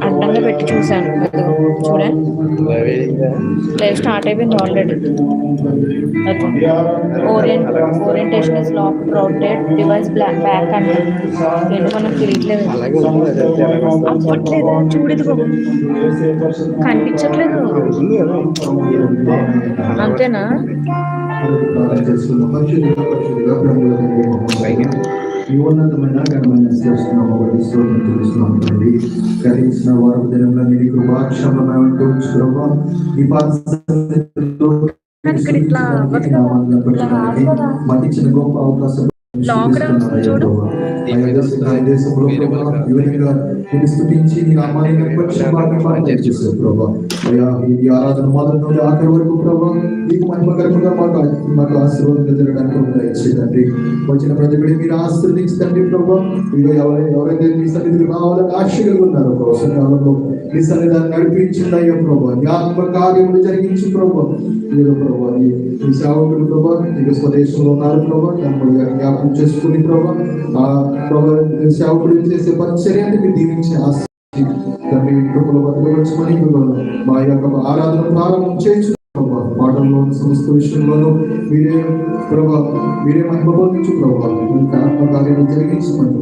అడ్డంగా పెట్టి చూశాను. చూడండి, లైవ్ స్టార్ట్ అయిపోయింది already. Orientation is lock routed device back అంటే ఏంటో మనకు తెలియట్లేదు. అవ్వట్లేదు, చూడదు, కనిపించట్లేదు. అంతేనా? యువన్నతమైన ఘనమైన చేస్తున్నాము తండ్రి. కలిగించిన వారు దినంలో నీ కృపాక్షేమం ఈ మతించిన గొప్ప అవకాశం చూడు. ఆరాధన మొదటి నుండి ఆఖరి వరకు ప్రభావ మీకు మహిమకరంగా మాకు ఆశీర్వాదంగా జరగడానికి తండ్రి. వచ్చిన ప్రతి మీరు ఆశీర్వదించండి ప్రభావ. మీరు ఎవరైతే మీ సన్నిధికి రావాలని ఆశ కలిగి ఉన్నారో ప్రభావ, మీ సన్నిధాన్ని నడిపించింది అయ్యో ప్రభావ. నీ ఆత్మ కార్యములు జరిగించి ప్రభావ. మీరు ప్రభావ మీ సేవకులు ప్రభావ మీకు స్వదేశంలో ఉన్నారు ప్రభావ, దాన్ని జ్ఞాపకం చేసుకుని ప్రభావ ఆ ప్రభావ సేవకులు చేసే పరిచర్యాన్ని మీరు దీవించి ఆశించి కృపలో బతకవచ్చుమని మా యొక్క ఆరాధన ప్రారంభం చేయొచ్చు. పాఠంలో సమస్త విషయంలోనూ మీరే ప్రభావ, మీరే మహిమ పొందించు ప్రభావ. ఇంకా ఆత్మకార్యాన్ని జరిగించమని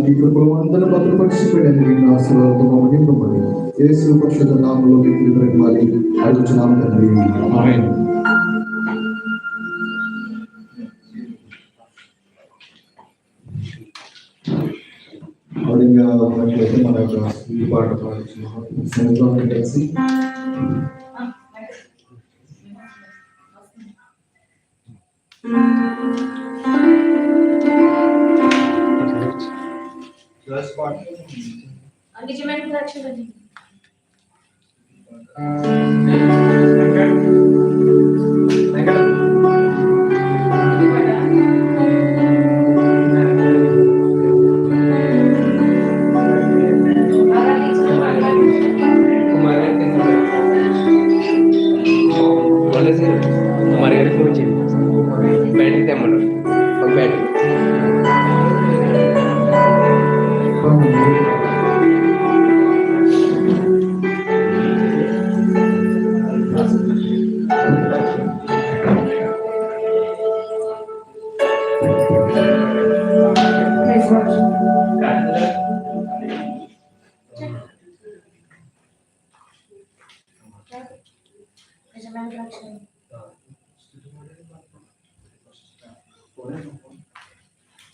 ఈ కృపలో అందరూ భద్రపరిచి పెట్టండి. ఆశీర్వాదంతో మమ్మల్ని నింపమని యేసు పరిశుద్ధ నామములో మీకు బ్రహ్మాలి అడుగుచున్నాం తండ్రి. ఆమేన్. ఉన్నట్లయితే మన యొక్క ఈ పాట పాడుతున్నాం కలిసి.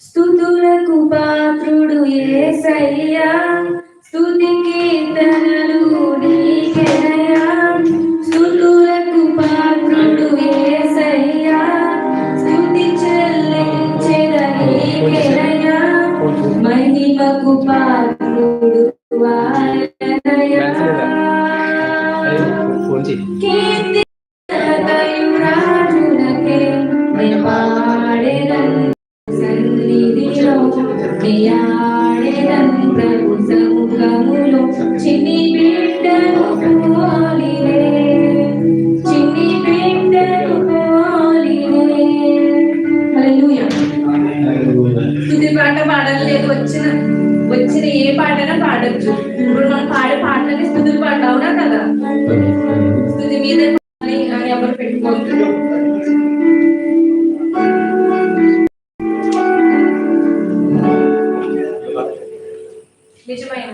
స్తుతులకు పాత్రుడు యేసయ్యా, స్తుతి కీర్తనలు నీకేనయ్యా. స్తుతులకు పాత్రుడు యేసయ్యా, స్తుతి చెల్లించెద నీకేనయ్యా. మహిమకు పాత్రుడు ఆయనయ్యా. కీర్తి రాజునకే పాడెదన్ సన్నిధిలో, ఆడెదన్ ప్రభు సముఖములో. చిన్ని బిడ్డను పోలినే, చిన్ని బిడ్డను పోలినే. హల్లెలూయా. స్తుతి పాట పాడలేదు, వచ్చిన ఏ పాటైనా పాడొచ్చు. ఇప్పుడు మనం పాడే పాటలకి స్తుతి పాట, అవునా కదా? స్తుతి మీద అని ఎవరు పెట్టుకోవచ్చు. నిజమైన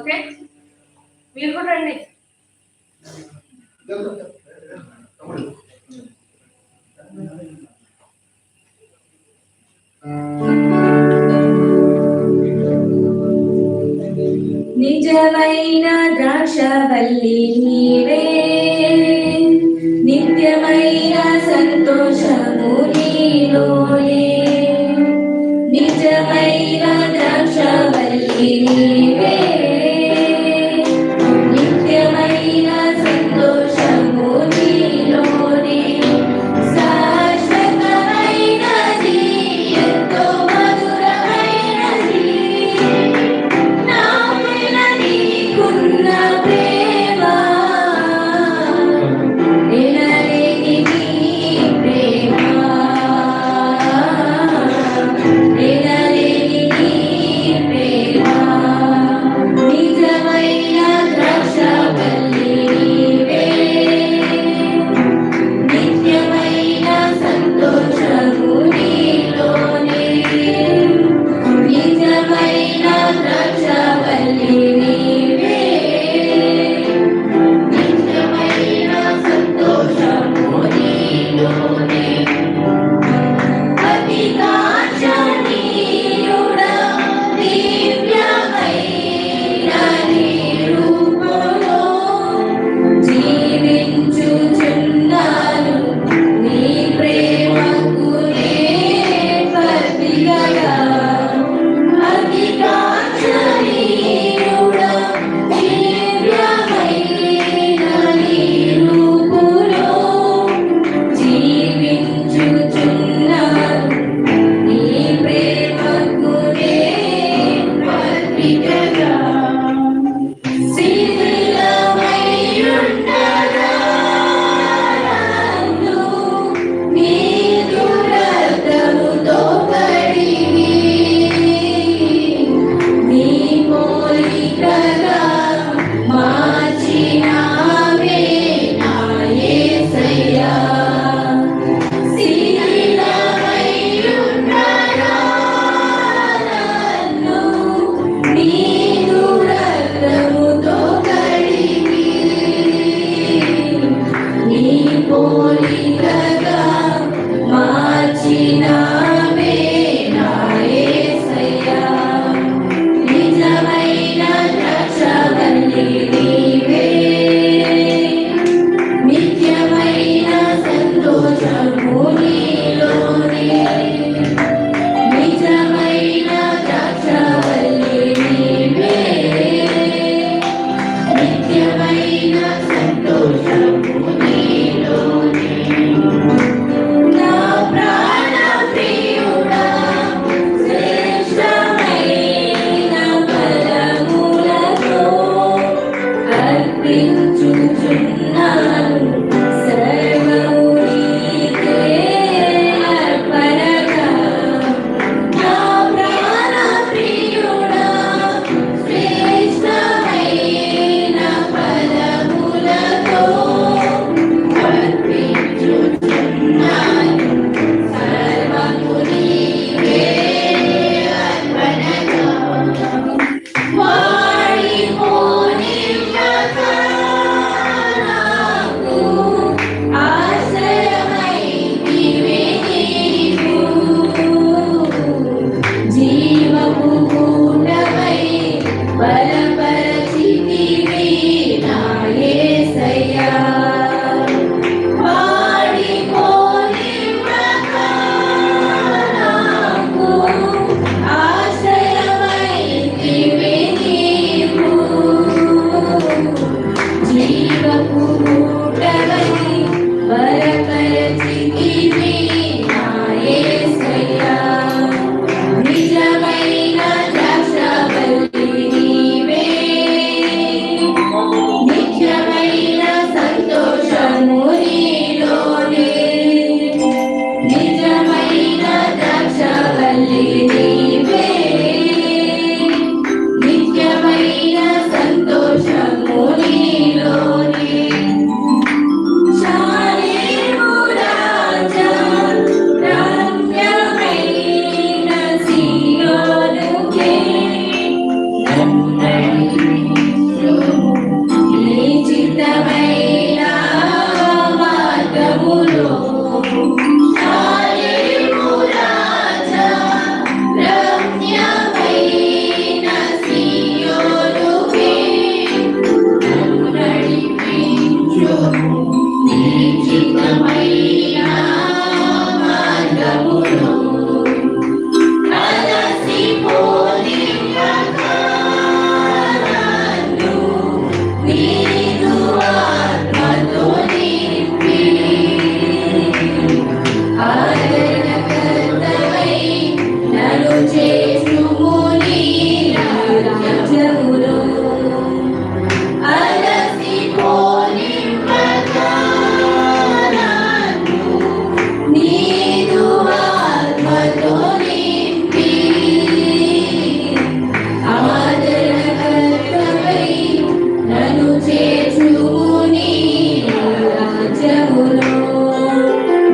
ఓకే, మీరు కూడా రండి. నిజమైన ద్రాక్షవల్లి నీవే, నిత్యమైన సంతోషము నీలోనే. నిజమైన ద్రాక్షవల్లి నీవే, నిత్యమైన సంతోషము నీలోనే. శాశ్వతమైనది, ఎంతో మధురమైనది నా పైన నీకున్న ప్రేమ. ఎనలేని నీ ప్రేమ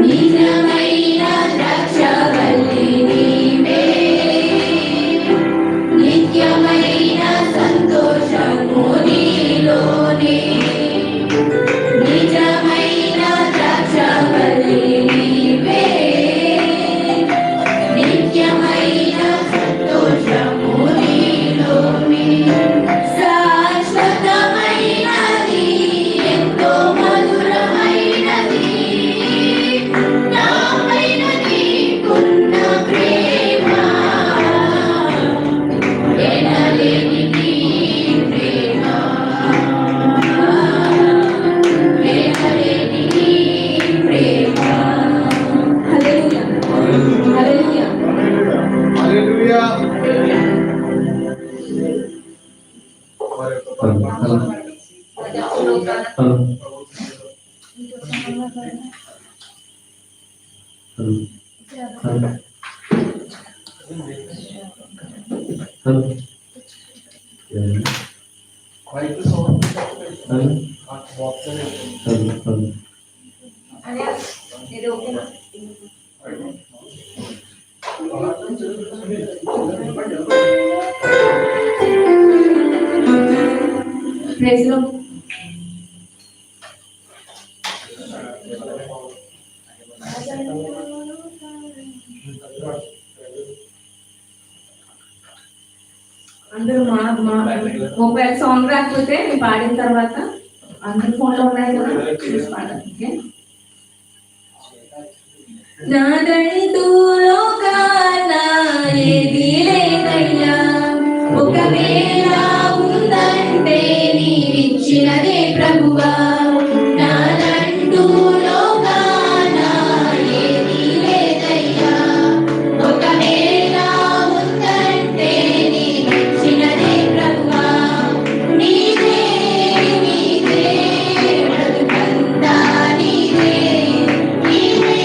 నిజమైన ద్రాక్షవల్లి నీవే, నిత్యమైన సంతోషము నీలోనే. నిజమైన ద్రాక్షవల్లి నీవే, నిత్యమైన సంతోషము నీలోనే. శాశ్వతమైనది, ఎంతో మధురమైనది, నాపైన నీకున్న ప్రేమ. ఎనలేని నీ ప్రేమ, ఎనలేని నీ ప్రేమ. హల్లెలూయా, హల్లెలూయా. హల్లెలూయా. Praise lord. అందరూ ఒకవేళ సాంగ్ రాకపోతే నేను పాడిన తర్వాత అందరు ఫోన్లో ఉన్నాయి కదా చూసి పాడాలి. ఓకే. నాదంటూ లోకాన ఏది లేదయ్యా, ఒకవేళ ఉందంటే నీవిచ్చినదే ప్రభువా. నాదంటూ లోకాన ఏది లేదయ్యా, ఒకవేళ ఉందంటే నీవిచ్చినదే ప్రభువా. నీవే నీవే బ్రతుకంతా నీవే, నీవే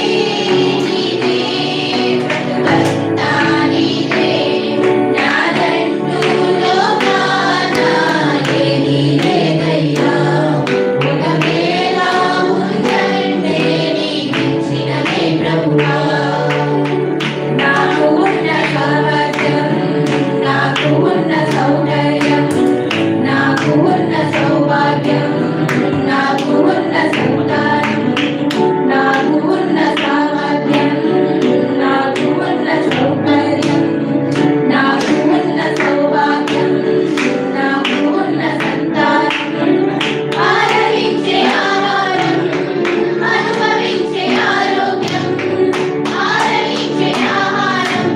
నీవే బ్రతుకంతా నీవే. నాదంటూ లోకాన ఏది లేదయ్యా, ఒకవేళ ఉందంటే నీవిచ్చినదే ప్రభువా. నాకు ఉన్న సామర్థ్యం, నాకు ఉన్న సౌకర్యం, నాకు ఉన్న సౌభాగ్యం, నాకు ఉన్న సంతానం, నాకు ఉన్న సామర్థ్యం, నాకు ఉన్న సౌకర్యం, నాకు ఉన్న సౌభాగ్యం, నాకు ఉన్న సంతానం, ఆరగించే ఆహారం, అనుభవించే ఆరోగ్యం, ఆరగించే ఆహారం,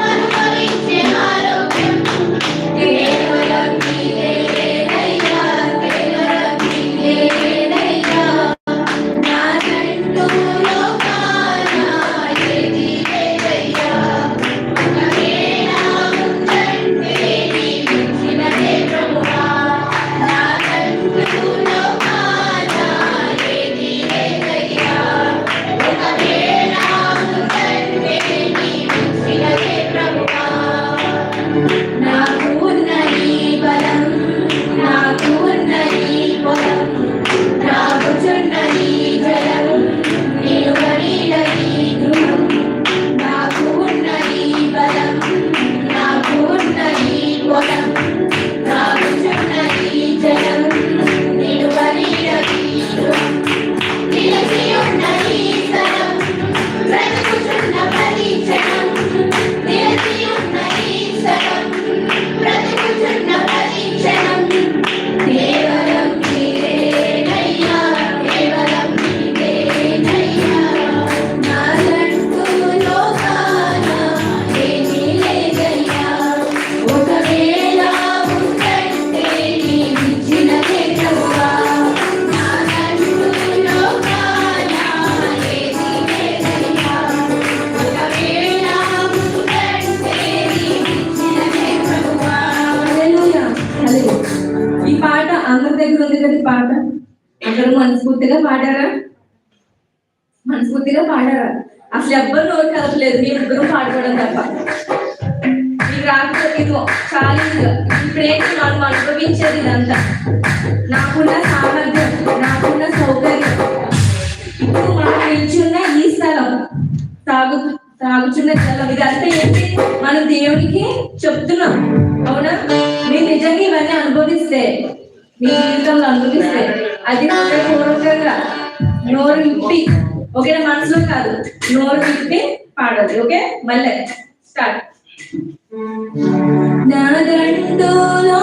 అనుభవించే ఆరోగ్యం, కేవలం నీవేనయ్యా, కేవలం నీవేనయ్యా. నాదంటూ లోకాన ఏది లేదయ్యా, ఒకవేళ ఉందంటే నీవిచ్చినదే ప్రభువా. నాదంటూ లోకాన ఏది లేదయ్యా, ఒకవేళ ఉందంటే నీవిచ్చినదే ప్రభువా. నాకు ఉన్న ఈ బలం, నాకు ఉన్న ఈ పొలం, నాకుచున్న ఈ జలం, నిలువనీడ ఈ గృహం. నాకు ఉన్న ఈ బలం, నాకు ఉన్న ఈ పొలం, నాకుచున్న ఈ జలం, నిలువనీడ ఈ గృహం. నిలిచి ఉన్న ఈ స్థలం, బ్రతుకుచున్న ప్రతి క్షణం, నిలిచి ఉన్న ఈ స్థలం, బ్రతుకుచున్న ప్రతి క్షణం, కేవలం నీవేనయ్యా, కేవలం నీవేనయ్యా. నాదంటూ లోకాన ఏమీ లేదయ్యా, ఒకవేళ ఉందంటే నీవిచ్చినదే ప్రభువా. నాదంటూ లోకాన ఏమీ లేదయ్యా, ఒకవేళ ఉందంటే నీవిచ్చినదే ప్రభువా. హల్లెలూయా, హల్లెలూయా. ఈ పాట అందరి దగ్గర ఉంది కదా. ఈ పాట అందరూ మనస్ఫూర్తిగా పాడారా? మనస్ఫూర్తిగా పాడారా? అసలు ఎవ్వరు నోరు కలపలేదు, మీ ఇద్దరు పాడుకోవడం తప్ప. మీకు రాకపోతే ఇదిగో ఛాలెంజ్. ఇప్పుడేంటి మనం అనుభవించేది ఇదంతా. నాకున్న సామర్థ్యం, నాకున్న సౌకర్యం, ఇప్పుడు మనం నిల్చున్న ఈ తాగుచున్న జలం ఇదంతా ఏంటి? మనం దేవునికి చెప్తున్నాం. అవునా? మీరు నిజంగా ఇవన్నీ అనుభవిస్తే, మీ జీవితంలో అనుభవిస్తే, అది పూర్వకంగా నోరు విప్పి, ఓకే, మనసులో కాదు, నోరు విప్పి పాడాలి. ఓకే, మళ్ళీ స్టార్ట్. నాదండోలో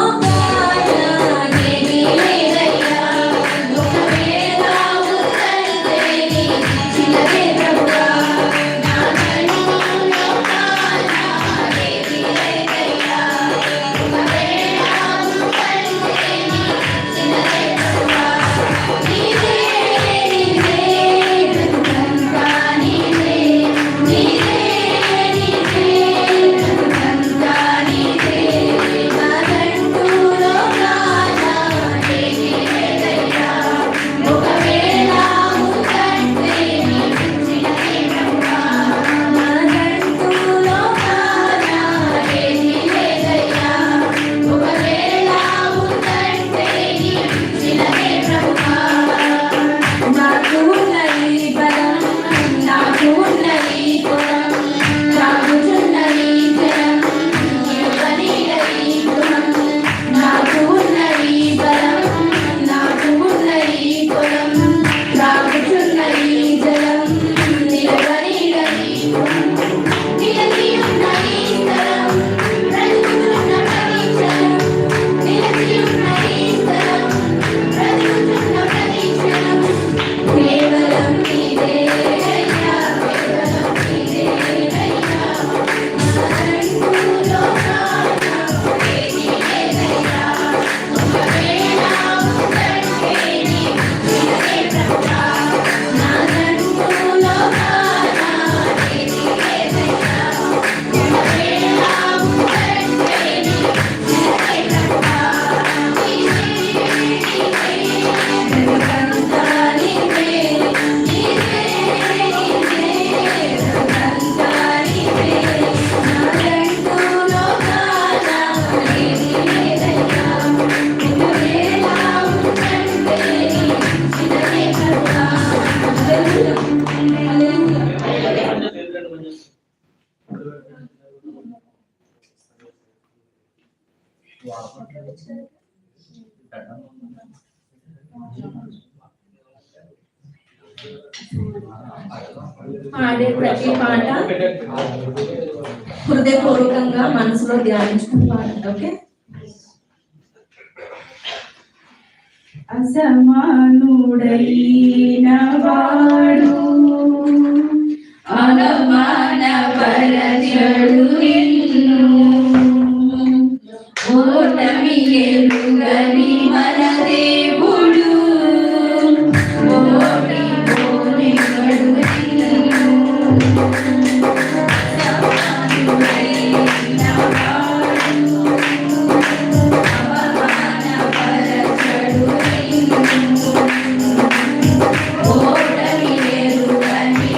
పాడే ప్రతి పాట హృదయపూర్వకంగా మనసులో ధ్యానించుకుని పాడండి. ఓకే. అసమానుడైన వాడు అనమాన పరచడు నిన్ను ఓటమి ఎరుగని మన దేవుడు ఓడిపోనివాడు నిన్ను అసమానుడైన వాడు అవమాన పరచడు నిన్ను ఓటమి ఎరుగని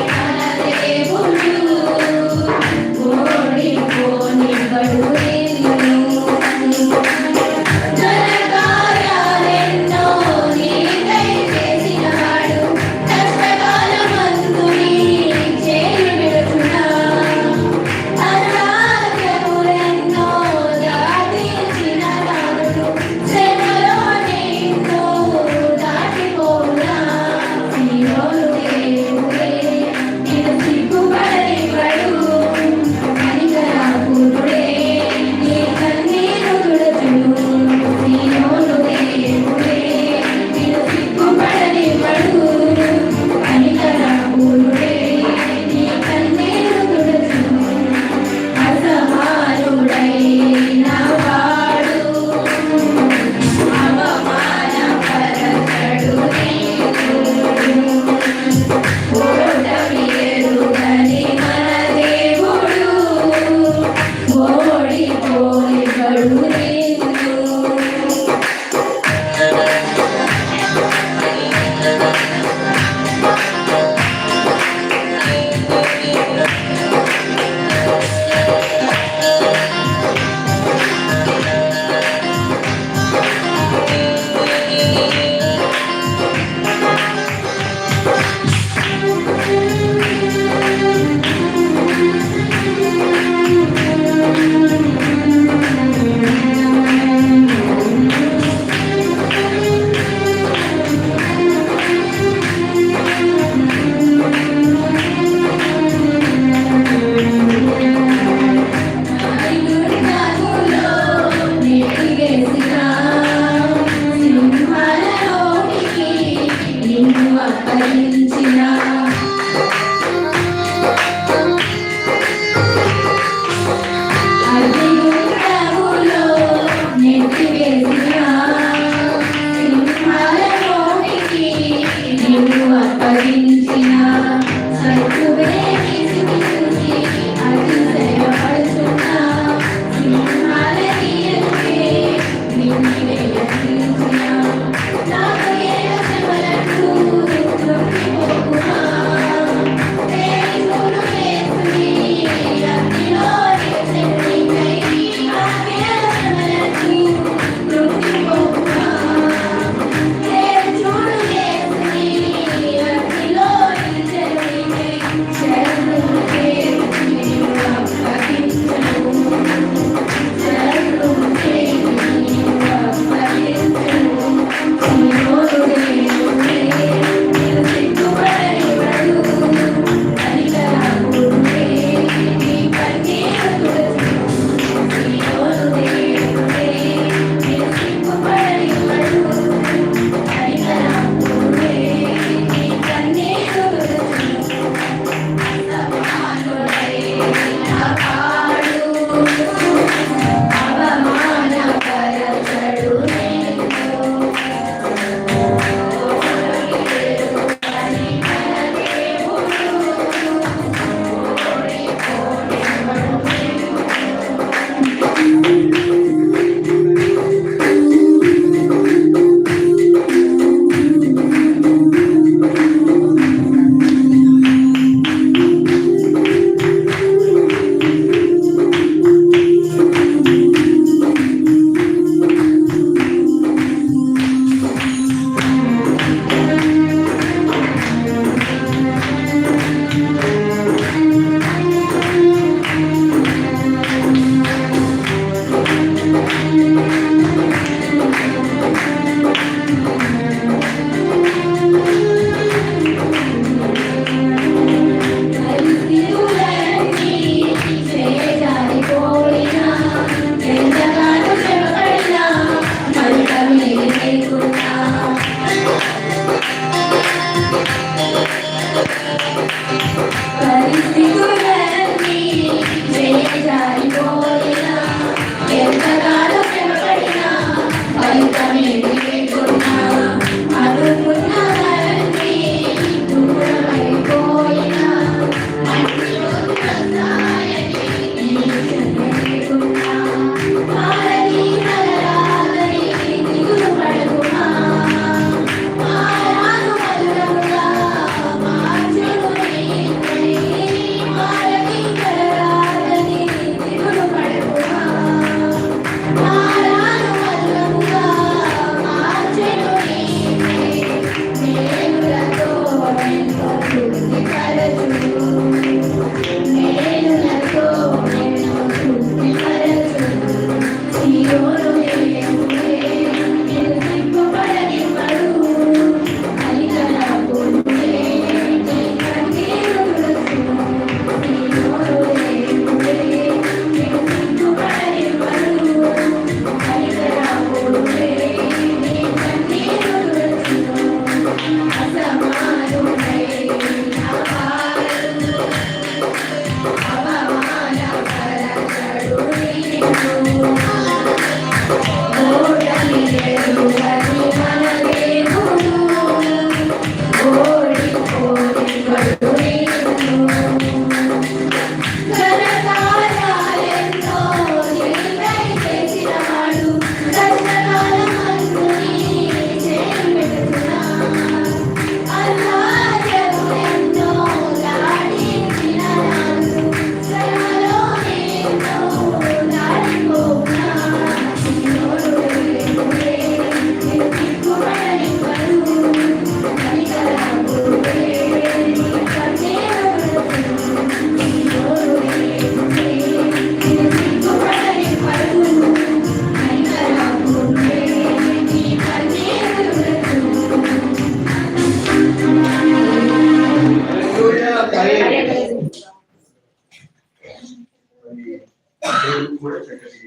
దేవుడు కూడా చక్కటి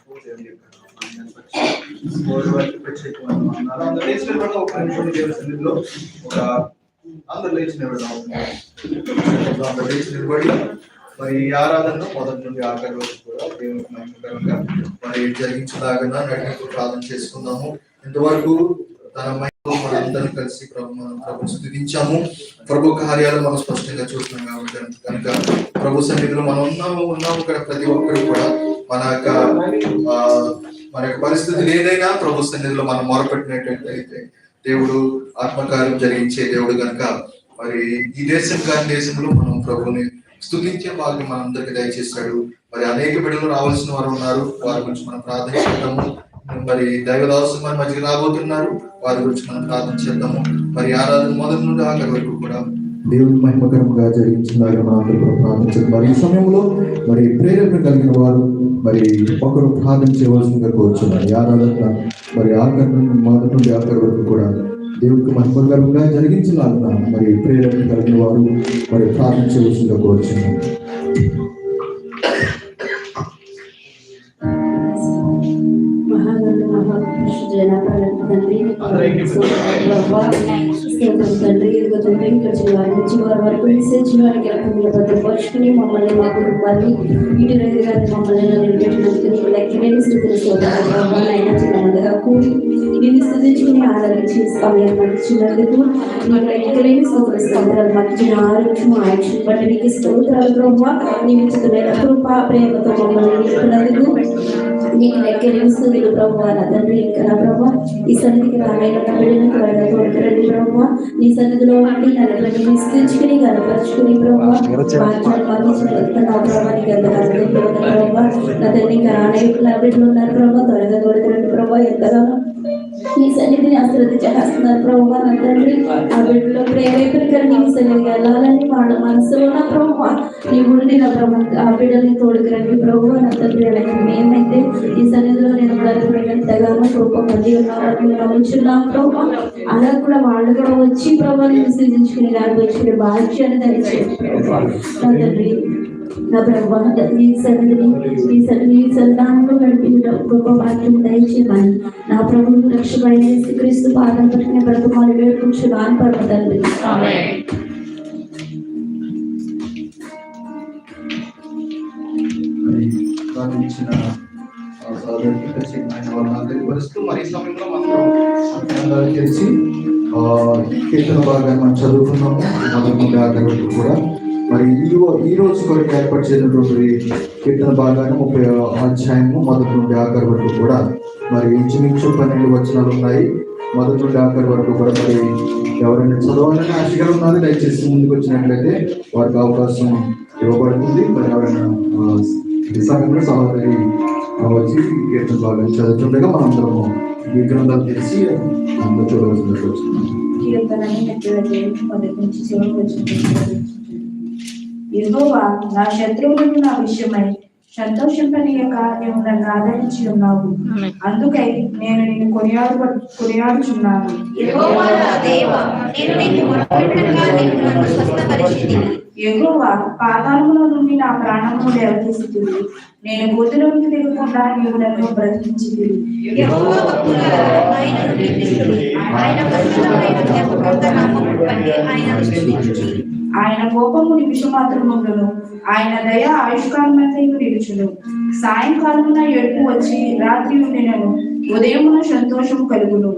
పూజలు చెప్పారు. వారి వారికి ప్రత్యేకమైన వందనాలు. అందరూ లేచిన వెంటనే ఒక నిమిషం దేవుని సన్నిధిలో అందరూ లేచిన వెంటనే అందరూ లేచి నిలబడి మరి ఈ ఆరాధనను మొదటి నుండి ఆఖరి వరకు కూడా దేవునికి మహిమకరంగా మరి జరిగించలాగా నడిపి ప్రార్థన చేసుకుందాము. ఇంతవరకు తన మహిమలో మనందరం కలిసి ప్రభు స్తుతించాము. ప్రభు కార్యాలు మనం స్పష్టంగా చూస్తున్నాం కాబట్టి కనుక ప్రభు సన్నిధిలో మనం ఉన్నాము ఇక్కడ ప్రతి ఒక్కరు కూడా మన యొక్క పరిస్థితులు ఏదైనా ప్రభు సన్నిధిలో మనం మొరపెట్టినట్లయితే దేవుడు ఆత్మకార్యం జరిగించే దేవుడు కనుక మరి ఈ దేశం కాని దేశంలో మనం ప్రభుని స్తుతించే భాగ్యం మనందరికి దయచేస్తాడు. మరి అనేక బిడ్డలు రావాల్సిన వారు ఉన్నారు, వారి గురించి మనం ప్రార్థన చేద్దాము. మరి దైవదాసు మన మధ్యకి రాబోతున్నారు, వారి గురించి మనం ప్రార్థన చేద్దాము. మరి ఆరాధన మొదటి నుండి ఆఖరి వరకు కూడా దేవుని మహిమకరంగా జరిగించినారు మనం అందరూ కూడా ప్రార్థన చేద్దాం. మరి ఈ సమయంలో మరి ప్రేరణ కలిగిన వారు మరి ఒకరు ప్రార్థన చేయవలసిందిగా కోరుచున్నారు. ఈ ఆరాధన మరి ఆఖరి నుండి మొదటి నుండి ఆఖరి వరకు కూడా దేవునికి మహిమకరంగా జరిగించలాగా మరి ప్రేరణ కలిగిన వారు మరి ప్రార్థన చేయవలసిందిగా కోరుచున్నారు. తండ్రి ఇదిగో తండ్రి ఇక్కడ చివరి నుంచి వారి వరకు వేసే చివరికి రకంగా భద్రపరుచుకుని మమ్మల్ని మా కుటుంబాన్ని ఇటు రైతుగారిని మమ్మల్ని నిలబెట్టినందుకు లెక్కలేని స్థితిని సోదరైనా చిన్నగా కూడి నిన్ను స్థుతించుకుని ఆరాధించి సమయం మర్చినందుకు నీకు లెక్కలేని స్తోత్రాలు మర్చిన ఆరోగ్యం ఆయుష్ని బట్టి నీకు స్తోత్రాలు ప్రభావ నియమించుకున్న కృప ప్రేమతో మమ్మల్ని నిలుపునందుకు నీకు లెక్కలేని స్థుతులు ప్రభావ నా తండ్రి ఇంకా ప్రభావ ఈ సన్నిధికి రానైనా బిడ్డను త్వరగా తోడుకురండి ప్రభావ నీ సన్నిధిలో వంటి నలుగురిని విస్తరించుకుని గనపరుచుకుని ప్రభావ నా ప్రభావానికి ప్రభావ నా తండ్రి ఇంకా రానైనా బిడ్డలు ఉన్నారు ప్రభావ త్వరగా తోడుకురండి ప్రభావ ఎంతగానో నీ సన్నిధిని అశ్రద్ధ చేస్తున్నారు ప్రభావ నా తండ్రి ఆ బిడ్డలో ప్రేరేపణ నీ సన్నిధికి వెళ్ళాలని వాళ్ళ మనసులో నా ప్రభావ నీ ఉండి నా ప్రభావ ఆ బిడ్డల్ని తోడుకురండి ప్రభావ నా తండ్రి మేమైతే ఈ సన్నిధిలో నేను ఎంతగానో కృప పొంది ఉన్నామని నమ్ముచున్నాం ప్రభావ అలా కూడా వాళ్ళు కూడా వచ్చి ప్రభావాన్ని విసర్జించుకుని దాన్ని వచ్చి భాగ్యాన్ని దయచేయండి ప్రభావ నా తండ్రి నా ప్రభావ ఈ సన్నిధిని సంతానంలో గడిపిన గొప్ప భాగ్యం దయచేయమని నా ప్రభువు రక్షకుడైన యేసుక్రీస్తు పాదం పట్టిన బ్రతమాలు వేడుకుంటున్నాను పరమ తండ్రి. మరి సమయంలో మనం తెలిసి కీర్తన భాగాన్ని మనం చదువుకున్నాము మొదటి నుండి ఆఖరి వరకు కూడా. మరి ఈ రోజు కొరకు ఏర్పాటు చేసినటువంటి కీర్తన భాగాన్ని 30వ అధ్యాయము మొదటి నుండి ఆఖరి వరకు కూడా మరి ఇంచుమించు 12 వచనాలు ఉన్నాయి. మొదటి నుండి ఆఖరి వరకు కూడా మరి ఎవరైనా చదవాలని ఆశగా ఉన్నది దయచేసి ముందుకు వచ్చినట్లయితే వారికి అవకాశం ఇవ్వబడుతుంది. మరి ఎవరైనా ఈ సమయంలో సహోదరి వచ్చి కీర్తన భాగాన్ని చదువుతుండగా మనందరము ఈ గ్రంథాలు తెలిసి అందరూ చూడవలసిందిగా వచ్చింది. యెహోవా నా శత్రువులను నా విషయమై సంతోషింపనీయక నీవు నన్ను ఆదరించి ఉన్నావు. అందుకై నేను నిన్ను కొనియాడుచున్నాను. యెహోవా పాతాళములో నుండి నా ప్రాణమును లేవదీస్తుంది. నేను గోతిలోనికి దిగకుండా నీవు నన్ను బ్రతికించితివి. ఆయన కోపము నిమిషం మాత్రం ఉండను, ఆయన దయ ఆయుష్కాలమంతా నిలుచును. సాయంకాలమున ఎడుపు వచ్చి రాత్రి ఉండినను, ఉదయమున సంతోషము కలుగును.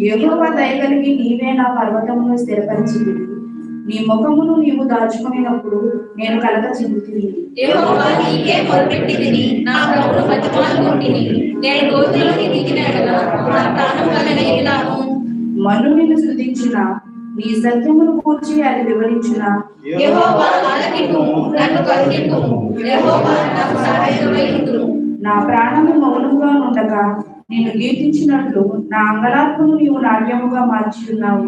యెహోవా దయ కలిగి నీవే నా పర్వతమును స్థిరపరిచితివి. నీ ముఖమును నీవు దాచుకునేటప్పుడు నేను కలత చెందుతుంది. మన్ను నిన్ను స్తుతించిన నీ సత్యమును కూర్చి అది వివరించిన నా ప్రాణము మౌనంగా ఉండగా నేను కీర్తించినట్లు నా అంగలార్పును నీవు నాట్యముగా మార్చున్నావు.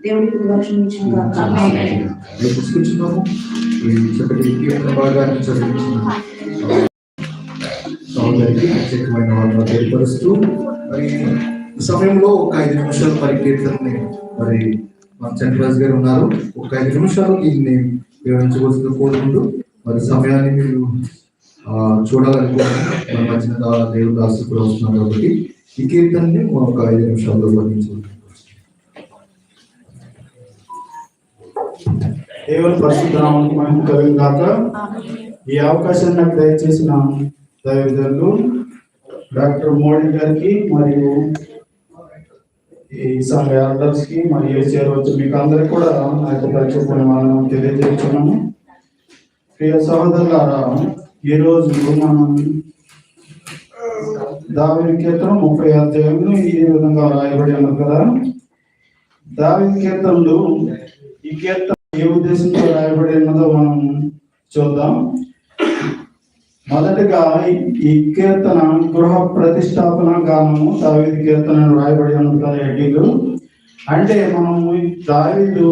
దేవుడికి వర్షం ఇచ్చిన పుష్పించున్నాము ఈ చక్కటి కీర్తన భాగాన్ని చదివించిన సోదరికి ప్రత్యేకమైన వాళ్ళని ఏర్పరుస్తూ మరి ఈ సమయంలో ఒక 5 నిమిషాలు మరి కీర్తనని మరి మన చంద్రరాజు గారు ఉన్నారు, ఒక 5 నిమిషాలు దీన్ని వివరించవలసింది కోరుకుంటూ మరి సమయాన్ని మీరు చూడాలనుకుంటున్నాను. మన మధ్యన దేవుడు దాసు కూడా వస్తున్నారు కాబట్టి ఈ కీర్తనని ఒక 5 నిమిషాల్లో వర్ణించవచ్చు. దేవుని పరిశుద్ధ నామానికి మహిమ కలుగును గాక. ఈ అవకాశాన్ని నాకు దయచేసిన దైవజనులు డాక్టర్ మోడీ గారికి మరియు ఈ సంఘ ఎల్డర్స్ కి మరియు చేరవచ్చు మీకు అందరికి కూడా నా యొక్క పరిచయమైన వాళ్ళని తెలియజేస్తున్నాము. ప్రియ సహోదరులారా, ఈరోజు మనం దావీదు కీర్తన 30 అధ్యాయంలో ఈ విధంగా రాయబడి ఉన్నారు కదా. దావీదు కీర్తనలు ఈ కీర్తన ఏ ఉద్దేశంతో రాయబడి ఉన్నదో మనం చూద్దాం. మొదటగా ఈ కీర్తన గృహ ప్రతిష్టాపన గానము దావీదు కీర్తన రాయబడి ఉన్నది హెడ్డింగ్. అంటే మనము దావీదు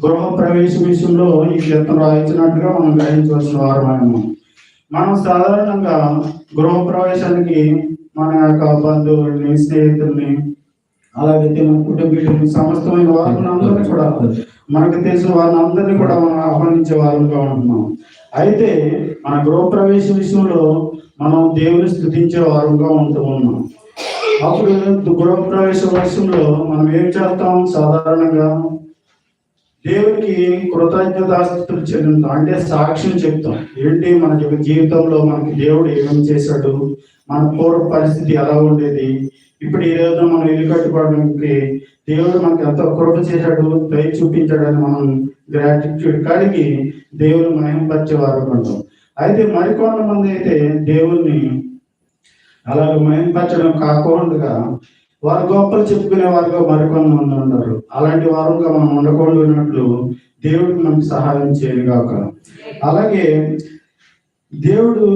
గృహ ప్రవేశ విషయంలో ఈ కీర్తన రాయించినట్టుగా మనం గ్రహించవలసిన వారము. మనం సాధారణంగా గృహ ప్రవేశానికి మన యొక్క బంధువుల్ని, స్నేహితుల్ని, అలాగే మన కుటుంబీకుల్ని, సమస్తమైన వారిని అందరినీ కూడా మనకు తెలిసిన వారిని అందరినీ కూడా మనం ఆహ్వానించే వారంగా ఉంటున్నాం. అయితే మన గృహప్రవేశ విషయంలో మనం దేవుని స్తుతించే వారంగా ఉంటూ ఉన్నాం. అప్పుడు గృహప్రవేశ విషయంలో మనం ఏం చేస్తాం? సాధారణంగా దేవునికి కృతజ్ఞతాస్తుతులు చెల్లిస్తాం, అంటే సాక్ష్యం చెప్తాం. ఏంటి మన యొక్క జీవితంలో మనకి దేవుడు ఏమేమి చేశాడు, మన పూర్వ పరిస్థితి ఎలా ఉండేది, ఇప్పుడు ఈ రోజున మనం ఇల్లు కట్టుకోవడానికి దేవుడు మనకి ఎంతో కృప చేశాడు, దయ చూపించాడని మనం గ్రాటిట్యూడ్ కలిగి దేవుని మహిమపరిచేవారు ఉంటాం. అయితే మరికొంతమంది అయితే దేవుణ్ణి అలాగే మహిమపరచడం కాకుండా వారి గొప్పలు చెప్పుకునే వారుగా మరికొంతమంది ఉన్నారు. అలాంటి వారుగా మనం ఉండకుండా ఉన్నట్లు దేవుడికి మనకు సహాయం చేయను గాక. అలాగే దేవుడు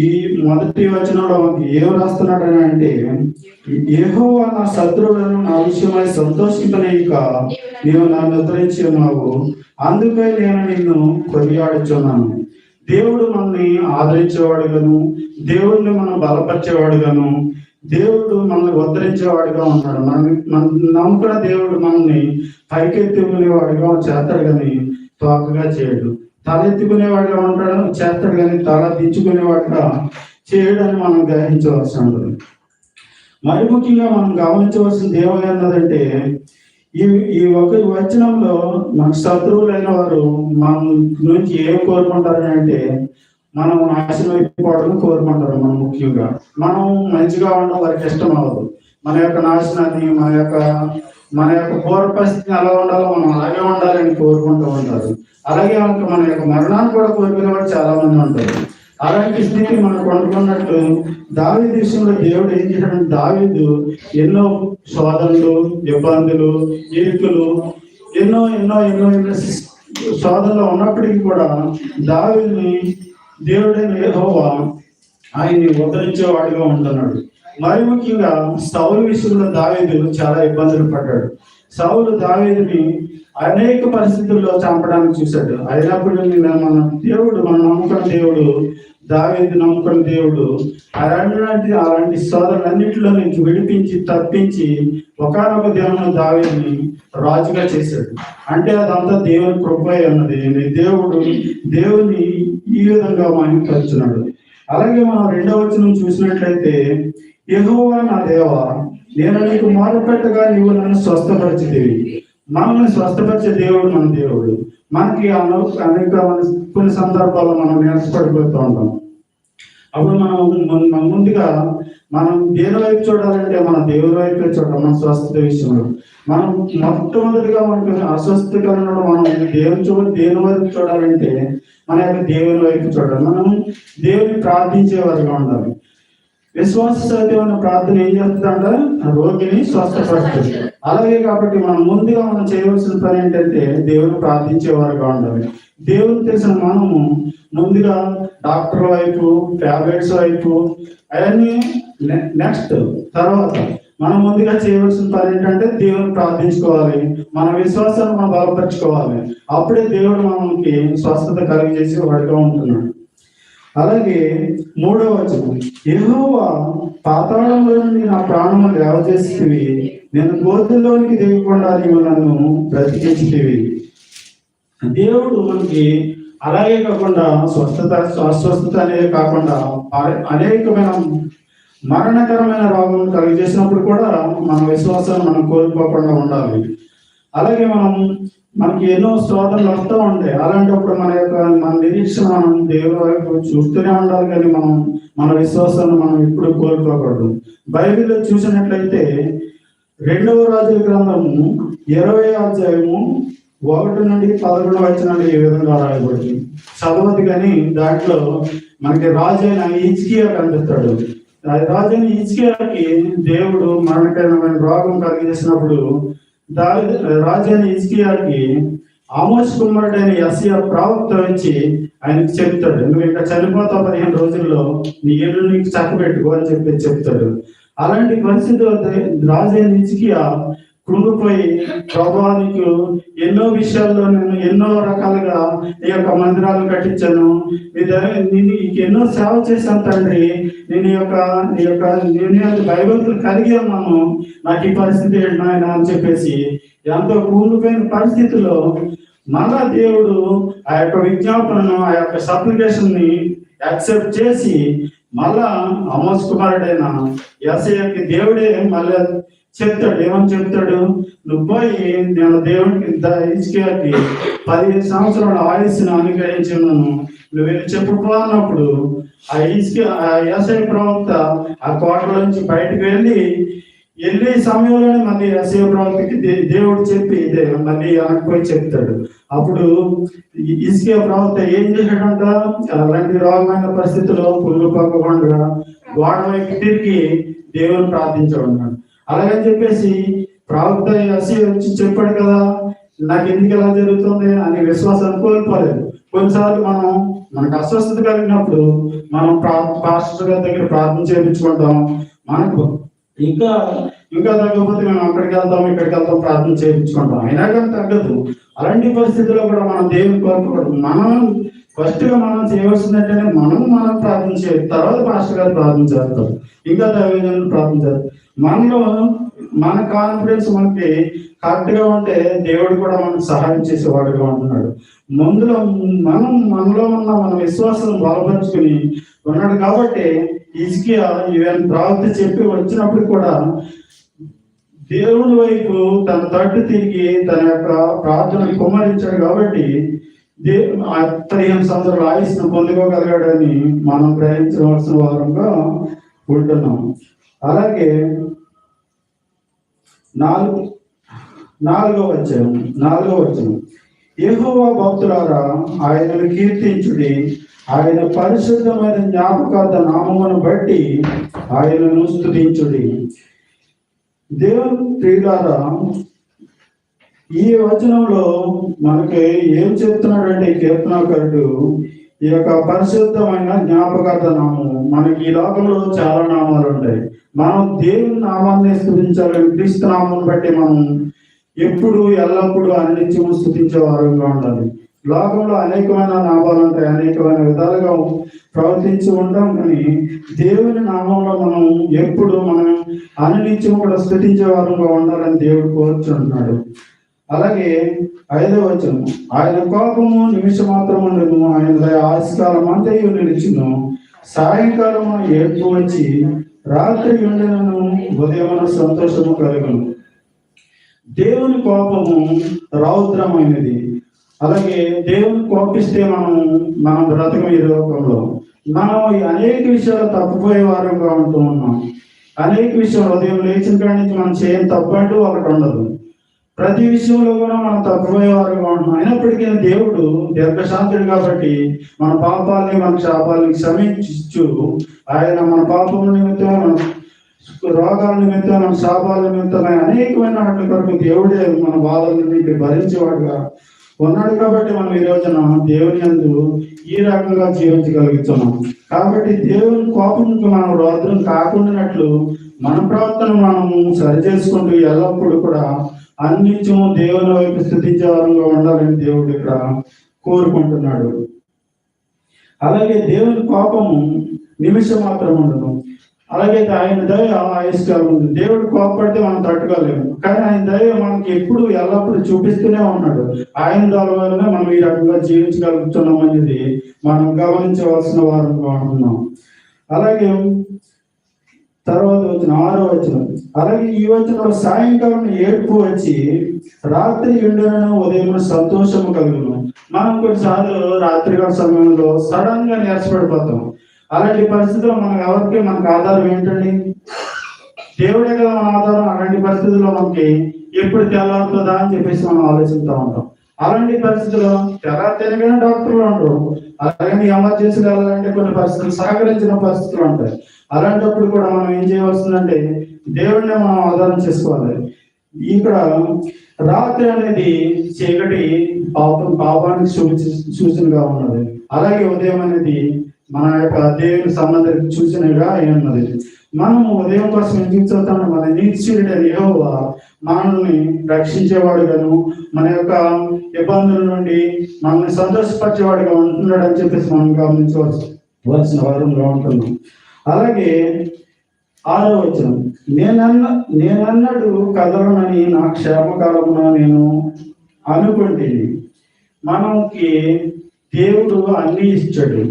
ఈ మొదటి వచనంలో ఏం రాస్తున్నాడని అంటే, యెహోవా నా శత్రువులను నా విషయమై సంతోషింపలేక నీవు నన్ను ఉద్ధరించి ఉన్నావు, అందుకే నేను నిన్ను కొనియాడుచున్నాను. దేవుడు మనల్ని ఆదరించేవాడుగాను, దేవుడిని మనం బలపరిచేవాడుగాను, దేవుడు మనల్ని ఉద్ధరించేవాడుగా ఉన్నాడు. మన నమ్ముకున్న దేవుడు మనల్ని పైకెత్తుకునేవాడుగా చేస్తాడు కానీ తోకగా చేయడు. తల ఎత్తుకునేవాడుగా ఉంటాడు చేస్తాడు కానీ తల దించుకునేవాడుగా చేయడని మనం గ్రహించవలసి ఉంటుంది. మరి ముఖ్యంగా మనం గమనించవలసింది ఏమన్నదంటే, ఈ ఒక వచనంలో మన శత్రువులైన వారు మన నుంచి ఏం కోరుకుంటారని అంటే, మనం నాశనం అయిపోవడం కోరుకుంటారు. మనం ముఖ్యంగా మనం మంచిగా ఉండడం వారికి ఇష్టం అవ్వదు. మన యొక్క నాశనాన్ని, మన యొక్క పూర్వ పరిస్థితిని ఎలా ఉండాలో మనం అలాగే ఉండాలని కోరుకుంటూ ఉంటారు. అలాగే మన యొక్క మరణాన్ని కూడా కోరుకునే వాళ్ళు చాలా మంది ఉంటారు. అలాంటి స్థితి మనం కొనుక్కున్నట్టు దావీదు విషయంలో దేవుడు ఏం చేశాడంటే, దావీదు ఎన్నో శోధనలు, ఇబ్బందులు, ఇరుకులు, ఎన్నో ఎన్నో ఎన్నో ఎన్నో శోధనలు ఉన్నప్పటికీ కూడా దావీదుని దేవుడైన యెహోవా ఆయన్ని ఉద్ధరించేవాడిగా ఉంటున్నాడు. మరి ముఖ్యంగా సౌలు విషయంలో దావీదు చాలా ఇబ్బందులు పడ్డాడు. సౌలు దావీదుని అనేక పరిస్థితుల్లో చంపడానికి చూశాడు. అయినప్పుడు మన దేవుడు, మనం నమ్ముకున్న దేవుడు, దావీదు నమ్ముకున్న దేవుడు అలాంటి సోదరులన్నింటిలో నుంచి విడిపించి తప్పించి ఒకానొక దినంలో దావీదుని రాజుగా చేశాడు. అంటే అదంతా దేవుని కృపే అన్నది. దేవుని ఈ విధంగా మహిమపరుచున్నాడు. అలాగే మనం 2వ వచనం చూసినట్లయితే, యెహోవా నా దేవా, నేను నీకు మొరపెట్టగా నీవు నన్ను స్వస్థపరిచితివి. మనల్ని స్వస్థపరిచే దేవుడు మన దేవుడు. మనకి అనేక కొన్ని సందర్భాల్లో మనం నిరసపడిపోతూ ఉంటాం. అప్పుడు మనం ముందుగా మనం దేని వైపు చూడాలంటే మన దేవుని వైపు చూడాలి. మన స్వస్థత విషయంలో మనం మొట్టమొదటిగా మనకు అస్వస్థకరణ మనం దేని వైపు చూడాలంటే మన యొక్క దేవుని వైపు చూడాలి. మనం దేవుని ప్రార్థించే వారిగా ఉండాలి. విశ్వాసమైన ప్రార్థన ఏం చేస్తుందంటే రోగిని స్వస్థపరుస్తుంది. అలాగే కాబట్టి మనం చేయవలసిన పని ఏంటంటే దేవుని ప్రార్థించేవారుగా ఉండాలి. దేవుని తెలిసిన మనము ముందుగా డాక్టర్ వైపు, టాబ్లెట్స్ వైపు అవన్నీ నెక్స్ట్ తర్వాత మనం ముందుగా చేయవలసిన పని ఏంటంటే దేవుని ప్రార్థించుకోవాలి, మన విశ్వాసాన్ని మనం బలపరచుకోవాలి. అప్పుడే దేవుడు మనకి స్వస్థత కలిగజేసి వాడిగా ఉంటున్నాడు. అలాగే 3వ వచనం, యెహోవా పాతాళంలో నుండి నా ప్రాణము లేవజేసితివి, నేను గోతుల్లోనికి దిగకుండా నీవు నన్ను బ్రతికించితివి. దేవుడు మనకి అలాగే కాకుండా అస్వస్థత అనేది కాకుండా అనేకమైన మరణకరమైన రోగం కలిగజేసినప్పుడు కూడా మన విశ్వాసాన్ని మనం కోల్పోకుండా ఉండాలి. అలాగే మనకి ఎన్నో శోధనలు వస్తూ ఉంటాయి. అలాంటప్పుడు మన నిరీక్షణ మనం దేవుని వైపు చూస్తూనే ఉండాలి, కానీ మన విశ్వాసాన్ని మనం ఎప్పుడు కోల్పోకూడదు. బైబిల్లో చూసినట్లయితే 2వ రాజుల గ్రంథము 20వ అధ్యాయము 1 నుండి 11 వచనాలు ఈ విధంగా రాయబడింది. చదవద్దు కానీ దాంట్లో మనకి రాజు అయిన హిజ్కియా కనిపిస్తాడు. రాజు అయిన హిజ్కియాకి దేవుడు మరణకరమైన రోగం కలిగజేసినప్పుడు రాజు అయిన హిజ్కియాకి ఆమోస్ కుమారుడైన యెషయా ప్రవక్త వచ్చి ఆయనకి చెప్తాడు, నువ్వు ఇంకా చనిపోతావు 15 రోజుల్లో, నీ ఏళ్ళు నీకు చక్కబెట్టుకో అని చెప్తాడు. అలాంటి పరిస్థితుల్లో రాజు అయిన హిజ్కియా కృంగిపోయి, ప్రభువా నీకు ఎన్నో విషయాల్లో నేను ఎన్నో రకాలుగా ఈ యొక్క మందిరాలు కట్టించాను, నేను ఎన్నో సేవ చేశాను తండ్రి, నేను బైబిల్ కలిగి ఉన్నాను, నాకు ఈ పరిస్థితి ఏంటి నాయన అని చెప్పేసి ఎంతో కృంగిపోయిన పరిస్థితిలో మళ్ళా దేవుడు ఆ యొక్క విజ్ఞాపనను, ఆ యొక్క సప్లికేషన్ ని యాక్సెప్ట్ చేసి మళ్ళా ఆమోస్ కుమారుడైన యెషయాకి దేవుడే మళ్ళా చెప్తాడు. ఏమని చెప్తాడు, నువ్వు పోయి నేను దేవునికి హిజ్కియాకి 15 సంవత్సరాల ఆయుస్సును అనుగ్రహించున్నాను, నువ్వు వెళ్ళి చెప్పుకో అన్నప్పుడు ఆ యెషయా ప్రవక్త ఆ కోటలోంచి బయటకు వెళ్ళి సమయంలోనే మళ్ళీ యెషయా ప్రవక్తకి దేవుడు చెప్పి మళ్ళీ పోయి చెప్తాడు. అప్పుడు హిజ్కియా ప్రవక్త ఏం చేశాడంట, అలాంటి రోగమైన పరిస్థితిలో పురుగుపోకుండా గోడ వైపు తిరిగి దేవుని ప్రార్థించాడు. అలాగని చెప్పేసి ప్రవక్త యెషయా వచ్చి చెప్పాడు కదా, నాకు ఎందుకు ఎలా జరుగుతుంది అని విశ్వాసాన్ని కోల్పోలేదు. కొన్నిసార్లు మనకు అస్వస్థత కలిగినప్పుడు మనం పాస్టర్ గారి దగ్గర ప్రార్థన చేయించుకుంటాం, మనకు ఇంకా తగ్గకపోతే మేము అక్కడికి వెళ్తాం ఇక్కడికి వెళ్తాం ప్రార్థన చేయించుకుంటాం, అయినా కానీ తగ్గదు. అలాంటి పరిస్థితుల్లో కూడా మనం దేవుని కోల్పోకూడదు. ఫస్ట్ గా మనం చేయవలసిందంటే మనం ప్రార్థన చేయాలి, తర్వాత పాస్టర్ గారు ప్రార్థన చేస్తారు, ఇంకా దైవజనులు ప్రార్థన చేస్తారు. మన కాన్ఫిడెన్స్ మనకి కరెక్ట్ గా ఉంటే దేవుడు కూడా మనకు సహాయం చేసేవాడుగా ఉంటున్నాడు. మనలో ఉన్న మన విశ్వాసం బలపరుచుకుని ఉన్నాడు. కాబట్టి హిజ్కియా ఈవెన్ ప్రవక్త చెప్పి వచ్చినప్పుడు కూడా దేవుని వైపు తన తట్టు తిరిగి తన యొక్క ప్రార్థనను కుమ్మరించాడు. కాబట్టి 15 సంవత్సరాల ఆయుష్ను పొందుకోగలిగాడని మనం గ్రహించవలసిన వారంగా ఉంటున్నాం. అలాగే 4వ వచనం, యెహోవా భక్తులారా ఆయనను కీర్తించుడి, ఆయన పరిశుద్ధమైన జ్ఞాపకార్థ నామమును బట్టి ఆయనను స్తుతించుడి. దేవుని ప్రియులారా, ఈ వచనంలో మనకి ఏం చెప్తున్నాడంటే కీర్తనాకారుడు, ఈ యొక్క పరిశుద్ధమైన జ్ఞాపకార్థ నామం. మనకి ఈ లోకంలో చాలా నామాలు ఉంటాయి. మనం దేవుని నామాన్ని స్తుతించాలని క్రీస్తు నామం బట్టి మనం ఎప్పుడు ఎల్లప్పుడూ అనిత్యము స్తుతించే వారంగా ఉండాలి. లోకంలో అనేకమైన నామాలు ఉంటాయి, అనేకమైన విధాలుగా ప్రవర్తించి ఉంటాం, కానీ దేవుని నామంలో మనం ఎప్పుడు అనిత్యం కూడా స్తుతించే వారంగా ఉండాలని దేవుడు కోరుచుంటున్నాడు. అలాగే 5వ వచనం, ఆయన కోపము నిమిషం మాత్రము, ఆయన ఆయుష్కాలం అంతయు నిలిచును, సాయంకాలము ఏడ్పు వచ్చి రాత్రి ఉండినను ఉదయమున సంతోషము కలుగును. దేవుని కోపము రౌద్రమైనది. అలాగే దేవుని కోపిస్తే మనం బ్రతకం ఈ లోకంలో మనం అనేక విషయాలు తప్పిపోయే వారంగా ఉంటూ ఉన్నాం. అనేక విషయాలు ఉదయం లేచిన కాడి నుంచి మనం చేయని తప్పు అంటూ ఒకటి ఉండదు. ప్రతి విషయంలో కూడా మనం తప్పిపోయే వారుగా ఉంటున్నాం. అయినప్పటికీ దేవుడు దీర్ఘశాంతుడు కాబట్టి మన పాపాలని మన శాపాలని క్షమించు ఆయన మన పాపముల నిమిత్తం, మన రోగాల నిమిత్తం, మన శాపాల నిమిత్తమై అనేకమైన వాటి కొరకు దేవుడే మన బాధలని భరించేవాడుగా ఉన్నాడు. కాబట్టి మనం ఈ రోజున దేవుని యందు ఈ రకంగా జీవించగలుగుతున్నాం. కాబట్టి దేవుని కోపంకి మనం రోదనం కాకుండానట్లు మన ప్రవర్తన మనము సరి చేసుకుంటూ ఎల్లప్పుడూ కూడా అన్నిత్యము దేవుని వైపు స్థుతించే వారంగా ఉండాలని దేవుడు ఇక్కడ కోరుకుంటున్నాడు. అలాగే దేవుని కోపము నిమిషం మాత్రం ఉండదు. అలాగే ఆయన దయ ఆయుష్కాలం ఉంది. దేవుడు కోపడితే మనం తట్టుకోలేము, కానీ ఆయన దయ మనకి ఎప్పుడు ఎల్లప్పుడూ చూపిస్తూనే ఉన్నాడు. ఆయన ద్వారా మనం ఈ రకంగా జీవించగలుగుతున్నాం అనేది మనం గమనించవలసిన వారంగా ఉంటున్నాం. అలాగే తర్వాత వచ్చిన 6వ వచనం, అలాగే ఈ వచనంలో సాయంకాలం ఏడుపు వచ్చి రాత్రి ఎండును ఉదయం సంతోషము కలుగును. మనం కొన్నిసార్లు రాత్రికాల సమయంలో సడన్ గా నీరసపడిపోతాం. అలాంటి పరిస్థితుల్లో మనకు ఆధారం ఏంటండి? దేవుడే కదా మన ఆధారం. అలాంటి పరిస్థితుల్లో మనకి ఎప్పుడు తెల్లారుతుందా అని చెప్పేసి మనం ఆలోచిస్తూ ఉంటాం. అలాంటి పరిస్థితుల్లో తెల్లారితేనే డాక్టర్లు ఉండరు. అలాగే ఎమర్జెన్సీ వెళ్ళాలంటే కొన్ని పరిస్థితులు సహకరించిన పరిస్థితులు ఉంటాయి. అలాంటప్పుడు కూడా మనం ఏం చేయవలసిందంటే దేవుడిని మనం ఆధారం చేసుకోవాలి. ఇక్కడ రాత్రి అనేది చీకటి పాపానికి సూచనగా ఉన్నది. అలాగే ఉదయం అనేది మన యొక్క దేవుని సంబంధం సూచనగా ఉన్నది. మనము ఉదయం కోసం ఎదుగుతాము. మన నీతిశీలుడు యెహోవా మనల్ని రక్షించేవాడుగాను, మన యొక్క ఇబ్బందుల నుండి మనల్ని సంతోషపరిచేవాడుగా ఉంటున్నాడు అని చెప్పేసి మనం గమనించవలసిన వారంగా ఉంటున్నాం. అలాగే 6వ వచనం, నేనన్నాడు కదలనని నా క్షేమకాలమున నేను అనుకుంటే. మనకి దేవుడు అన్ని ఇచ్చాడు.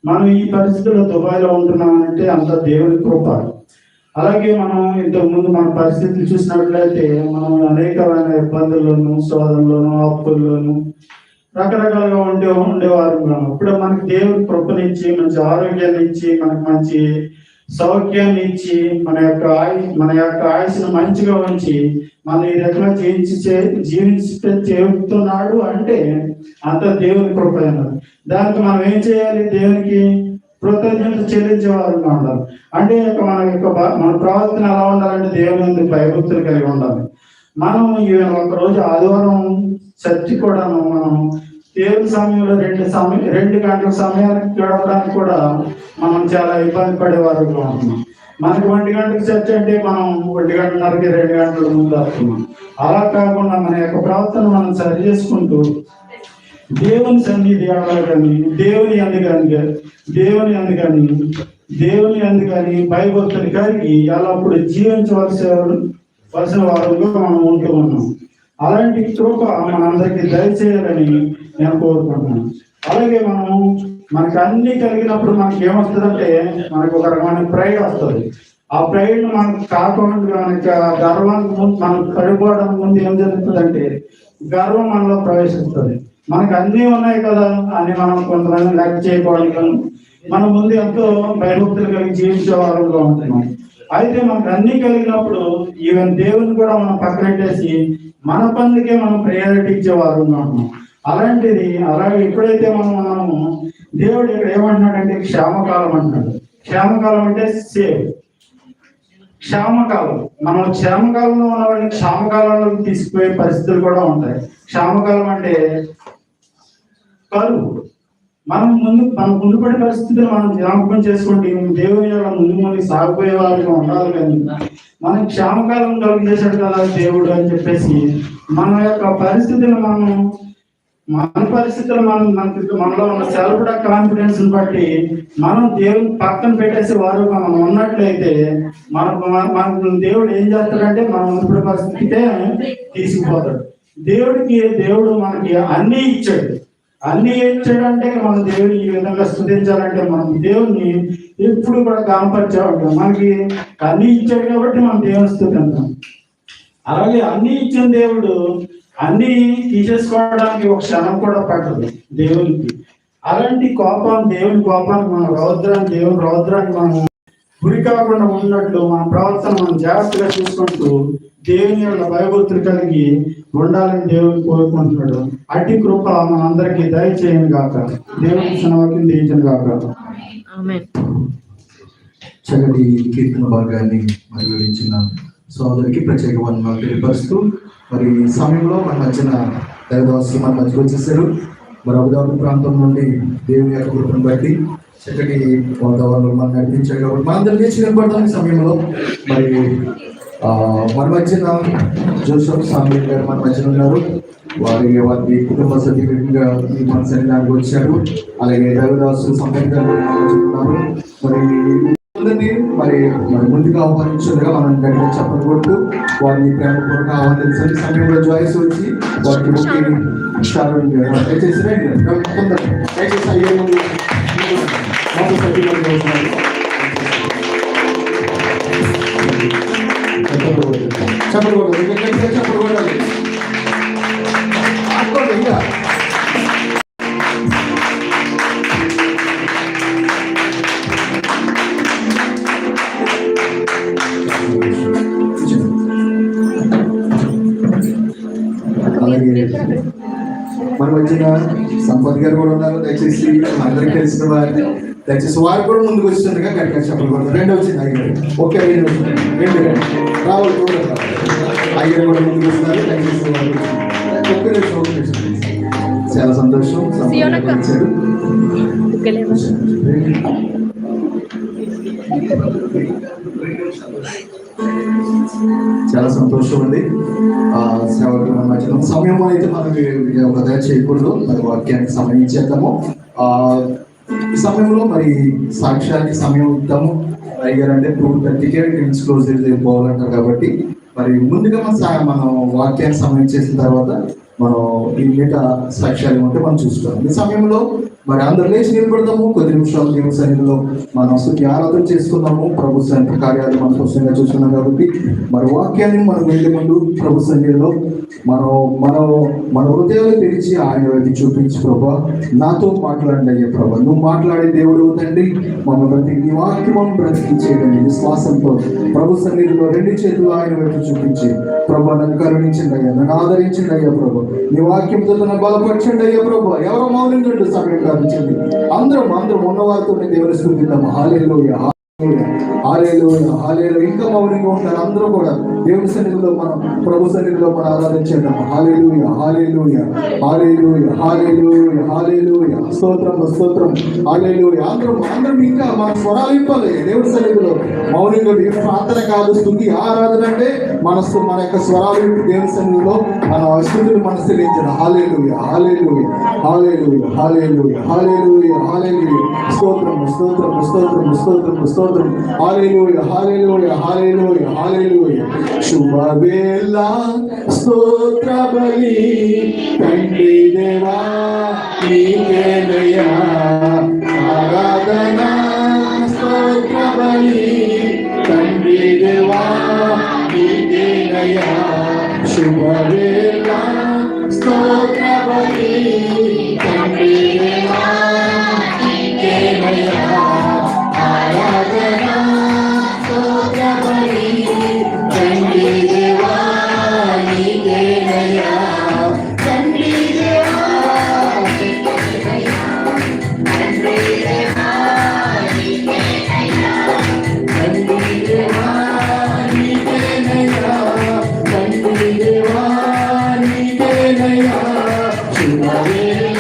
మనం ఈ పరిస్థితుల్లో దుబాయ్లో ఉంటున్నామంటే అంత దేవుని కృప. అలాగే మనం ఇంతకుముందు మన పరిస్థితులు చూసినట్లయితే మనం అనేకమైన ఇబ్బందుల్లోనూ, శోధనలోనూ, అప్పుల్లోనూ రకరకాలుగా ఉండేవారు. ఇప్పుడు మనకి దేవుని కృపనిచ్చి, మంచి ఆరోగ్యాన్ని ఇచ్చి, మనకు మంచి సౌఖ్యాన్ని ఇచ్చి, మన యొక్క ఆయుష్ను మంచిగా ఉంచి మన ఈ రకంగా జీవిస్తున్నాడు అంటే అంత దేవుని కృప అన్నది. దానికి మనం ఏం చేయాలి? దేవునికి కృతజ్ఞత చెల్లించేవారుగా ఉండాలి. అంటే మన ప్రవర్తన ఎలా ఉండాలంటే దేవుని భయభక్తులు కలిగి ఉండాలి. మనం ఒకరోజు ఆదివారం చర్చి కూడా మనం దేవుని సమయంలో 2 గంటల సమయానికి గడపడానికి కూడా మనం చాలా ఇబ్బంది పడేవారుగా ఉంటున్నాం. మనకి 1 గంటలకు చర్చ అంటే మనం 1:30కి 2 గంటల ముందు వస్తున్నాం. అలా కాకుండా మన యొక్క ప్రవర్తన మనం సరి చేసుకుంటూ దేవుని సన్నిధి కానీ దేవుని అందుకని భయభక్తులు కలిగి ఎల్లప్పుడు జీవించవలసిన వారంగా మనం ఉంటూ ఉన్నాం. అలాంటి కృప మనందరికీ దయచేయాలని నేను కోరుకుంటున్నాను. అలాగే మనకి అన్ని కలిగినప్పుడు మనకి ఏమొస్తుందంటే మనకు ఒక రకమైన ప్రైడ్ వస్తుంది. ఆ ప్రైడ్ మనకు కాకుండా మనకి గర్వానికి ముందు మనం పడిపోవడానికి ముందు ఏం జరుగుతుందంటే గర్వం మనలో ప్రవేశిస్తుంది. మనకు అన్నీ ఉన్నాయి కదా అని మనం కొంతమంది లెక్క చేయకపోవడం, మన ముందు ఎంతో భయభక్తులు కలిగి జీవించే వారంగా ఉంటున్నాం. అయితే మనకు అన్ని కలిగినప్పుడు ఈవెన్ దేవుని కూడా మనం పక్కనెట్టేసి మన పనులకే మనం ప్రయారిటీ ఇచ్చేవారు ఉన్నాము. అలాంటిది అలాగే ఎప్పుడైతే మనము దేవుడు ఇక్కడ ఏమంటున్నాడంటే క్షేమకాలం అంటున్నాడు. క్షేమకాలం అంటే సేవ్. క్షేమకాలం, మనం క్షేమకాలంలో ఉన్నవాడిని క్షేమకాలంలో తీసుకుపోయే పరిస్థితులు కూడా ఉంటాయి. క్షేమకాలం అంటే కరువు. మన ముందుపడే పరిస్థితులు మనం జ్ఞాపకం చేసుకుంటే దేవుని యొక్క ముందు సాగిపోయే వారిగా ఉండాలి. కానీ మనం క్షేమకాలం కలిగేశాడు కదా దేవుడు అని చెప్పేసి మన యొక్క పరిస్థితులు మనలో ఉన్న సెల్ఫ్ కాన్ఫిడెన్స్ బట్టి మనం దేవుని పక్కన పెట్టేసి వారు మనం ఉన్నట్లయితే మనకు దేవుడు ఏం చేస్తాడంటే మనం ముందుపడే పరిస్థితికే తీసుకుపోతాడు. దేవుడు మనకి అన్ని ఇచ్చాడు. అన్ని ఇచ్చాడంటే మనం దేవుని ఈ విధంగా స్తుతించాలంటే మనం దేవుని ఎప్పుడు కూడా గమపరిచేవాడు. మనకి అన్ని ఇచ్చాడు కాబట్టి మనం దేవుని స్తుతించాం. అలాగే అన్ని ఇచ్చిన దేవుడు అన్ని తీసేసుకోవడానికి ఒక క్షణం కూడా పట్టదు దేవునికి. అలాంటి దేవుని కోపాన్ని మనం దేవుని రౌద్రాన్ని మనం గురి కాకుండా ఉన్నట్లు మన ప్రవర్తన మనం జాగ్రత్తగా చూసుకుంటూ దేవుని యొక్క భయభక్తులు కలిగి ఉండాలని దేవుని కోరుకుంటున్నాడు. అట్టి కృప మనందరికీ దయచేయను గాక. దేవుని సనవాక్యం దీవించను గాక. చక్కటి కీర్తన భాగాన్ని మరి వివరించిన సోదరికి ప్రత్యేక వందనాలు తెలియపరుస్తూ మరి ఈ సమయంలో మన మధ్యన దైవదాసు మన మధ్యకు వచ్చేసారు. మరి అబుదాబి ప్రాంతం నుండి దేవుని యొక్క కృపను బట్టి చక్కటి వాతావరణంలో మనం నడిపించాడు కాబట్టి మనందరం లేచి నిలబడతాం ఈ సమయంలో. మరి మన మధ్యన జోసెఫ్ సామ్యూల్ గారు మన మధ్యన ఉన్నారు. వారి కుటుంబ సభ్యులుగా ఈ మన సన్నిధానికి వచ్చారు. అలాగే రవిదాసు సమయం గారు మన మధ్యన ఉన్నారు. మరి ముందుగా ఆహ్వానించుగా మనం గట్టిగా చెప్పకూడదు. వారిని ప్రేమపూర్వక ఆహ్వానించాలి. సమయంలో జాయిస్ వచ్చి వారికి దయచేసి దయచేసి అయ్యే చెప్పకూడదు చెప్పకూడదు ఇంకా అలాగే మన వచ్చిన సంపత్ గారు కూడా ఉన్నారు. దయచేసి అందరికి తెలిసిన వారిని దయచేసి వారు కూడా ముందుకు వచ్చిందిగా గట్టిగా చెప్పకూడదు. రెండు వచ్చింది అయ్యారు. ఓకే రెండు రావాలి చూడండి. అయ్యారు కూడా ముందుకు వస్తున్నారు. దయచేసి చాలా సంతోషం. చాలా సంతోషం అండి. సేవకుల మధ్యలో సమయం అయితే మనం వృధా చేయకూడదు. మరి వాక్యానికి సమయం ఇచ్చేద్దాము. ఈ సమయంలో మరి సాక్ష్యానికి సమయం ఇద్దాము. అయ్యారంటే 2:30కే క్లోజ్ పోవాలంటారు కాబట్టి మరి ముందుగా మనం వాక్యానికి సమయం చేసిన తర్వాత మనం ఈ మిగతా సాక్ష్యాలు ఏమంటే మనం చూస్తాం. ఈ సమయంలో మరి అందరు లేచి నిలబడతాము. కొద్ది నిమిషాలు దేవుని సన్నిధిలో మనం స్తుతి ఆరాధన చేసుకున్నాము. ప్రభు సన్నిధి కార్యాలు మనం స్పష్టంగా చూస్తున్నాం కాబట్టి మరి వాక్యాన్ని మనం వెళ్ళే ముందు ప్రభు సన్నిధిలో మన హృదయాలు తెరిచి ఆయన వైపు చూపించి ప్రభా నాతో మాట్లాడండి అయ్యే ప్రభా. నువ్వు మాట్లాడే దేవుడు తండ్రి. మమ్మల్ని నీ వాక్యం బ్రతికించేయండి. విశ్వాసంతో ప్రభు సన్నిధిలో రెండు చేతులు ఆయన వైపు చూపించి ప్రభా నన్ను కరుణించండి అయ్యా, నన్ను ఆదరించండి అయ్యా ప్రభు. నీ వాక్యంతో నన్ను బలపరచండి అయ్యా ప్రభు. ఎవరో మౌనంగా సమయం కాదించండి. అందరం ఉన్న వారితో దేవుని స్తుతిద్దాము. హల్లెలూయా హల్లెలూయా హల్లెలూయా. ఇంకా మౌనంగా ఉంటారు అందరూ కూడా దేవుని సన్నిధిలో మనం ప్రభు సన్నిధిలో మనం ఆరాధించేద్దాం. హల్లెలూయా హల్లెలూయా హల్లెలూయా హల్లెలూయా హల్లెలూయా. స్తోత్రం స్తోత్రం హల్లెలూయా. అందరం ఇంకా మన స్వరాలు ఇవ్వాలి దేవుని సన్నిధిలో మౌనంగా. ప్రార్థన కాదు, స్తుతి ఆరాధన అంటే మన యొక్క స్వరాలు దేవుని సన్నిధిలో మన స్తుతులు మనసు తెలియజేయాలి. హల్లెలూయా హల్లెలూయా హల్లెలూయా హల్లెలూయా హల్లెలూయా హల్లెలూయా. స్తోత్రం స్తోత్రం స్తోత్రం స్తోత్రం స్తోత్రం. హల్లెలూయా హల్లెలూయా హల్లెలూయా హల్లెలూయా. శుభవేళ స్తోత్ర బలి తండ్రి దేవా నీకేనయ్యా ఆరాధన. స్తోత్ర బలి తండ్రి దేవా నీకేనయ్యా. శుభవేళ స్తోత్ర బలి తండ్రి దేవా నీకేనయ్యా ఆరాధన. స్తోత్ర బలి తండ్రి దేవా నీకేనయ్యా. తండ్రి దేవా తండ్రి దేవా నీకేనయ్యా. తండ్రి దేవా నీకేనయ్యా. తండ్రి దేవా నీకేనయ్యా. శుభవేళ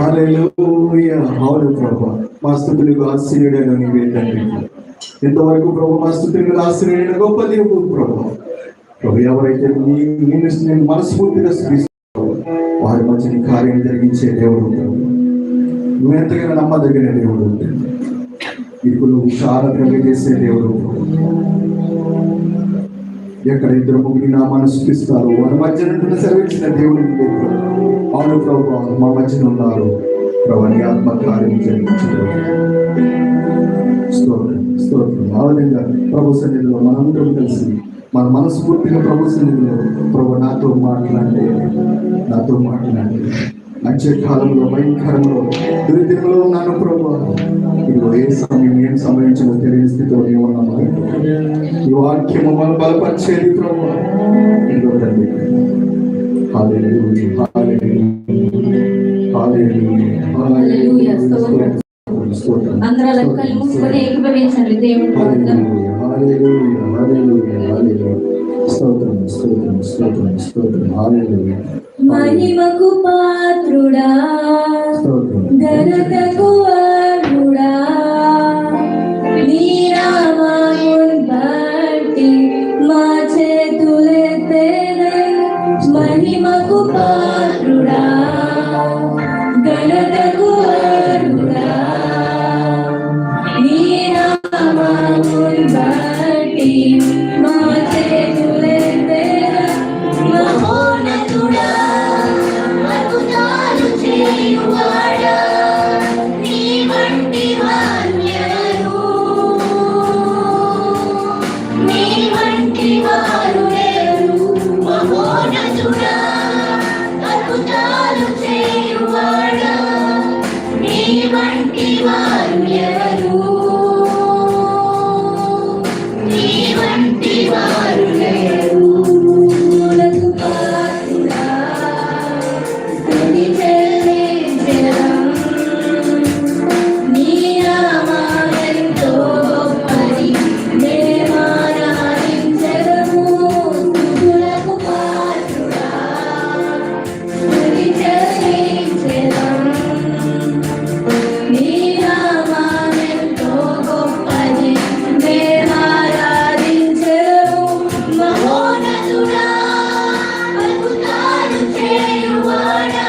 హల్లెలూయా. అవును ప్రభా, మా స్థుతులకు ఆశ్చర్యుడైన నీవే తండ్రి. ఇంతవరకు ప్రభు మా స్థుతులకు ఆశ్చర్యుడైన గొప్ప దేవుడు ప్రభు. ప్రభు ఎవరైతే నేను మనస్ఫూర్తిగా స్థుతిస్తావో వారి మధ్య నీ కార్యం జరిగించే దేవుడు ప్రభు. నువ్వెంతగానో నమ్మదగిన దేవుడు, ఇప్పుడు శారద చేసే దేవుడు. ఎక్కడ ఇద్దరు ముగ్గురు నామాన్ని సృష్టిస్తారు వారి మధ్య సెలవించిన దేవుడు. అవును ప్రభు, మా మధ్యన ఉన్నారు ప్రభు, నీ ఆత్మ కార్యం జరిగించడం. స్తోత్రం స్తోత్రం. ఆ విధంగా ప్రభు సన్నిధిలో మనందరం కలిసి మన మనస్ఫూర్తిగా ప్రభు సన్నిధిలో ప్రభు నాతో మాట్లాడే అంచె కాలంలో భయంకరంలో దురిదిలో ఉన్నాను ప్రభు. ఇదిగో ఏం సమయించదో తెలియని స్థితిలో ఏమన్నాము. ఈ వాక్యం మమ్మల్ని బలపరిచేది ప్రభు. ఇదిగో తండ్రి. హల్లెలూయా, హల్లెలూయా, హల్లెలూయా, స్తోత్రం. అందరూ అలా కళ్ళు మూసుకొని ఏకీభవించండి దేవుని పాదం. హల్లెలూయా, హల్లెలూయా, హల్లెలూయా. స్తోత్రం స్తోత్రం స్తోత్రం స్తోత్రం. హల్లెలూయా. మహిమకు పాత్రుడా, ఘనతకు అర్హుడా, నీ నామమును బట్టి మా చేతులెత్తేనే. మహిమకు పాత్రుడా, ఘనతకు అర్హుడా, నీ నామమును బట్టి మా చేతులెత్తేనే. మహోన్నతుడా, అద్భుతాలు చేయువాడా, నీ వంటి వారు, నీ వంటి వారు లేరు. మహోన్నతుడా, అద్భుతాలు చేయువాడా, నీ వంటి వారు ఎవరు, నీ వంటి వారు లేరు. మహోన్నతుడా, అద్భుతాలు చేయువాడా,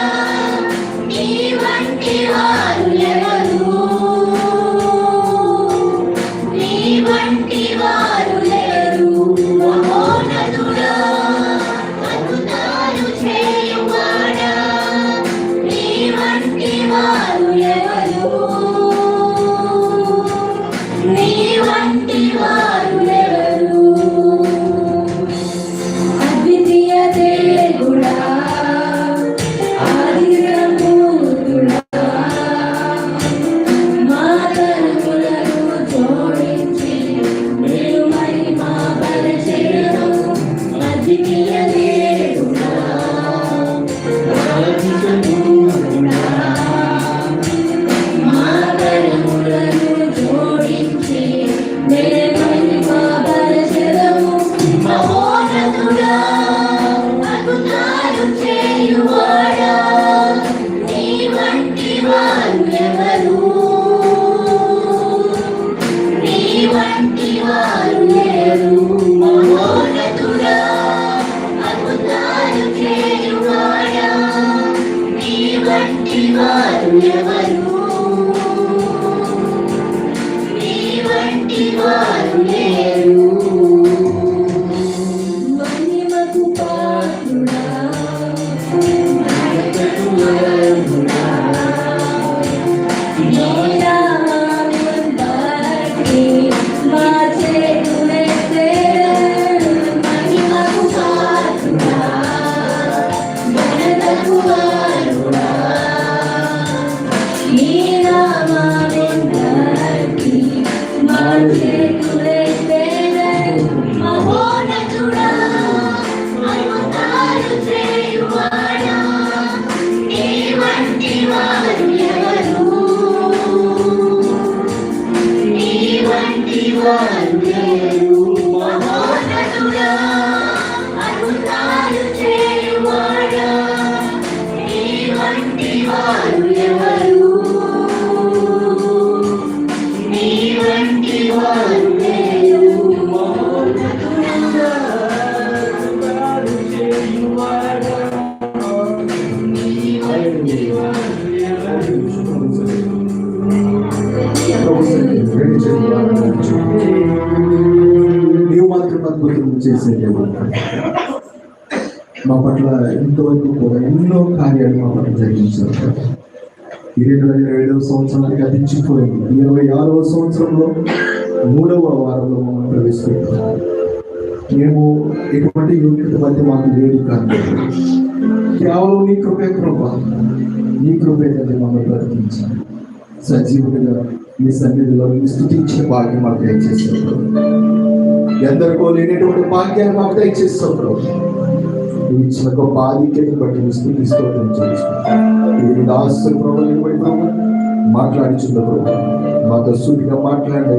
ఎవరు నీ వంటి వారు లేరు మహిమకు పాత్రుడా మా చేతులైతే మహిమకు పాత్రుడా ఘనతకు వారుడా నీ నామానికి మా చేతులైతే మహోన్నతుడా అద్భుతాలు చేయువాడా నీ వంటి వారు ఎవరు నీ వంటి వారు లేరు మహోన్నతుడా అద్భుతాలు చేయువాడా నీ వంటి వారు ఎవరు నీ వంటి వారు లేరు నీవు మాత్రం అద్భుతం చేసే దేవుడు. మా పట్ల ఇంతవరకు కూడా ఎన్నో కార్యాలు మా పట్ల జరిగించారు. 2027వ సంవత్సరానికి అధించిపోయింది. 26వ సంవత్సరంలో 3వ వారంలో మనం ప్రవేశపెట్టాం. మేము ఎటువంటి యోగ్యత మధ్య మాకు లేదు కానీ కేవలం నీ కృపే కృప, నీ కృపే కదా మమ్మల్ని బ్రతికించాలి. సజీవుడిగా నీ సన్నిధిలో స్తుతించే భాగ్యం మాకు దయచేసారు. ఎందరికో లేనటువంటి భాగ్యాన్ని మాకు దయచేస్తావు ప్రభు. నువ్వు ఇచ్చిన గొప్ప ఆధిక్యతను బట్టి స్తుతిస్తోత్రం చేస్తున్నాం. ఇది దాసులు ప్రభు నిలబడి ప్రభు మాట్లాడుచున్న ప్రభు మాతో సూటిగా మాట్లాడే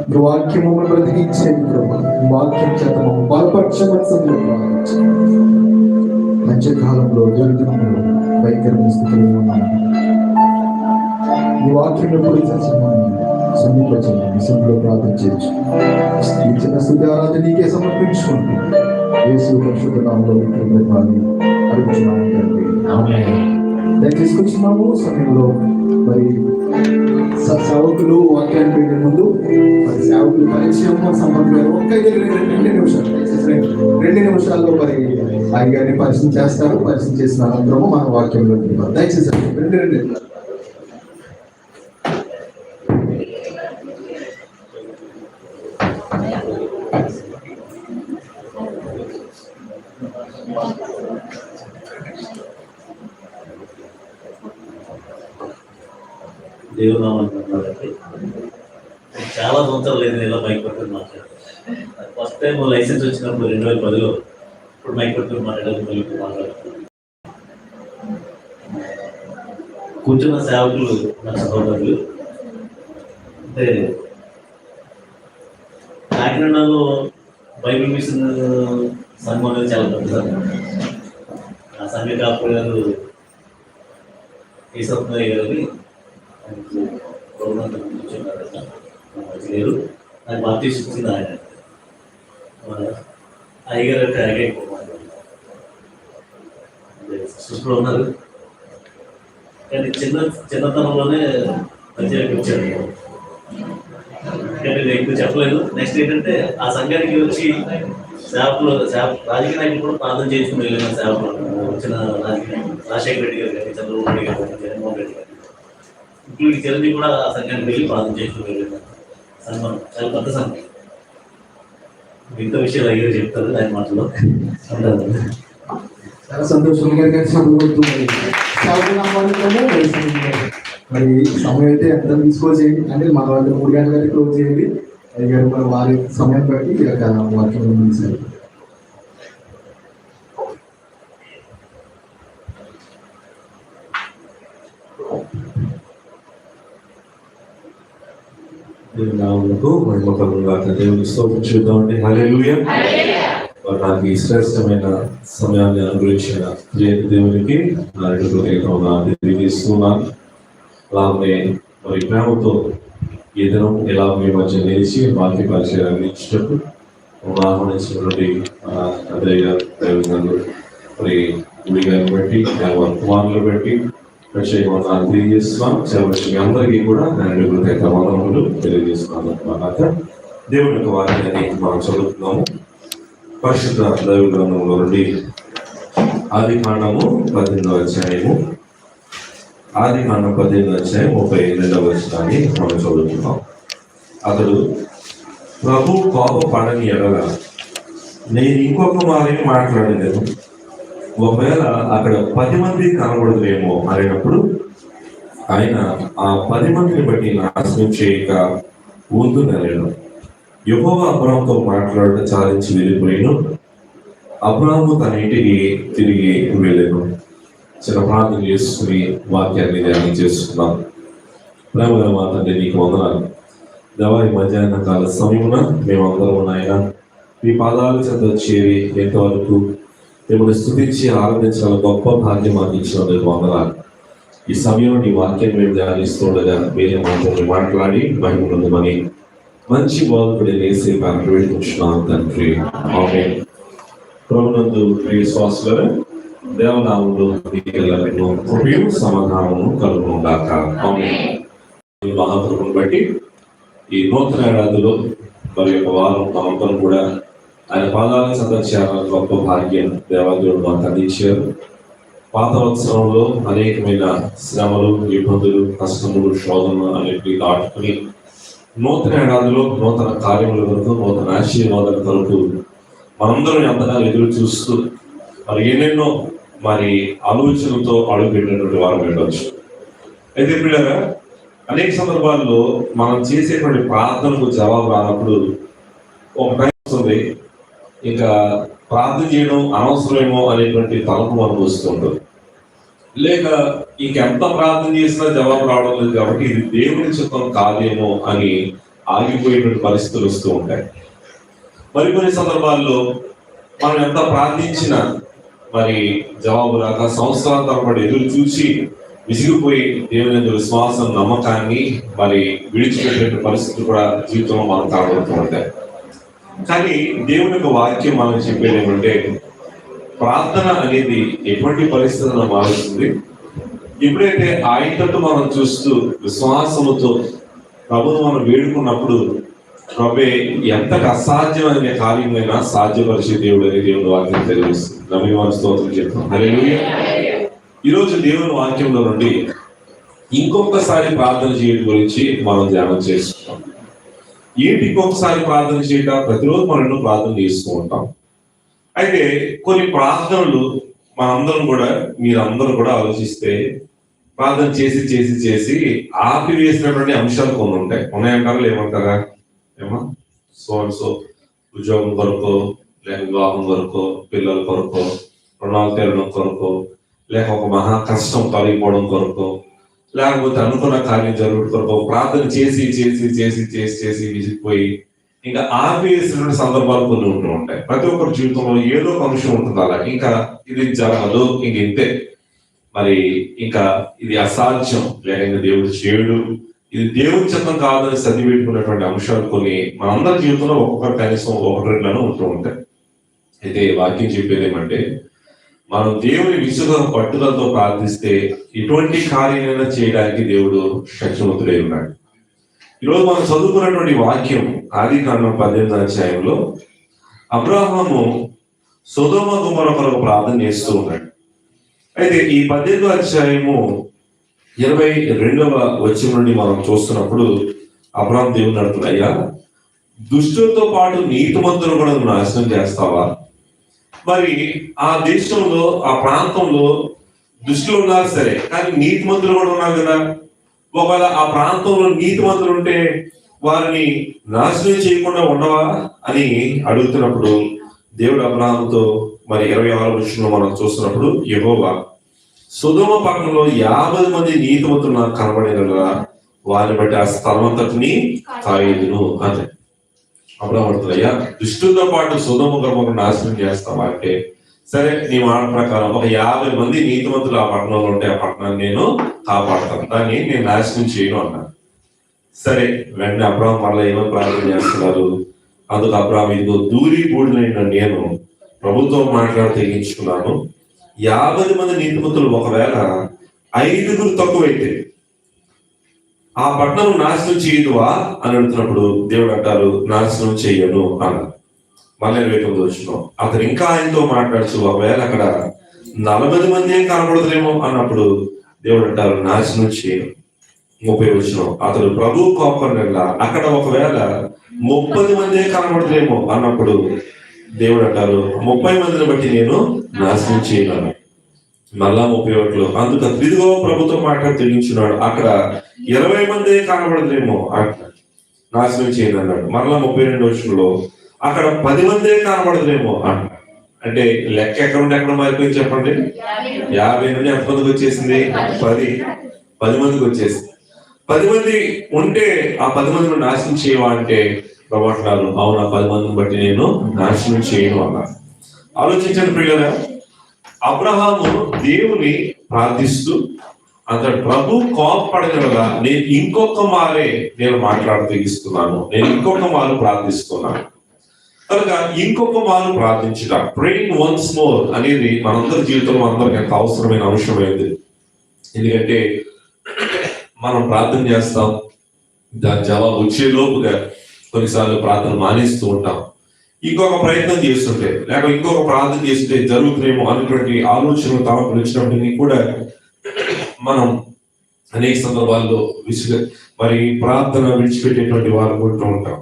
నీ వాక్యం మమ్మల్ని బ్రతికించేది ప్రభు. వాక్యం చేత మమ్మల్ని బలపరచమని సంగతి ప్రార్థించు. మధ్యకాలంలో దొరికినప్పుడు భయంకరమైన స్థితిలో ఉన్నాము. ఈ వాక్యం ఎప్పుడు సమీపించండి సంధిలో ప్రార్థన చేయొచ్చు. ఈ చిన్న స్థుతి ఆరాధన నీకే సమర్పించుకుంటూ యేసు పరిశుద్ధ నామములో అడుగుతున్నాము తండ్రి. ఆమేన్. దయచేసి కూర్చున్నాము సమయంలో మరి సేవకులు వాక్యాన్ని పెట్టే ముందు మరి సేవకులు పరిచయం సంబంధం ఒక్క 2 నిమిషాలు 2 నిమిషాల్లో మరి అయ్యాన్ని పరిచయం చేస్తారు. పరిచయం చేసిన అనంతరము మన వాక్యంలో దయచేసి 2 నిమిషాలు. దేవునామంటే చాలా సంవత్సరాలు లేదు ఇలా మైక్ పట్టుకుని మాట్లాడారు. ఫస్ట్ టైం లైసెన్స్ వచ్చినప్పుడు 2010లో ఇప్పుడు మైక్ పట్టుకుని మాట్లాడాలి. మళ్ళీ మాట్లాడుతున్నాను. కూర్చున్న సేవకులు నా సహోదరులు అంటే కాకినాడలో బైబిల్ మిషన్ సంఘం అనేది చాలా పెద్ద సంఘం. ఆ సంఘ కాపు గారు ఈశ్వరయ్య గారిని లేరు నాకు బాప్తీసు ఇచ్చింది ఆయన. అయ్యగారు అంటే సృష్టిలో ఉన్నారు కానీ చిన్నతనంలోనే మంచిగా వచ్చాడు. కానీ నేను ఎక్కువ చెప్పలేదు. నెక్స్ట్ ఏంటంటే ఆ సంఘానికి వచ్చి సేవకులు రాజకీయ నాయకులు కూడా ప్రార్థన చేసుకుని వెళ్ళిన సేవకులు వచ్చిన రాజశేఖర రెడ్డి గారు కానీ చంద్రబాబు నాయుడు గారు కానీ జగన్మోహన్ రెడ్డి గారు ఇప్పుడు చిరంజీవి కూడా ఆ సంఘానికి వెళ్ళి ప్రార్థన చేసుకుని వెళ్ళిన సంఘం చాలా పెద్ద సంఘం. మిగతా విషయాలు అయ్యో చెప్తారు ఆయన మాటలో అంటారు. చాలా సంతోషంగా మరి సమయం అయితే ఎంత తీసుకోచేయండి అంటే మన వాళ్ళు 3 గంటలకి క్లోజ్ చేయండి. అయ్యారు మరి వారి సమయం బట్టి ఈ యొక్క వాక్యం ముగిశారు. నామమునకు మహిమ కలుగుగాక. దేవుని స్తోత్రం చూద్దామండి. హల్లెలూయా. మరి నాకు ఈ శ్రేష్టమైన సమయాన్ని అనుగ్రహించిన దేవునికి నా తెలియజేస్తున్నాను. అలాగే మరి ప్రేమతో ఈ దినం ఇలా మీ మధ్య నిలిచి వాక్య పరిచయం అందించినట్టు ఆహ్వానించినటువంటి అదయ్య దైవజనులు మరి గుడి గారిని బట్టి కుమారులు బట్టి ప్రత్యేకమైన తెలియజేస్తున్నాం. సేవకులు మీ అందరికీ కూడా నేను వందనములు తెలియజేస్తున్నాను. దేవుని యొక్క వాక్యాన్ని మనం చదువుతున్నాము. పరిశుద్ధ దైవ గ్రంథంలో నుండి ఆదికాండము 18వ అధ్యాయము 32వ వచనాన్ని మనం చదువుతున్నాం. అతడు ప్రభు కోపపడని ఎడల నేను ఇంకొక మారేమి మాట్లాడలేదు, ఒకవేళ అక్కడ 10 మంది కనబడదులేమో అనేటప్పుడు ఆయన ఆ 10 మందిని బట్టి నాశనం చేయక ఊరుకునలేడు. యెహోవా అబ్రాముతో మాట్లాడట చాలించి వెళ్ళిపోయిను. అబ్రాము తన ఇంటికి తిరిగి వెళ్ళాను. చిన్న ప్రార్థన చేసుకుని వాక్యాన్ని ధ్యానం చేసుకున్నాం. ప్రేమగా మా తండ్రి నీకు వందనాలు. దేవా, ఈ మధ్యాహ్న కాల సమయమున మేమందరం ఉన్నాయన మీ పాదాలు చెంత చేరి ఎంతవరకు మిమ్మల్ని స్తుతించి ఆరాధించాలని గొప్ప భాగ్యం మాకు ఇచ్చినందుకు వందనాలు. ఈ సమయంలో నీ వాక్యాన్ని మేము ధ్యానిస్తుండగా వేరే మాటలు మాట్లాడి మహిమనుందమని మంచి బోధకుడి వేసి వేడుకుంటున్నాం తండ్రి. ఆమేన్. ప్రభునందు ప్రియ శ్వాసులను దేవనామంలో కృపయు సమాధానము కలుగునుగాక. ఆమేన్. ఈ మహాప్రభుని బట్టి ఈ నూతన ఏడాదిలో మరి యొక్క వారం మనందరం కూడా ఆయన పాదాలను సందర్శించాలని గొప్ప భాగ్యం దేవాదేవుడు మాకు అందించారు. పాత సంవత్సరంలో అనేకమైన శ్రమలు, ఇబ్బందులు, కష్టములు, శోధనలు అనేటివి దాటుకుని నూతన ఏడాదిలో నూతన కార్యముల కొరకు, నూతన ఆశీర్వాదాల కొరకు మనందరం ఎంతగానో ఎదురు చూస్తూ మరి ఎన్నెన్నో మరి ఆలోచనలతో అడుగుపెట్టినటువంటి వారు వెళ్ళవచ్చు. అయితే పిల్లగా అనేక సందర్భాల్లో మనం చేసేటువంటి ప్రార్థనకు జవాబు రానప్పుడు ఒక టైం వస్తుంది, ఇంకా ప్రార్థన చేయడం అనవసరమేమో అనేటువంటి తలపు మనకు వస్తుంటుంది. లేక ఇంకెంత ప్రార్థన చేసినా జవాబు రావడం లేదు కాబట్టి ఇది దేవుని చిత్తం కాదేమో అని ఆగిపోయేటువంటి పరిస్థితులు వస్తూ ఉంటాయి. మరికొన్ని సందర్భాల్లో మనం ఎంత ప్రార్థించినా మరి జవాబు రాక సంవత్సరాల తరబడి ఎదురు చూసి విసిగిపోయి దేవుని యొక్క విశ్వాసం, నమ్మకాన్ని మరి విడిచిపెట్టే పరిస్థితులు కూడా జీవితంలో మనం కనబడుతూ ఉంటాయి. కానీ దేవుని యొక్క వాక్యం మనం చెప్పేది ఏమంటే, ప్రార్థన అనేది ఎటువంటి పరిస్థితులను మారుస్తుంది. ఎప్పుడైతే ఆయనతో మనం చూస్తూ విశ్వాసముతో ప్రభువును మనం వేడుకున్నప్పుడు ప్రభే ఎంతకు అసాధ్యమైన కార్యమైనా సాధ్యపరిచే దేవుడు అనే దేవుని వాక్యం తెలియజేస్తుంది. నమ్మి వారి స్తోత్రం చెప్తాం. హల్లెలూయా. ఈరోజు దేవుని వాక్యంలో నుండి ఇంకొకసారి ప్రార్థన చేయడం గురించి మనం ధ్యానం చేసుకుంటాం. ఏంటి ఇంకొకసారి ప్రార్థన చేయటం? ప్రతిరోజు మనం ఎన్నో ప్రార్థన చేస్తూ ఉంటాం. అయితే కొన్ని ప్రార్థనలు మనందరం కూడా, మీరందరూ కూడా ఆలోచిస్తే ప్రార్థన చేసి చేసి చేసి ఆపివేసినటువంటి అంశాలు కొన్ని ఉంటాయి. ఉన్నాయంటారా లేమంటారా? ఏమా సో ఉద్యోగం కొరకు, లేక వివాహం కొరకు, పిల్లల కొరకు, రుణాలు తీరడం కొరకు, లేక ఒక మహా కష్టం తొలగిపోవడం కొరకు, లేకపోతే అనుకున్న కార్యం జరుగుడు కొరకు ప్రార్థన చేసి చేసి చేసి చేసి చేసి విసిగిపోయి ఇంకా ఆపేసినటువంటి సందర్భాలు కొన్ని ఉంటూ ఉంటాయి. ప్రతి ఒక్కరి జీవితంలో ఏదో ఒక అంశం ఉంటుంది అలా, ఇంకా ఇది జరగదు, ఇంక ఇంతే, మరి ఇంకా ఇది అసాధ్యం, లేక దేవుడు చేయడు, ఇది దేవుని చిత్తం కాదని సర్ది పెట్టుకున్నటువంటి అంశాలు కొన్ని మనందరి జీవితంలో ఒక్కొక్కరు కనీసం ఒకటి రెండులను ఉంటూ ఉంటాయి. అయితే వాక్యం చెప్పేది ఏమంటే, మనం దేవుని విసుగ పట్టుదలతో ప్రార్థిస్తే ఎటువంటి కార్యాలైనా చేయడానికి దేవుడు శక్తివంతుడై ఉన్నాడు. ఈరోజు మనం చదువుకున్నటువంటి వాక్యం ఆదికాండం 18వ అధ్యాయంలో అబ్రాహాము సొదొమ గొమొర్రా కొరకు ప్రార్థన చేస్తూ ఉన్నాడు. అయితే ఈ 18వ అధ్యాయము 22వ వచనం నుండి మనం చూస్తున్నప్పుడు అబ్రాహాం దేవుని అడుగుతున్నాడు, అయ్యా దుష్టులతో పాటు నీతిమంతులను కూడా నాశనం చేస్తావా? మరి ఆ దేశంలో, ఆ ప్రాంతంలో దుష్టులు ఉన్నారు సరే, కానీ నీతిమంతులు కూడా ఉన్నారు కదా. ఒకవేళ ఆ ప్రాంతంలో నీతిమంతులు ఉంటే వారిని నాశనం చేయకుండా ఉండవా అని అడుగుతున్నప్పుడు దేవుడు అబ్రాహాముతో మరి 26వ వచనంలో మనం చూస్తున్నప్పుడు, యెహోవా సొదొమ పట్టణంలో 50 మంది నీతిమంతులు నాకు కనబడిన వారిని బట్టి ఆ స్థలం అంతటిని కాయదును అని అబ్రాహాము అడుగుతాడు, అయ్యా దుష్టులతో పాటు సొదొమ గొమొర్రా నాశనం చేస్తావా అంటే, సరే నీ మాట ప్రకారం ఒక 50 మంది నీతిమంతులు ఆ పట్టణంలో ఉంటే ఆ పట్టణాన్ని నేను కాపాడతాను, దాన్ని నేను నాశనం చేయను అన్నాను. సరే, వెంటనే అబ్రాహాము మళ్ళీ ఏమో ప్రార్థన చేస్తున్నారు. అందుకు అబ్రాహాము, ఇదిగో దూరి బూడిదైన నేను ప్రభుత్వం మాట్లాడి తెగించుకున్నాను, 50 మంది నీతిమంతులు ఒకవేళ 5 తక్కువైతే ఆ పట్టణం నాశనం చేయదువా అని అడుగుతున్నప్పుడు దేవుడు అంటారు, నాశనం చెయ్యను అన్నారు. మళ్ళీ 29 వచ్చిన అతను ఇంకా ఆయనతో మాట్లాడుతూ, ఒకవేళ అక్కడ 40 మంది ఏం కనబడదులేమో అన్నప్పుడు దేవుడు అంటారు, నాశనం చేయను. 30 వచ్చిన అతడు ప్రభు కోపం వల్ల అక్కడ ఒకవేళ 30 మంది కనబడదులేమో అన్నప్పుడు దేవుడు అంటారు, 30 మందిని బట్టి నేను నాశనం చేయను. మళ్ళా 31 అందుకు ఇదిగో ప్రభుత్వం మాట తెలియించున్నాడు, అక్కడ 20 మంది కనబడదులేమో నాశనం చేయను అన్నాడు. మరలా 32 వచ్చంలో అక్కడ 10 మంది కనబడదులేమో అంటాడు. అంటే లెక్క ఎక్కడ ఉంటే ఎక్కడ మారిపోయింది చెప్పండి. 50 నుండి ఎంతమందికి వచ్చేసింది? 10 మందికి వచ్చేసింది. 10 మంది ఉంటే ఆ 10 మందిని నాశనం చేయవా అంటే ప్రభు అంటున్నారు, అవును, ఆ 10 మందిని బట్టి నేను నాశనం చేయను అన్నారు. ఆలోచించండి ప్రియులారా, అబ్రహాము దేవుని ప్రార్థిస్తూ అతడు ప్రభు కోపపడగలగా నేను ఇంకొక మారే నేను మాట్లాడుతీస్తున్నాను, నేను ఇంకొక మారు ప్రార్థిస్తున్నాను. కనుక ఇంకొక మారు ప్రార్థించుట, ప్రేయింగ్ వన్స్ మోర్ అనేది మనందరి జీవితంలో అందరికి ఎంత అవసరమైన అంశమైంది. ఎందుకంటే మనం ప్రార్థన చేస్తాం, దాని జవాబు వచ్చేలోపుగా కొన్నిసార్లు ప్రార్థన మానేస్తూ ఉంటాం. ఇంకొక ప్రయత్నం చేస్తుంటే లేక ఇంకొక ప్రార్థన చేస్తుంటే జరుగుతుందేమో అనేటువంటి ఆలోచనలు తమకు వచ్చినప్పటికీ కూడా మనం అనేక సందర్భాల్లో మరి ప్రార్థన విడిచిపెట్టేటువంటి వారు ఉంటూ ఉంటాం.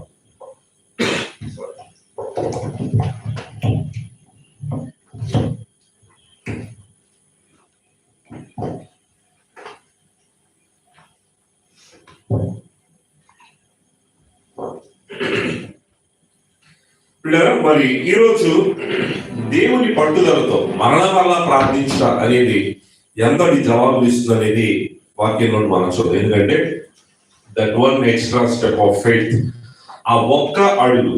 మరి ఈరోజు దేవుని పట్టుదలతో మరణం వల్ల ప్రార్థించట అనేది ఎంతటి జవాబు ఇస్తుంది అనేది వాక్యంలో మనం చూద్దాం. ఎందుకంటే that one extra step of faith, ఆ ఒక్క అడుగు,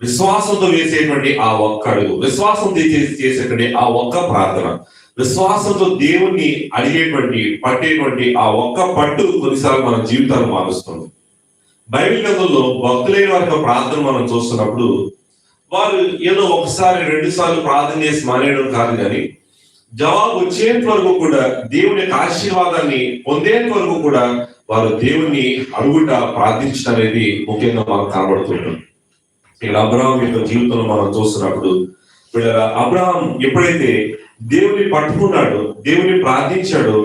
విశ్వాసంతో వేసేటువంటి ఆ ఒక్క అడుగు, విశ్వాసం చేసేటువంటి ఆ ఒక్క ప్రార్థన, విశ్వాసంతో దేవుణ్ణి అడిగేటువంటి పట్టేటువంటి ఆ ఒక్క పట్టు కొన్నిసార్లు మన జీవితాన్ని మారుస్తుంది. బైబిల్ గ్రంథంలో భక్తులైన వారి ప్రార్థన మనం చూస్తున్నప్పుడు వారు ఏదో ఒకసారి 2 సార్లు ప్రార్థన చేసి మానేయడం కాదు, కానీ జవాబు వచ్చేంత వరకు కూడా దేవుని యొక్క ఆశీర్వాదాన్ని పొందేంత వరకు కూడా వారు దేవుణ్ణి అడుగుట, ప్రార్థించడం అనేది ముఖ్యంగా మనకు కనబడుతుంటాం. ఇక్కడ అబ్రహాం యొక్క జీవితంలో మనం చూస్తున్నప్పుడు అబ్రహాం ఎప్పుడైతే దేవుని పట్టుకున్నాడో, దేవుని ప్రార్థించాడో,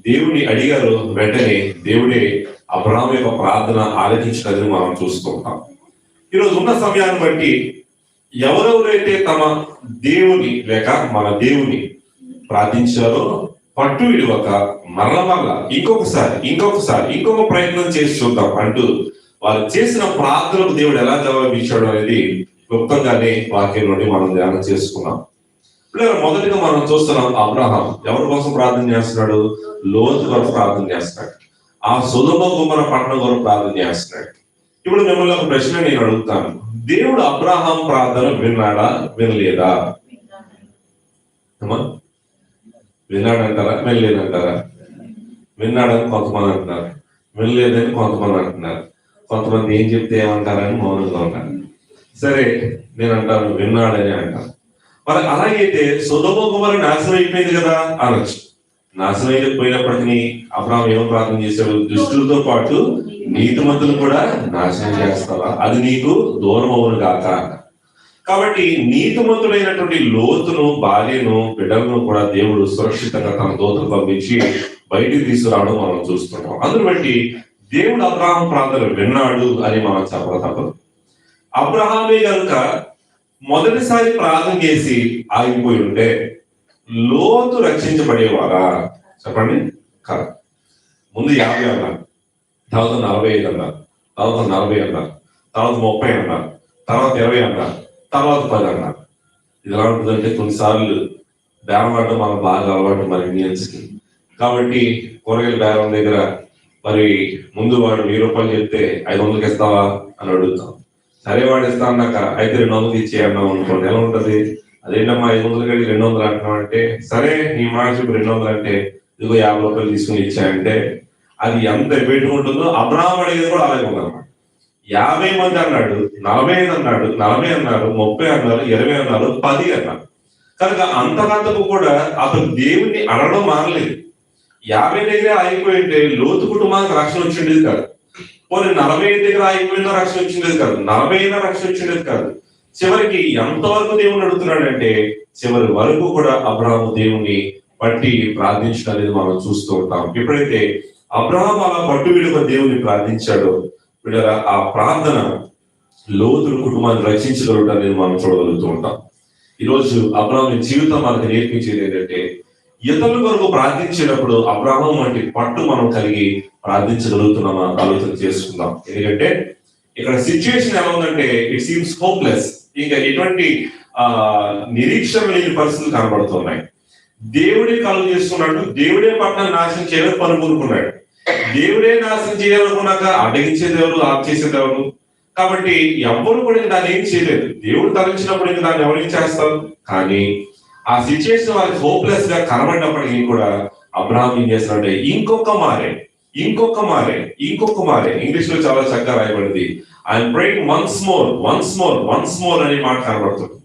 దేవుని అడిగారో, వెంటనే దేవుడే అబ్రహాం యొక్క ప్రార్థన ఆలకించడానికి మనం చూస్తూ ఉంటాం. ఈరోజు ఉన్న సమయాన్ని బట్టి ఎవరెవరైతే తమ దేవుని లేక మన దేవుని ప్రార్థించారో పట్టు విడువక మరల ఇంకొక ప్రయత్నం చేసి చూద్దాం అంటూ వారు చేసిన ప్రార్థనకు దేవుడు ఎలా జవాబు ఇచ్చాడు అనేది క్లుప్తంగానే వాక్యం నుండి మనం ధ్యానం చేసుకున్నాం. మొదటిగా మనం చూస్తున్నాం, అబ్రహాం ఎవరి కోసం ప్రార్థన చేస్తున్నాడు? లోతు కొరకు ప్రార్థన చేస్తున్నాడు. ఆ సొదొమ గొమొర్రా పట్టణం కొరకు ప్రార్థన చేస్తున్నాడు. ఇప్పుడు మిమ్మల్ని ఒక ప్రశ్న నేను అడుగుతాను, దేవుడు అబ్రహాం ప్రార్థన విన్నాడా, వినలేదా? విన్నాడంటారా, వినలేదంటారా? విన్నాడని కొంతమంది అంటున్నారు, వినలేదని కొంతమంది అంటున్నారు. కొంతమంది ఏం చెప్తే ఏమంటారని మౌనంగా ఉంటారు. సరే, నేను అంటాను విన్నాడని అంటాను. మరి అలాగైతే సొదొమ గొమొర్రా నాశనం అయిపోయింది కదా అనొచ్చు. నాశనం అయిపోయినప్పటికీ అబ్రహాం ఏమో ప్రార్థన చేశాడు? దుష్టులతో పాటు నీతిమంతులు కూడా నాశనం చేస్తావా, అది నీకు దూరం అవును గాక. కాబట్టి నీతిమంతుడైనటువంటి లోతును, భార్యను, బిడ్డలను కూడా దేవుడు సురక్షితంగా తన దూతను పంపించి బయటికి తీసుకురావడం మనం చూస్తున్నాం. అందును బట్టి దేవుడు అబ్రహాం ప్రార్థన విన్నాడు అని మనం చెప్పడం తప్పదు. అబ్రహామే కనుక మొదటిసారి ప్రార్థన చేసి ఆగిపోయి ఉంటే లోతు రక్షించబడేవారా చెప్పండి? కాదు. ముందు 50 అన్నారు, తర్వాత 45 అన్నారు, తర్వాత 40 అన్నారు, తర్వాత 30 అన్నారు, తర్వాత 20 అన్నారు, తర్వాత 10 అన్నారు. ఇది ఎలా ఉంటుందంటే కొన్నిసార్లు బేరం ఆడడం మనం బాగా అలవాటు మన ఇండియన్స్ కి. కాబట్టి కూరగాయల బేరం దగ్గర మరి ముందు వాడు 1000 రూపాయలు చెప్తే 500కి ఇస్తావా అని అడుగుతాం. సరే వాడు ఇస్తా అన్నాక అయితే 200 ఇచ్చేయన్నాం అనుకోండి, ఎలా ఉంటది? అదేంటమ్మా 500 కడిగి 200 అంటున్నాం అంటే, సరే నీ మాట చెప్పి 200 అంటే ఇదిగో 50 రూపాయలు తీసుకుని ఇచ్చాయంటే అది ఎంత పెట్టుకుంటుందో అబ్రహాం అడిగేది కూడా అలాగే ఉందన్నమాట. 50 మంది అన్నాడు, 45 అన్నాడు, 40 అన్నారు, 30 అన్నారు, 20 అన్నారు, 10 అన్నారు. కనుక అంతకంతకు కూడా అతను దేవుణ్ణి అడగడం మానలేదు. 50 దగ్గర ఆగిపోయింటే లోతు కుటుంబానికి రక్షణ వచ్చిండేది కాదు. పోనీ 45 దగ్గర ఆగిపోయినా రక్షణ వచ్చిండేది కాదు, 40 అయినా రక్షణ వచ్చిండేది కాదు. చివరికి ఎంతవరకు దేవుని అడుగుతున్నాడంటే చివరి వరకు కూడా అబ్రహాము దేవుని పట్టి ప్రార్థించడం అనేది మనం చూస్తూ ఉంటాం. ఎప్పుడైతే అబ్రహాము అలా పట్టు విడుగా దేవుని ప్రార్థించాడో వీళ్ళ ఆ ప్రార్థన లోతుల కుటుంబాన్ని రక్షించగలగడం అనేది మనం చూడగలుగుతూ ఉంటాం. ఈరోజు అబ్రహాము జీవితం మనకు నేర్పించేది ఏంటంటే ఇతరుల కొరకు ప్రార్థించేటప్పుడు అబ్రహాము వంటి పట్టు మనం కలిగి ప్రార్థించగలుగుతున్నామా ఆలోచన చేసుకుందాం. ఎందుకంటే ఇక్కడ సిచ్యువేషన్ ఎలా ఉందంటే ఇట్ సీమ్స్ హోప్లెస్. ఇంకా ఎటువంటి నిరీక్షణ లేని పరిస్థితులు కనబడుతున్నాయి. దేవుడే కలుగు చేస్తున్నాడు, దేవుడే పట్టణాన్ని నాశనం చేయాలని పనుకున్నాడు. దేవుడే నాశనం చేయాలనుకున్నాక అడ్డగించేది ఎవరు, ఆప్ చేసేది ఎవరు? కాబట్టి ఎవరు కూడా దాన్ని ఏం చేయలేదు. దేవుడు తలంచినప్పుడు ఇంకా దాన్ని ఎవరు ఏం చేస్తారు? కానీ ఆ సిచ్యువేషన్ వాళ్ళకి హోప్లెస్ గా కనబడినప్పటికీ కూడా అబ్రహాం ఏం చేస్తాడంటే ఇంకొక మారే ఇంగ్లీష్ లో చాలా చక్కగా రాయబడింది. ఐఎమ్ ప్రేయింగ్ వన్స్ మోర్ అనే మాట కనబడుతుంది.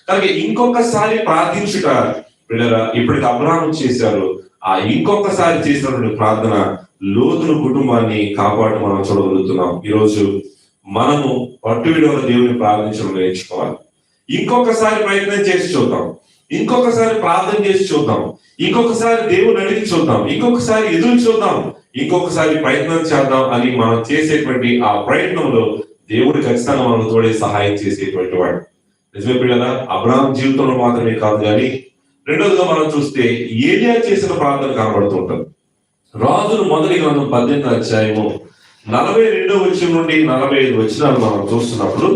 కనుక ఇంకొకసారి ప్రార్థించుట పిల్లరా ఇప్పటికి అబ్రహాం చేశారు. ఆ ఇంకొకసారి చేసినటువంటి ప్రార్థన లోతుల కుటుంబాన్ని కాపాడు మనం చూడగలుగుతున్నాం. ఈరోజు మనము పట్టు విడవల దేవుని ప్రార్థించడం నేర్చుకోవాలి. ఇంకొకసారి ప్రయత్నం చేసి చూద్దాం, ఇంకొకసారి ప్రార్థన చేసి చూద్దాం, ఇంకొకసారి దేవుని అడిగి చూద్దాం, ఇంకొకసారి ఎదురు చూద్దాం, ఇంకొకసారి ప్రయత్నం చేద్దాం అని మనం చేసేటువంటి ఆ ప్రయత్నంలో దేవుడు ఖచ్చితంగా మనం తోడే సహాయం చేసేటువంటి వాడు. నిజమే పిల్లలా, అబ్రహాం జీవితంలో మాత్రమే కాదు కానీ రెండోదిగా మనం చూస్తే ఏలియా చేసిన ప్రార్థన కనబడుతుంటారు. రాజులు మొదటి గ్రంథం 18వ అధ్యాయము 42వ వచనం నుండి 45 వచనాలు మనం చూస్తున్నప్పుడు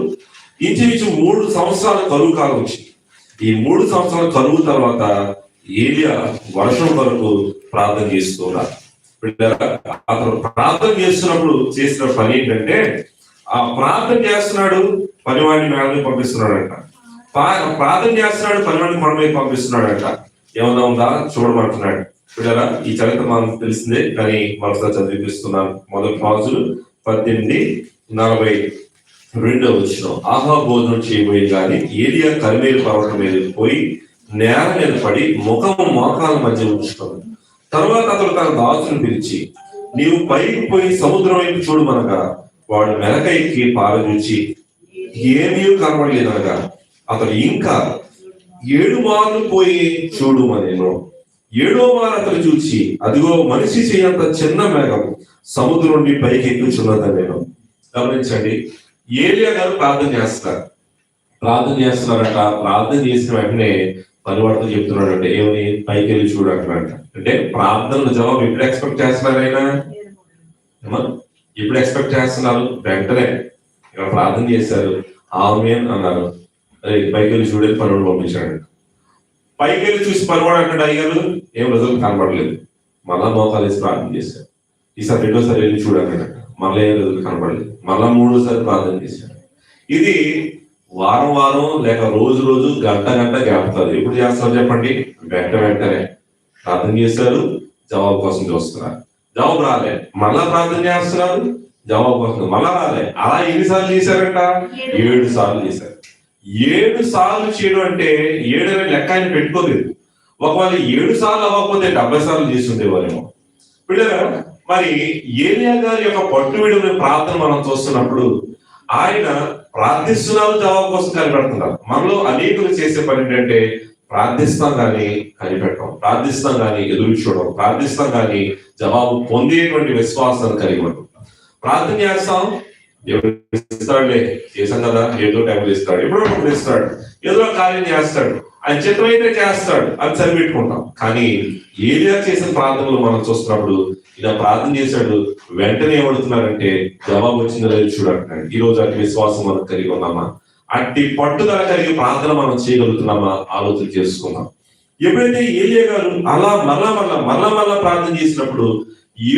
ఇంచుమించు 3 సంవత్సరాల కరువు కాలం వచ్చింది. ఈ 3 సంవత్సరాల కరువు తర్వాత ఏలియా వర్షం వరకు ప్రార్థన చేస్తున్నారు. అతను ప్రార్థన చేస్తున్నప్పుడు చేసిన పని ఏంటంటే ఆ ప్రార్థన చేస్తున్నాడు, పనివాడిని మేడమే పంపిస్తున్నాడంట. ప్రార్థన చేస్తున్నాడు, పనివాడిని మనమే పంపిస్తున్నాడంట. ఏమన్నా ఉందా చూడమంటున్నాడు. పిల్లరా ఈ చరిత్ర మనకు తెలిసిందే కానీ మరోసారి చదివిపిస్తున్నాను. మొదటి రాజులు 18:42 వచనం. ఆహా భోజనం చేయబోయి కానీ ఏలియా కర్మేలు పర్వతం మీద పోయి నేల మీద పడి ముఖం మోకాల మధ్య ఉంచుతాడు. తర్వాత అతడు తన దాసును పిలిచి నీవు పైకి పోయి సముద్రం వైపు చూడమనగా వాడు మెలక ఎక్కి పారదూచి ఏమీ కనబడలేదనగా అతడు ఇంకా 7 మార్లు పోయి చూడుమనేను. 7వ మారు అతను చూసి అదిగో మనిషి చేయంత చిన్న మేఘం సముద్రం నుండి పైకి ఎక్కుచున్నదని నేను. గమనించండి, ఏలియా గారు ప్రార్థన చేస్తున్నారంట. ప్రార్థన చేసిన వెంటనే పనివాడితో చెప్తున్నాడంటే ఏమని? పైకి వెళ్ళి చూడంటున్నాడంట. అంటే ప్రార్థనల జవాబు ఎప్పుడు ఎక్స్పెక్ట్ చేస్తున్నారు? ఆయన ఎప్పుడు ఎక్స్పెక్ట్ చేస్తున్నారు? వెంటనే ఇక్కడ ప్రార్థన చేశారు, ఆమేన్ అన్నారు. అదే పైకి వెళ్ళి చూడేది పనివాడు పంపించాడు. పైకి వెళ్ళి చూసి పనివాడు అంటాడు అయ్యారు ఏం రిజల్ట్ కనబడలేదు. మళ్ళా మోకాలు వేసి ప్రార్థన చేశారు. ఈసారి 2వ వెళ్ళి చూడన్నాడు, మళ్ళీ ఏం రిజల్ట్ కనబడలేదు. మళ్ళా 3వ ప్రార్థన చేశారు. ఇది వారం లేక రోజు గంట గ్యాపుతారు. ఎప్పుడు చేస్తారు చెప్పండి? వెంటనే ప్రార్థన చేస్తారు, జవాబు కోసం చూస్తున్నారు, జవాబు రాలే. మళ్ళా ప్రార్థన చేస్తున్నారు, జవాబు కోసం మళ్ళా రాలే. అలా ఎన్నిసార్లు చేశారంట? 7 సార్లు చేశారు. 7 సార్లు చేయడం అంటే 7 అనే లెక్క ఆయన పెట్టుకోలేదు. ఒకవేళ 7 సార్లు అవ్వకపోతే 70 సార్లు చేస్తుండేవారేమో. పిల్లలు మరి ఏలియా గారి యొక్క పట్టు విడుదల ప్రార్థన మనం చూస్తున్నప్పుడు ఆయన ప్రార్థిస్తున్నారు, జవాబు కోసం కనిపెడుతున్నారు. మనలో అనేకులు చేసే పని ఏంటంటే ప్రార్థిస్తాం కానీ కనిపెట్టడం, ప్రార్థిస్తాం కానీ ఎదురు చూడడం, ప్రార్థిస్తాం కానీ జవాబు పొందేటువంటి విశ్వాసాన్ని కలిగి ఉంటాం. ప్రార్థన చేస్తాం, దేవుడు ఇస్తాడులే, చేసాం కదా, ఏదో టైంలో ఇస్తాడు, ఎప్పుడో ఇస్తాడు, ఏదో కార్యం చేస్తాడు, ఆయన చిత్తమైతే చేస్తాడు అని సరిపెట్టుకుంటాం. కానీ ఏలియా చేసిన ప్రార్థనలు మనం చూస్తున్నప్పుడు ఇలా ప్రార్థన చేశాడు, వెంటనే ఏమడుతున్నారంటే జవాబు వచ్చిందో లేదు చూడంటున్నాడు. ఈ రోజు అటు విశ్వాసం మనం కలిగి ఉన్నామా? అట్టి పట్టుదల కలిగి ప్రార్థన మనం చేయగలుగుతున్నామా? ఆలోచన చేసుకున్నాం. ఎప్పుడైతే ఏలియా గారు అలా మళ్ళా ప్రార్థన చేసినప్పుడు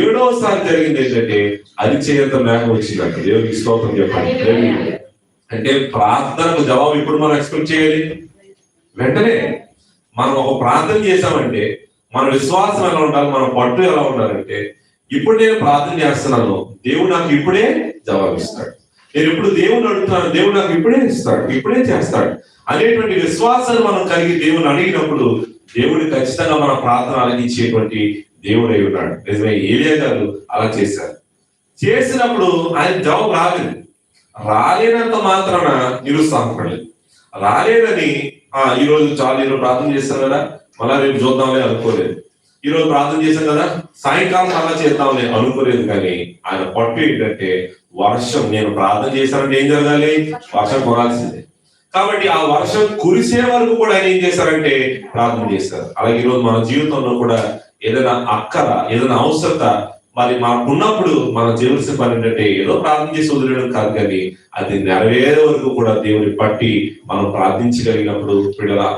7వ సారి జరిగింది ఏంటంటే అది చేయంత మేఘం వచ్చిందంట. దేవునికి స్తోత్రం చెప్పండి. అంటే ప్రార్థనకు జవాబు ఇప్పుడు మనం ఎక్స్పెక్ట్ చేయాలి. వెంటనే మనం ఒక ప్రార్థన చేశామంటే మన విశ్వాసం ఎలా ఉండాలి, మన పట్టు ఎలా ఉండాలంటే ఇప్పుడు నేను ప్రార్థన చేస్తున్నాను, దేవుడు నాకు ఇప్పుడే జవాబిస్తాడు. నేను ఇప్పుడు దేవుని అడుగుతున్నాను, దేవుడు నాకు ఇప్పుడే ఇస్తాడు, ఇప్పుడే చేస్తాడు అనేటువంటి విశ్వాసాన్ని మనం కలిగి దేవుని అడిగినప్పుడు దేవుడు ఖచ్చితంగా మన ప్రార్థన ఆలకించేటువంటి దేవుడై ఉన్నాడు. నిజమే, ఏలియా గారు అలా చేశారు. చేసినప్పుడు ఆయన జవాబు రాలేనంత మాత్రాన నిరుత్సాహపడలేదు. రాలేదని ఈ రోజు చాలు, ఈరోజు ప్రార్థన చేస్తాం కదా, మళ్ళా రేపు చూద్దాంలే అనుకోలేదు. ఈ రోజు ప్రార్థన చేశాం కదా, సాయంకాలం అలా చేద్దాంలే అనుకోలేదు. కానీ ఆయన పట్టు ఏంటంటే వర్షం, నేను ప్రార్థన చేశానంటే ఏం జరగాలి? వర్షం కొనాల్సిందే. కాబట్టి ఆ వర్షం కురిసే వరకు కూడా ఆయన ఏం చేశారంటే ప్రార్థన చేశారు. అలాగే ఈరోజు మన జీవితంలో కూడా ఏదైనా అక్కర, ఏదైనా అవసరత మరి మనకున్నప్పుడు మనం చేయవలసిన పని ఏంటంటే ఏదో ప్రార్థన చేసి వదిలేయడం కాదు, కానీ అది నెరవేరే వరకు కూడా దేవుని పట్టి మనం ప్రార్థించగలిగినప్పుడు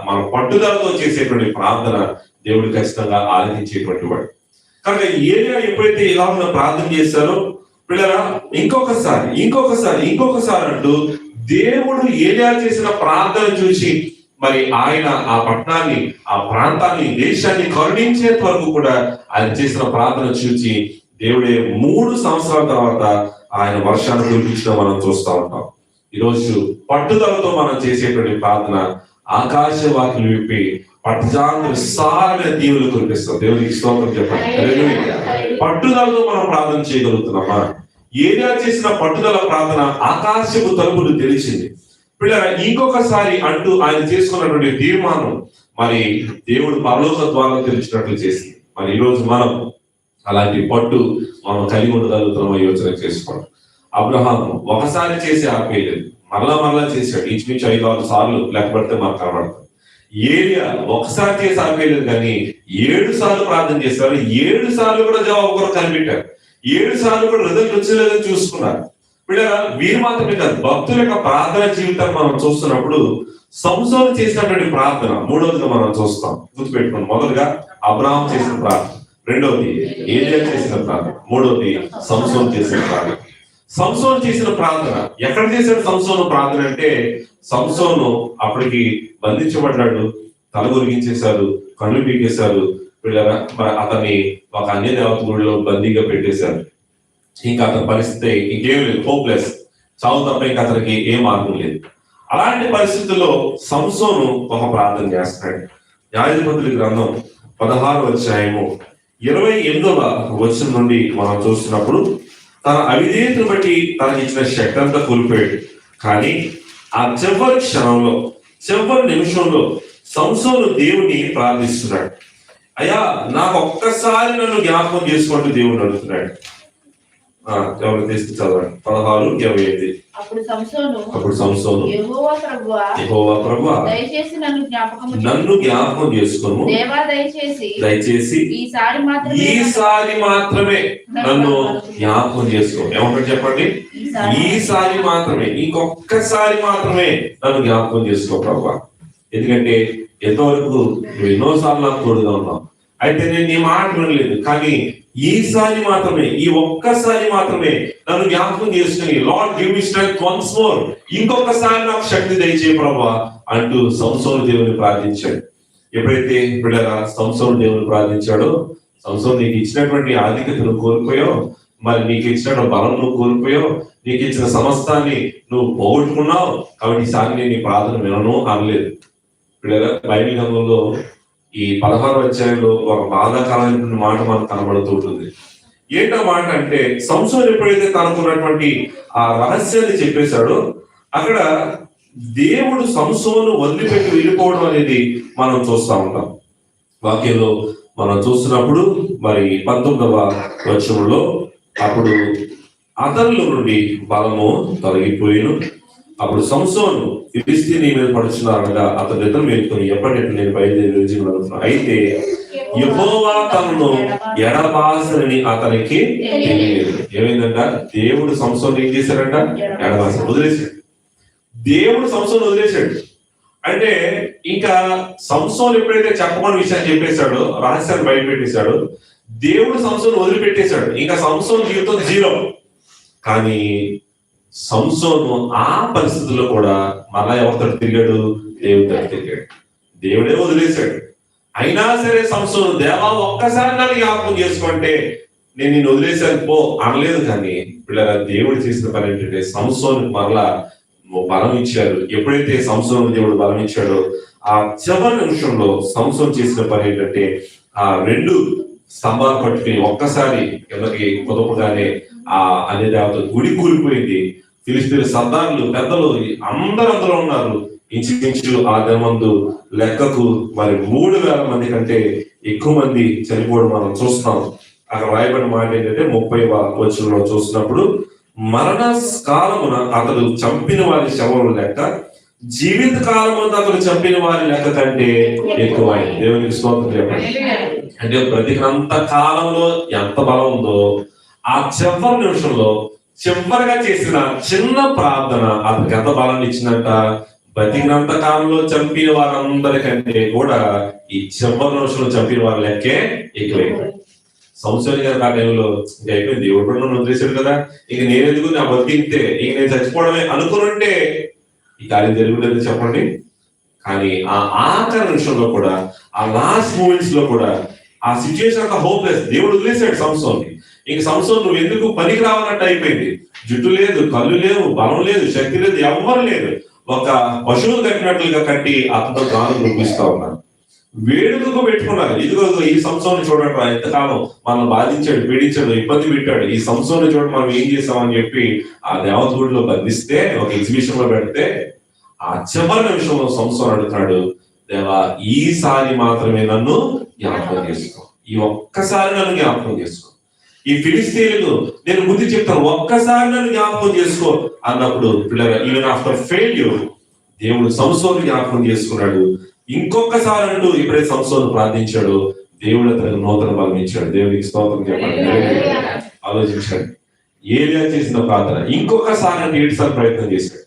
మన పట్టుదలతో చేసేటువంటి ప్రార్థన దేవుడు ఖచ్చితంగా ఆరాధించేటువంటి వాడు. కనుక ఏలియా ఎప్పుడైతే ఇలా ఉన్న ప్రార్థన చేశారో పిల్లరా, ఇంకొకసారి అంటూ దేవుడు ఏలియా చేసిన ప్రార్థన చూసి మరి ఆయన ఆ పట్టణాన్ని, ఆ ప్రాంతాన్ని, దేశాన్ని కరుణించేంత వరకు కూడా ఆయన చేసిన ప్రార్థన చూసి దేవుడే 3 సంవత్సరాల తర్వాత ఆయన వర్షాన్ని కురిపించడం మనం చూస్తూ ఉంటాం. ఈరోజు పట్టుదలతో మనం చేసేటువంటి ప్రార్థన ఆకాశ వాకిలు విప్పి పట్టుదాంతో విస్తారమైన దీవులు కురిపిస్తాం. దేవునికి స్తోత్రం చెప్పండి. పట్టుదలతో మనం ప్రార్థన చేయగలుగుతున్నామా? ఏలియా చేసిన పట్టుదల ప్రార్థన ఆకాశపు తలుపులు తెలిసింది. పిల్లరా, ఇంకొకసారి అంటూ ఆయన చేసుకున్నటువంటి తీర్మానం మరి దేవుడు పరలోక ద్వారం తెరిచినట్లు చేసింది. మరి ఈరోజు మనం అలాంటి పట్టు మనం కలిగి ఉండగలుగుతున్నాం యోచన చేసుకోవడం. అబ్రహాం ఒకసారి చేసి ఆపేయలేదు, మరలా చేశాడు. ఇంచుమించు 5-6 సార్లు లేకపోతే మనకు కనబడతాం. ఏలియా ఒకసారి చేసి ఆపేయలేదు, కానీ 7 సార్లు ప్రార్థన చేశారు. 7 సార్లు కూడా జవాబు కూడా కనిపెట్టారు. 7 సార్లు కూడా రిజల్ట్ వచ్చేలేదని చూసుకున్నారు. పిల్లరా, వీరు మాత్రమే కాదు, భక్తుల యొక్క ప్రార్థన జీవితాన్ని మనం చూస్తున్నప్పుడు సంసోను చేసినటువంటి ప్రార్థన మూడవదిగా మనం చూస్తాం. గుర్తుపెట్టుకోండి, మొదలుగా అబ్రహాం చేసిన ప్రార్థన, రెండవది ఏలియా చేసిన ప్రార్థన, మూడవది సంసోను చేసిన ప్రార్థన. సంసోను చేసిన ప్రార్థన ఎక్కడ చేశాడు? సంసోను ప్రార్థన అంటే సంసోను అప్పటికి బంధించబడ్డాడు, తల కొరిగించేశారు, కళ్ళు పీకేశారు. పిల్లరా, మరి అతన్ని ఒక అన్య దేవత గుడిలో బందీగా పెట్టేశారు. ఇంకా అతని పరిస్థితి ఇంకేం లేదు, హోప్లెస్, చావు తప్ప ఇంకా అతనికి ఏ మార్గం లేదు. అలాంటి పరిస్థితుల్లో సంసోను ఒక ప్రార్థన చేస్తున్నాడు. న్యాయాధిపతుల గ్రంథం 16వ అధ్యాయము 28వ వచనం నుండి మనం చూస్తున్నప్పుడు, తన అవిధేయతను బట్టి తనకి ఇచ్చిన శక్తి అంతా కోల్పోయాడు. కానీ ఆ చివరి నిమిషంలో సంసోను దేవుని ప్రార్థిస్తున్నాడు. అయ్యా, నాకు ఒక్కసారి నన్ను జ్ఞాపకం చేసుకుంటూ దేవుని అడుగుతున్నాడు. ఎవరు తీసుకు చదవండి, 16:28. అప్పుడు సంసోను యెహోవా ప్రభువా, దయచేసి నన్ను జ్ఞాపకం చేసుకోను, దయచేసి ఈసారి మాత్రమే నన్ను జ్ఞాపకం చేసుకో. ఏమంటారు చెప్పండి? ఈసారి మాత్రమే, ఇంకొక్కసారి మాత్రమే నన్ను జ్ఞాపకం చేసుకో ప్రభువా. ఎందుకంటే ఎంతవరకు నువ్వు ఎన్నోసార్లు నాకు తోడుగా ఉన్నావు, అయితే నేను నీ మాట వినలేదు, కానీ ఈసారి మాత్రమే, ఈ ఒక్కసారి మాత్రమే నన్ను జ్ఞాపకం చేసుకుని, lord give me strength once more, ఇంకొకసారి నాకు శక్తి దయచేయ ప్రభువా అంటూ సంసోను దేవుని ప్రార్థించాడు. ఎప్పుడైతే బిడ్డగా సంసోను దేవుని ప్రార్థించాడో, సంసోను నీకు ఇచ్చినటువంటి ఆధిక్యతను కోల్పోయావు, మరి నీకు ఇచ్చినటువంటి బలం నువ్వు కోల్పోయావు, నీకు ఇచ్చిన సమస్తాన్ని నువ్వు పోగొట్టుకున్నావు, కాబట్టి ఈసారి నేను నీ ప్రార్థన వినను అనలేదు. బిడ్డగా బైబిల్ గ్రంథంలో ఈ 16వ అధ్యాయంలో ఒక బాధాకరమైనటువంటి మాట మనకు కనబడుతూ ఉంటుంది. ఏంటో మాట అంటే, సంసోను ఎప్పుడైతే తనకున్నటువంటి ఆ రహస్యాన్ని చెప్పేశాడో, అక్కడ దేవుడు సంసోను వదిలిపెట్టి వెళ్ళిపోవడం అనేది మనం చూస్తూ ఉంటాం. వాక్యంలో మనం చూస్తున్నప్పుడు మరి 19వ వచనంలో, అప్పుడు అతనిలో నుండి బలము తొలగిపోయిను, అప్పుడు సంసోను ఫిలిష్తీయుని మీద పడుచున్నారనగా అతను నిద్ర మేలుకొని ఎప్పటికీ నేను బయలుదేరి వెళ్తున్నాను. అయితే యెహోవా తనను ఎడబాసని అతనికి తెలియలేదు. ఏమైందంట? దేవుడు సంసోను ఏం చేశాడంట? ఎడబాస వదిలేశాడు. దేవుడు సంసోను వదిలేశాడు. అంటే ఇంకా సంసోను ఎప్పుడైతే చెప్పమని విషయాన్ని చెప్పేశాడో, రహస్యాన్ని బయట పెట్టేశాడు, దేవుడు సంసోను వదిలిపెట్టేశాడు. ఇంకా సంసోను జీవితం 0. కానీ సంసోను ఆ పరిస్థితుల్లో కూడా మళ్ళా ఎవరితో తిరిగాడు? దేవుడితో తిరిగాడు. దేవుడే వదిలేశాడు. అయినా సరే సంసోను, దేవా ఒక్కసారి నన్ను జ్ఞాపకం చేసుకుంటే నేను నిన్ను వదిలేశాను పో అనలేదు. కానీ పిల్లల దేవుడు చేసిన పని ఏంటంటే సంసోను మరలా బలం ఇచ్చారు. ఎప్పుడైతే సంసోను దేవుడు బలం ఇచ్చాడో, ఆ చివరి నిమిషంలో సంసోన్ చేసిన పని ఏంటంటే ఆ 2 స్తంభాలు పట్టుకుని ఒక్కసారి కిందకి కుదపగానే ఆ అనే దేవత గుడి కూలిపోయింది. ఫిలిస్తీన్ల సర్దార్లు పెద్దలు అందరూ అందులో ఉన్నారు. ఇంచుమించు ఆ దినమందు లెక్కకు మరి 3,000 మంది కంటే ఎక్కువ మంది చనిపోవడం మనం చూస్తున్నాం. అక్కడ రాయబడిన మాట ఏంటంటే 30వ వచనంలో చూసినప్పుడు మరణ కాలమున అతడు చంపిన వారి శవముల లెక్క జీవిత కాలం అతడు చంపిన వారి లెక్క కంటే ఎక్కువ. దేవునికి స్తోత్రం చెప్పండి. అంటే బ్రతికినంత కాలంలో ఎంత బలం ఉందో ఆ చివరి నిమిషంలో చివరిగా చేసిన చిన్న ప్రార్థన అతనికి ఎంత బలాన్ని ఇచ్చిందంట. బ్రతికినంత కాలంలో చంపిన వారందరికంటే కూడా ఈ చివరి నిమిషంలో చంపిన వారి లెక్కే ఎక్కువైపోయింది. సంవత్సరం గారు ఆ టైంలో ఇంకా అయిపోయింది, దేవుడు కూడా నన్ను వదిలేశాడు కదా, ఇంక నేనెందుకు నా బతికితే ఇంక నేను చచ్చిపోవడమే అనుకునుంటే ఈ కార్యం జరుగుతుంది చెప్పండి. కానీ ఆ ఆఖరి నిమిషంలో కూడా ఆ లాస్ట్ మూమెంట్స్ లో కూడా ఆ సిచ్యువేషన్ అంతా హోప్లెస్. దేవుడు వదిలేశాడు సంసోన్ని. ఇంక సంసోన్ నువ్వు ఎందుకు పనికి రావాలంటే అయిపోయింది. జుట్టు లేదు, కళ్ళు లేవు, బలం లేదు, శక్తి లేదు, ఎవ్వరు లేదు. ఒక పశువులు కట్టినట్లుగా కట్టి అతను గాను రూపిస్తా ఉన్నారు. వేడుకకు పెట్టుకున్నారు. ఇదిగో ఈ సంసోన్ని చూడండి, ఎంతకాలం మనల్ని బాధించాడు, పీడించాడు, ఇబ్బంది పెట్టాడు, ఈ సంసోన్ని చూడండి మనం ఏం చేస్తామని చెప్పి ఆ దేవత గుడిలో బంధిస్తే ఒక ఎగ్జిబిషన్ లో పెడితే ఆ చివరి నిమిషంలో సంసోన్ అడుగుతున్నాడు, దేవా ఈసారి మాత్రమే నన్ను జ్ఞాపకం చేసుకో, ఈ ఒక్కసారి నన్ను జ్ఞాపకం చేసుకో, ఈ ఫిలిస్తీన్లకు నేను బుద్ధి చెప్తాను, ఒక్కసారి నన్ను జ్ఞాపకం చేసుకో అన్నప్పుడు పిల్లలు ఈవెన్ ఆఫ్టర్ ఫెయిల్యూర్ దేవుడు సంసోను జ్ఞాపకం చేసుకున్నాడు. ఇంకొకసారి అంటూ ఎప్పుడైతే సంసోను ప్రార్థించాడు దేవుడు అతనికి నూతన బలం ఇచ్చాడు. దేవుడికి స్తోత్రం చెప్పండి. ఆలోచించండి, ఏలియా చేసిన ప్రార్థన ఇంకొకసారి అంటే 7 సార్లు ప్రయత్నం చేశాడు.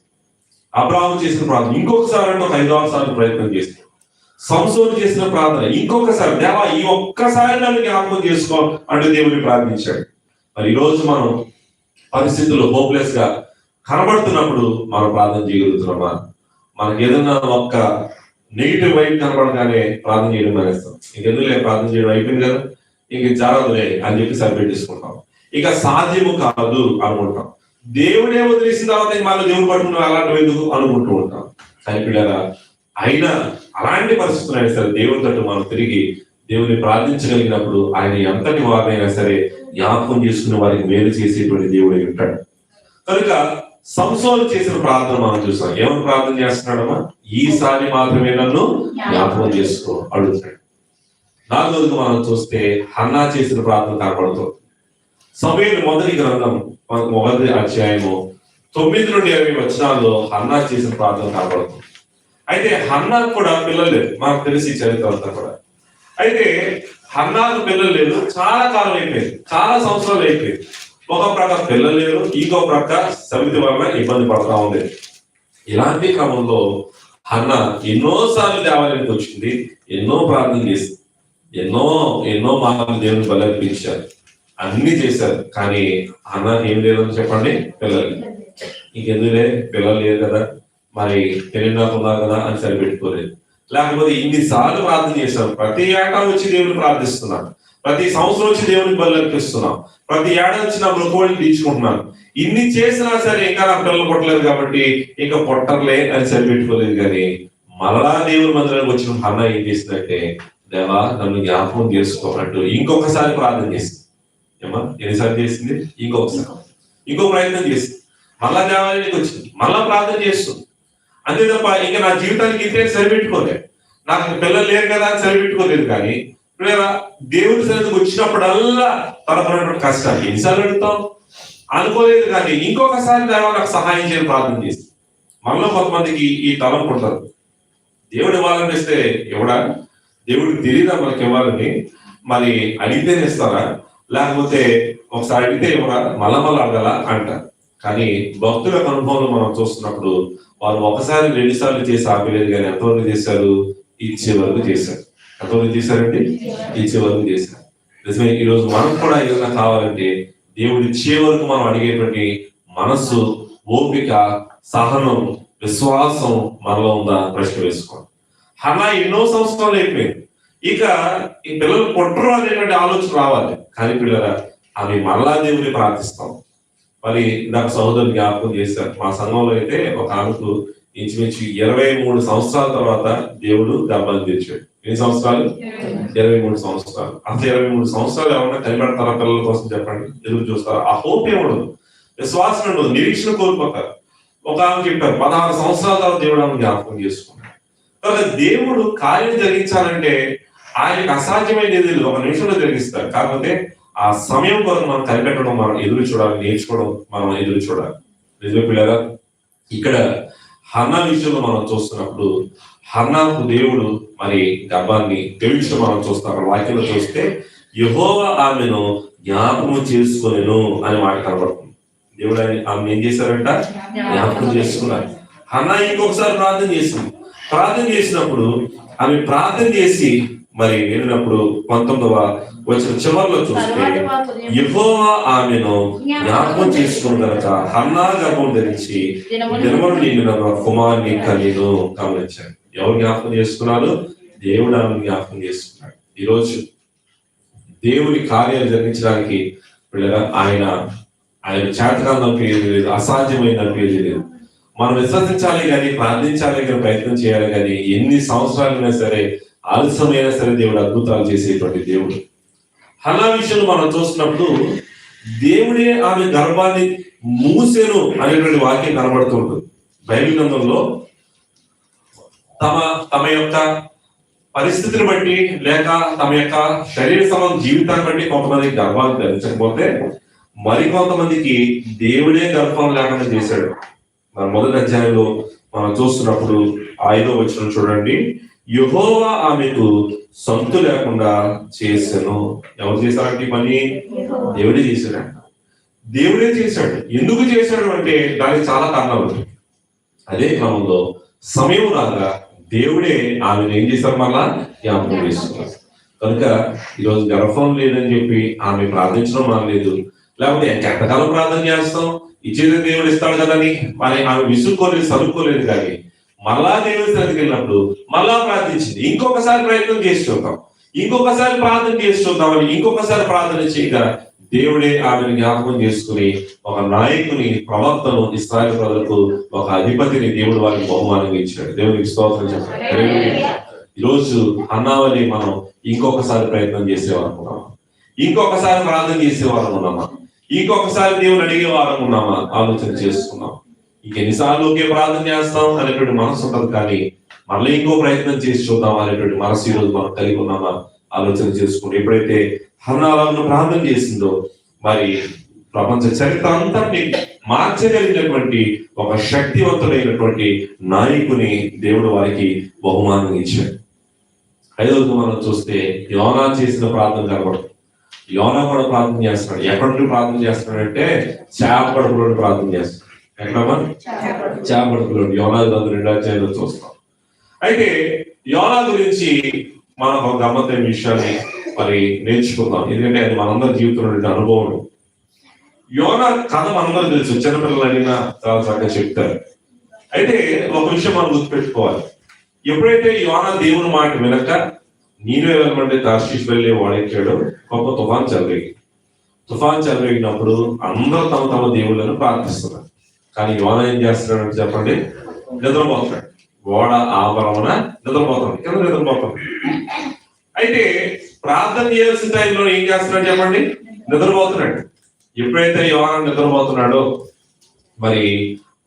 అబ్రాహాము చేసిన ప్రార్థన ఇంకొకసారి అంటే 5-6 సార్లు ప్రయత్నం చేశాడు. సంసోను చేసిన ప్రార్థన ఇంకొకసారి, దేవా ఈ ఒక్కసారి నన్ను జ్ఞాపకం చేసుకో అంటూ దేవుడిని ప్రార్థించాడు. మరి ఈ రోజు మనం పరిస్థితులు హోప్లెస్ గా కనబడుతున్నప్పుడు మనం ప్రార్థన చేయగలుగుతున్నామా? మనకి ఏదైనా ఒక్క నెగిటివ్ వైపు కనబడగానే ప్రార్థన చేయడం మానేస్తాం. ఇంకెందుకు ప్రార్థన చేయడం అయిపోయింది కదా, ఇంక జాగ్రత్తలే అని చెప్పి సరిపెట్టేసుకుంటాం. ఇక సాధ్యము కాదు అనుకుంటాం. దేవుడే వదిలేసిన తర్వాత మళ్ళీ దేవుడు పట్టుకున్న అలాంటివి ఎందుకు అనుకుంటూ ఉంటాం. కానీ పిల్లరా, అయినా అలాంటి పరిస్థితులు అయినా సరే దేవుడి తట్టు మనం తిరిగి దేవుని ప్రార్థించగలిగినప్పుడు ఆయన ఎంతటి వారినైనా సరే జ్ఞాపకం చేసుకునే వారికి మేలు చేసేటువంటి దేవుడే ఉంటాడు. కనుక సంసోను చేసిన ప్రార్థన మనం చూసాం. ఏమని ప్రార్థన చేస్తున్నాడమ్మా? ఈసారి మాత్రమే నన్ను జ్ఞాపకం చేసుకో అడుగుతున్నాడు. 4వది మనం చూస్తే హన్నా చేసిన ప్రార్థన కనపడుతుంది. సమూయేలు మొదటి గ్రంథం 1వ అధ్యాయము 9 నుండి 20 వచనాల్లో హన్నా చేసిన ప్రార్థన కనపడుతుంది. అయితే హన్నాకు కూడా పిల్లలు లేదు, మనకు తెలిసి చరిత్ర అంతా కూడా. అయితే హన్నాకు పిల్లలు లేదు, చాలా కాలం అయిపోయింది, చాలా సంవత్సరాలు అయిపోయింది. ఒక ప్రక్క పిల్లలు లేరు, ఇంకో ప్రక్క సమితి వల్ల ఇబ్బంది పడతా ఉంది. ఇలాంటి క్రమంలో హన్నా ఎన్నోసార్లు దేవాలయానికి వచ్చింది, ఎన్నో ప్రార్థన చేసింది, ఎన్నో మాటలు దేవుని బలర్పించారు, అన్ని చేశారు. కానీ హన్నా ఏం లేదని చెప్పండి, పిల్లలు. ఇంకెందులే పిల్లలు లేదు కదా, మరి తెలియకున్నారు కదా అని సరిపెట్టుకోలేదు. లేకపోతే ఇన్నిసార్లు ప్రార్థన చేశారు, ప్రతి ఏటా వచ్చి దేవుని ప్రార్థిస్తున్నాం, ప్రతి సంవత్సరం వచ్చి దేవునికి బలి అర్పిస్తున్నాం, ప్రతి ఏడాది వచ్చి నా మృకోడిని తీర్చుకుంటున్నాను. ఇన్ని చేసినా సరే ఇంకా నా పిల్లలు పుట్టలేదు కాబట్టి ఇంకా పుట్టర్లే అని సరిపెట్టుకోలేదు. కానీ మరలా దేవుని మందిరానికి వచ్చిన హన్నా ఏం చేసిందంటే, దేవా నన్ను జ్ఞాపకం చేసుకోమంటూ ఇంకొకసారి ప్రార్థన చేసింది. ఏమా ఎన్నిసార్లు చేసింది? ఇంకో ప్రయత్నం చేసింది. మళ్ళా దేవాలయానికి వచ్చింది, మళ్ళా ప్రార్థన చేస్తుంది. అంతే తప్ప ఇంకా నా జీవితానికి ఇంతే సరిపెట్టుకోలేదు, నాకు పిల్లలు లేరు కదా అని సరిపెట్టుకోలేదు. కానీ దేవుడి సన్నిధికి వచ్చినప్పుడల్లా తనకున్నటువంటి కష్టాలు ఎన్నిసార్లు అడుగుతాం అనుకోలేదు. కానీ ఇంకొకసారి దేవా నాకు సహాయం చేయని ప్రార్థన చేసి మనలో కొంతమందికి ఈ తలంపు ఉంటుంది, దేవుడు ఇవ్వాలని ఇస్తే ఎవడా, దేవుడికి తెలియదా మనకి ఇవ్వాలని, మరి అడిగితేనే ఇస్తారా, లేకపోతే ఒకసారి అడిగితే ఎవరా, మళ్ళా అడగల అంటారు. కానీ భక్తుల అనుభవంలో మనం చూస్తున్నప్పుడు వారు 1-2 సార్లు చేసి ఆపలేదు. కానీ ఎంతవరకు చేశారు? ఇచ్చే వరకు చేశారు. ఎంతవరకు చేశారంటే ఇచ్చే వరకు చేశారు. నిజమే, ఈరోజు మనకు కూడా ఏదైనా కావాలంటే దేవుడు ఇచ్చే వరకు మనం అడిగేటువంటి మనస్సు, ఓపిక, సహనం, విశ్వాసం మనలో ఉందా ప్రశ్న వేసుకోండి. హన్నా ఎన్నో సంవత్సరాలు అయిపోయింది, ఇక ఈ పిల్లలు పుట్టరు అనేటువంటి ఆలోచన రావాలి. కానీ పిల్లల ఆమె మరలా దేవుని ప్రార్థిస్తాం. మరి నాకు సహోదరులు జ్ఞాపకం చేశారు, మా సంఘంలో అయితే ఒక ఆమెకు ఇంచుమించు 23 సంవత్సరాల తర్వాత దేవుడు గర్భాన్ని తెచ్చాడు. ఎన్ని సంవత్సరాలు? 23 సంవత్సరాలు. అసలు 23 సంవత్సరాలు ఎవరైనా కనిపెడతారా పిల్లల కోసం? చెప్పండి. ఎదురు చూస్తారా? ఆ హోప్ ఏముండదు, విశ్వాసం ఉండదు, నిరీక్షణ కోల్పోతారు. ఒక ఆమె చెప్పారు 16 సంవత్సరాల తర్వాత దేవుడు ఆమె జ్ఞాపకం చేసుకున్నాడు. కాబట్టి దేవుడు కార్యం జరిగించాలంటే ఆయనకు అసాధ్యమైనది ఒక నిమిషంలో జరిగిస్తారు. కాకపోతే ఆ సమయం కొరకు మనం కనిపెట్టడం, మనం ఎదురు చూడాలి, నేర్చుకోవడం, మనం ఎదురు చూడాలి. నిజమే పిల్లరా, ఇక్కడ హన్నా విషయంలో మనం చూస్తున్నప్పుడు హన్నాకు దేవుడు మరి గర్భాన్ని తెలియచడం మనం చూస్తాం. అక్కడ వాక్యంలో చూస్తే యెహోవా ఆమెను జ్ఞాపకం చేసుకొనెను అనే మాట కనబడుతుంది. దేవుడు ఆమె ఏం చేశారంట? జ్ఞాపకం చేసుకున్నారు. హన్నా ఇంకొకసారి ప్రార్థన చేసింది. ప్రార్థన చేసినప్పుడు ఆమె ప్రార్థన చేసి మరి వెళ్ళినప్పుడు 19వ వచ్చిన చివరిలో చూస్తే యెహోవా ఆమెను జ్ఞాపకం చేసుకున్న కనుక హన్నా గర్భం ధరించి దినములు నిండిన కుమారుని కనెను. గమనించారు. ఎవరు జ్ఞాపకం చేసుకున్నారు? దేవుడు ఆమెను జ్ఞాపకం చేసుకున్నాడు. ఈరోజు దేవుని కార్యాలు జరిగించడానికి ఆయన చేతకాలం పేరు లేదు, అసాధ్యమైన పేరు లేదు. మనం విశ్వసించాలి కానీ, ప్రార్థించాలి కానీ, ప్రయత్నం చేయాలి కానీ, ఎన్ని సంవత్సరాలైనా సరే, ఆలస్యమైనా సరే దేవుడు అద్భుతాలు చేసేటువంటి దేవుడు. హన్నా విషయంలో మనం చూస్తున్నప్పుడు దేవుడే ఆమె గర్భాన్ని మూసెను అనేటువంటి వాక్యం కనబడుతుంటుంది బైబిల్ గ్రంథంలో. తమ యొక్క పరిస్థితిని బట్టి లేక తమ యొక్క శరీర సంబంధ జీవితాన్ని బట్టి కొంతమందికి గర్భాన్ని ధరించకపోతే మరికొంతమందికి దేవుడే గర్భం లేకుండా చేశాడు. మన మొదటి అధ్యాయంలో మనం చూస్తున్నప్పుడు 5వ వచనం చూడండి. యెహోవా ఆమెకు సొంతు లేకుండా చేశాను. ఎవరు చేశారంటే ఈ పని? దేవుడే చేశాడంట. దేవుడే చేశాడు. ఎందుకు చేశాడు అంటే దానికి చాలా కారణాలు ఉన్నాయి. అదే క్రమంలో సమయం రాగా దేవుడే ఆమెను ఏం చేశారు? మళ్ళా జ్ఞాపకం చేసుకున్నారు. కనుక ఈరోజు గర్భం లేదని చెప్పి ఆమె ప్రార్థించడం మానలేదు. లేకపోతే ఎంతకాలం ప్రార్థన చేస్తాం, ఇచ్చేది దేవుడు ఇస్తాడు కదని మరి ఆమె విసుక్కోలేదు, సరుక్కోలేదు. కానీ మళ్ళా దేవుడి సన్నిధికి వెళ్ళినప్పుడు మళ్ళా ప్రార్థించింది. ఇంకొకసారి ప్రయత్నం చేసి చూద్దాం, ఇంకొకసారి ప్రార్థన చేసి చూద్దామని ఇంకొకసారి ప్రార్థన చేయగా దేవుడే ఆమెను జ్ఞాపకం చేసుకుని ఒక నాయకుని, ప్రవక్తను, ఇశ్రాయేలు ప్రజలకు ఒక అధిపతిని దేవుడు వారికి బహుమానంగా ఇచ్చాడు. దేవునికి స్తోత్రం చెప్పాలి. ఈరోజు హన్నావని మనం ఇంకొకసారి ప్రయత్నం చేసేవారు ఉన్నామా? ఇంకొకసారి ప్రార్థన చేసేవారు ఉన్నామా? ఇంకొకసారి దేవుని అడిగే వారం ఉన్నామా? ఆలోచన చేసుకున్నాం. ఇంకెన్నిసార్లు ఒకే ప్రార్థన చేస్తాం అనేటువంటి మనసు ఉంటుంది. కానీ మళ్ళీ ఇంకో ప్రయత్నం చేసి చూద్దాం అనేటువంటి మనసు ఈ రోజు మనం కలిగి ఉన్నామా? ఆలోచన చేసుకుంటే ఎప్పుడైతే హన్నాలను ప్రార్థన చేసిందో మరి ప్రపంచ చరిత్ర అంతటిని మార్చగలిగినటువంటి ఒక శక్తివంతుడైనటువంటి నాయకుని దేవుడు వారికి బహుమానం ఇచ్చాడు. 5వది మనం చూస్తే యోనా చేసిన ప్రార్థన కనబడుతుంది. యోనా కూడా ప్రార్థన చేస్తున్నాడు. ఎక్కడి నుండి ప్రార్థన చేస్తున్నాడంటే చేప కడుపులో ప్రార్థన చేస్తున్నాడు. ఎక్కడమ్మా? చేప కడుపులో. యోనా గ్రంథం 2వ అధ్యాయంలో చూస్తాం. అయితే యోనా గురించి మనం ఒక గమ్మత్తైన విషయాన్ని మరి నేర్చుకుందాం. ఎందుకంటే అది మనందరి జీవితంలో అనుభవం. యోనా కథ మనందరూ తెలుసు, చిన్నపిల్లలు అడిగినా చాలా చక్కగా చెప్తారు. అయితే ఒక విషయం మనం గుర్తుపెట్టుకోవాలి. ఎప్పుడైతే యోనా దేవుని మాట వినక నీవే వెళ్ళమంటే తార్షీషు వెళ్ళి వాడెక్కాడు, గొప్ప తుఫాన్ చెలరేగినప్పుడు అందరూ తమ తమ దేవుళ్ళను ప్రార్థిస్తున్నారు. కానీ యోనా ఏం చేస్తున్నాడు చెప్పండి? నిద్రపోతున్నాడు. ఓడ ఆవరణ నిద్రపోతుంది, కింద నిద్రపోతుంది. అయితే ప్రార్థన చేయాల్సిన టైంలో ఏం చేస్తున్నాడు చెప్పండి? నిద్రపోతున్నాడు. ఎప్పుడైతే యోనా నిద్రపోతున్నాడో మరి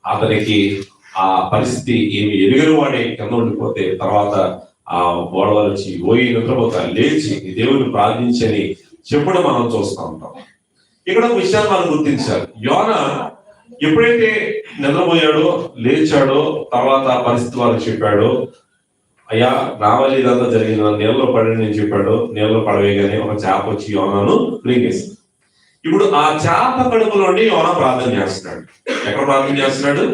అతనికి ఆ పరిస్థితి ఏమి ఎరుగని వాడే కింద ఉండిపోతే తర్వాత ఆ ఓడవాళ్ళు వచ్చి పోయి నిద్రపోతారు, లేచి దేవుని ప్రార్థించని చెప్పడం మనం చూస్తూ ఉంటాం. ఇక్కడ ఒక విషయాన్ని మనం గుర్తించాలి. యోనా ఎప్పుడైతే నిద్రపోయాడో, లేచాడో, తర్వాత పరిస్థితి వాళ్ళకి చెప్పాడో, అయ్యా రావాలి ఇదంతా జరిగిన నీళ్ళలో పడి నేను చెప్పాడు. నీళ్ళలో పడవేగానే ఒక చేప వచ్చి యోనాను మింగేసింది. ఇప్పుడు ఆ చేప కడుపులోని యోనా ప్రార్థన చేస్తున్నాడు. ఎక్కడ ప్రార్థన చేస్తున్నాడు?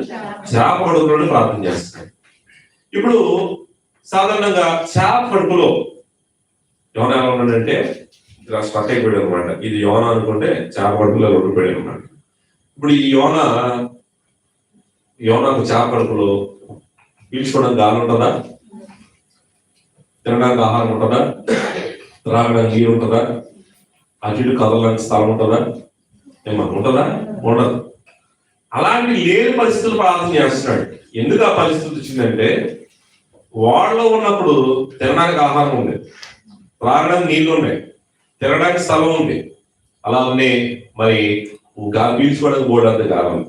చేప కడుపులోని ప్రార్థన చేస్తున్నాడు. ఇప్పుడు సాధారణంగా చేప కడుపులో యోనా ఎలా ఉన్నాడంటే ఇలా స్టక్ అయిపోయాడు అనమాట. ఇది యోనా అనుకుంటే చేప కడుపులో ఉండిపోయాడు అనమాట. ఇప్పుడు ఈ యోనాకు చేప కడుపులో పీల్చుకోవడానికి గాలి ఉంటుందా? తినడానికి ఆహారం ఉంటుందా? త్రాగడానికి నీరు ఉంటుందా? అటు ఇటు కదలడానికి స్థలం ఉంటుందా? ఏమన్నా ఉంటుందా? ఉండదు. అలాంటి లేని పరిస్థితులు ప్రార్థన చేస్తున్నాడు. ఎందుకు ఆ పరిస్థితి వచ్చిందంటే, వాళ్ళలో ఉన్నప్పుడు తినడానికి ఆహారం ఉంది, త్రాగడానికి నీళ్లు ఉన్నాయి, తినడానికి స్థలం ఉంది, అలానే మరి పీల్చుకోవడానికి బోర్డు కావాలి.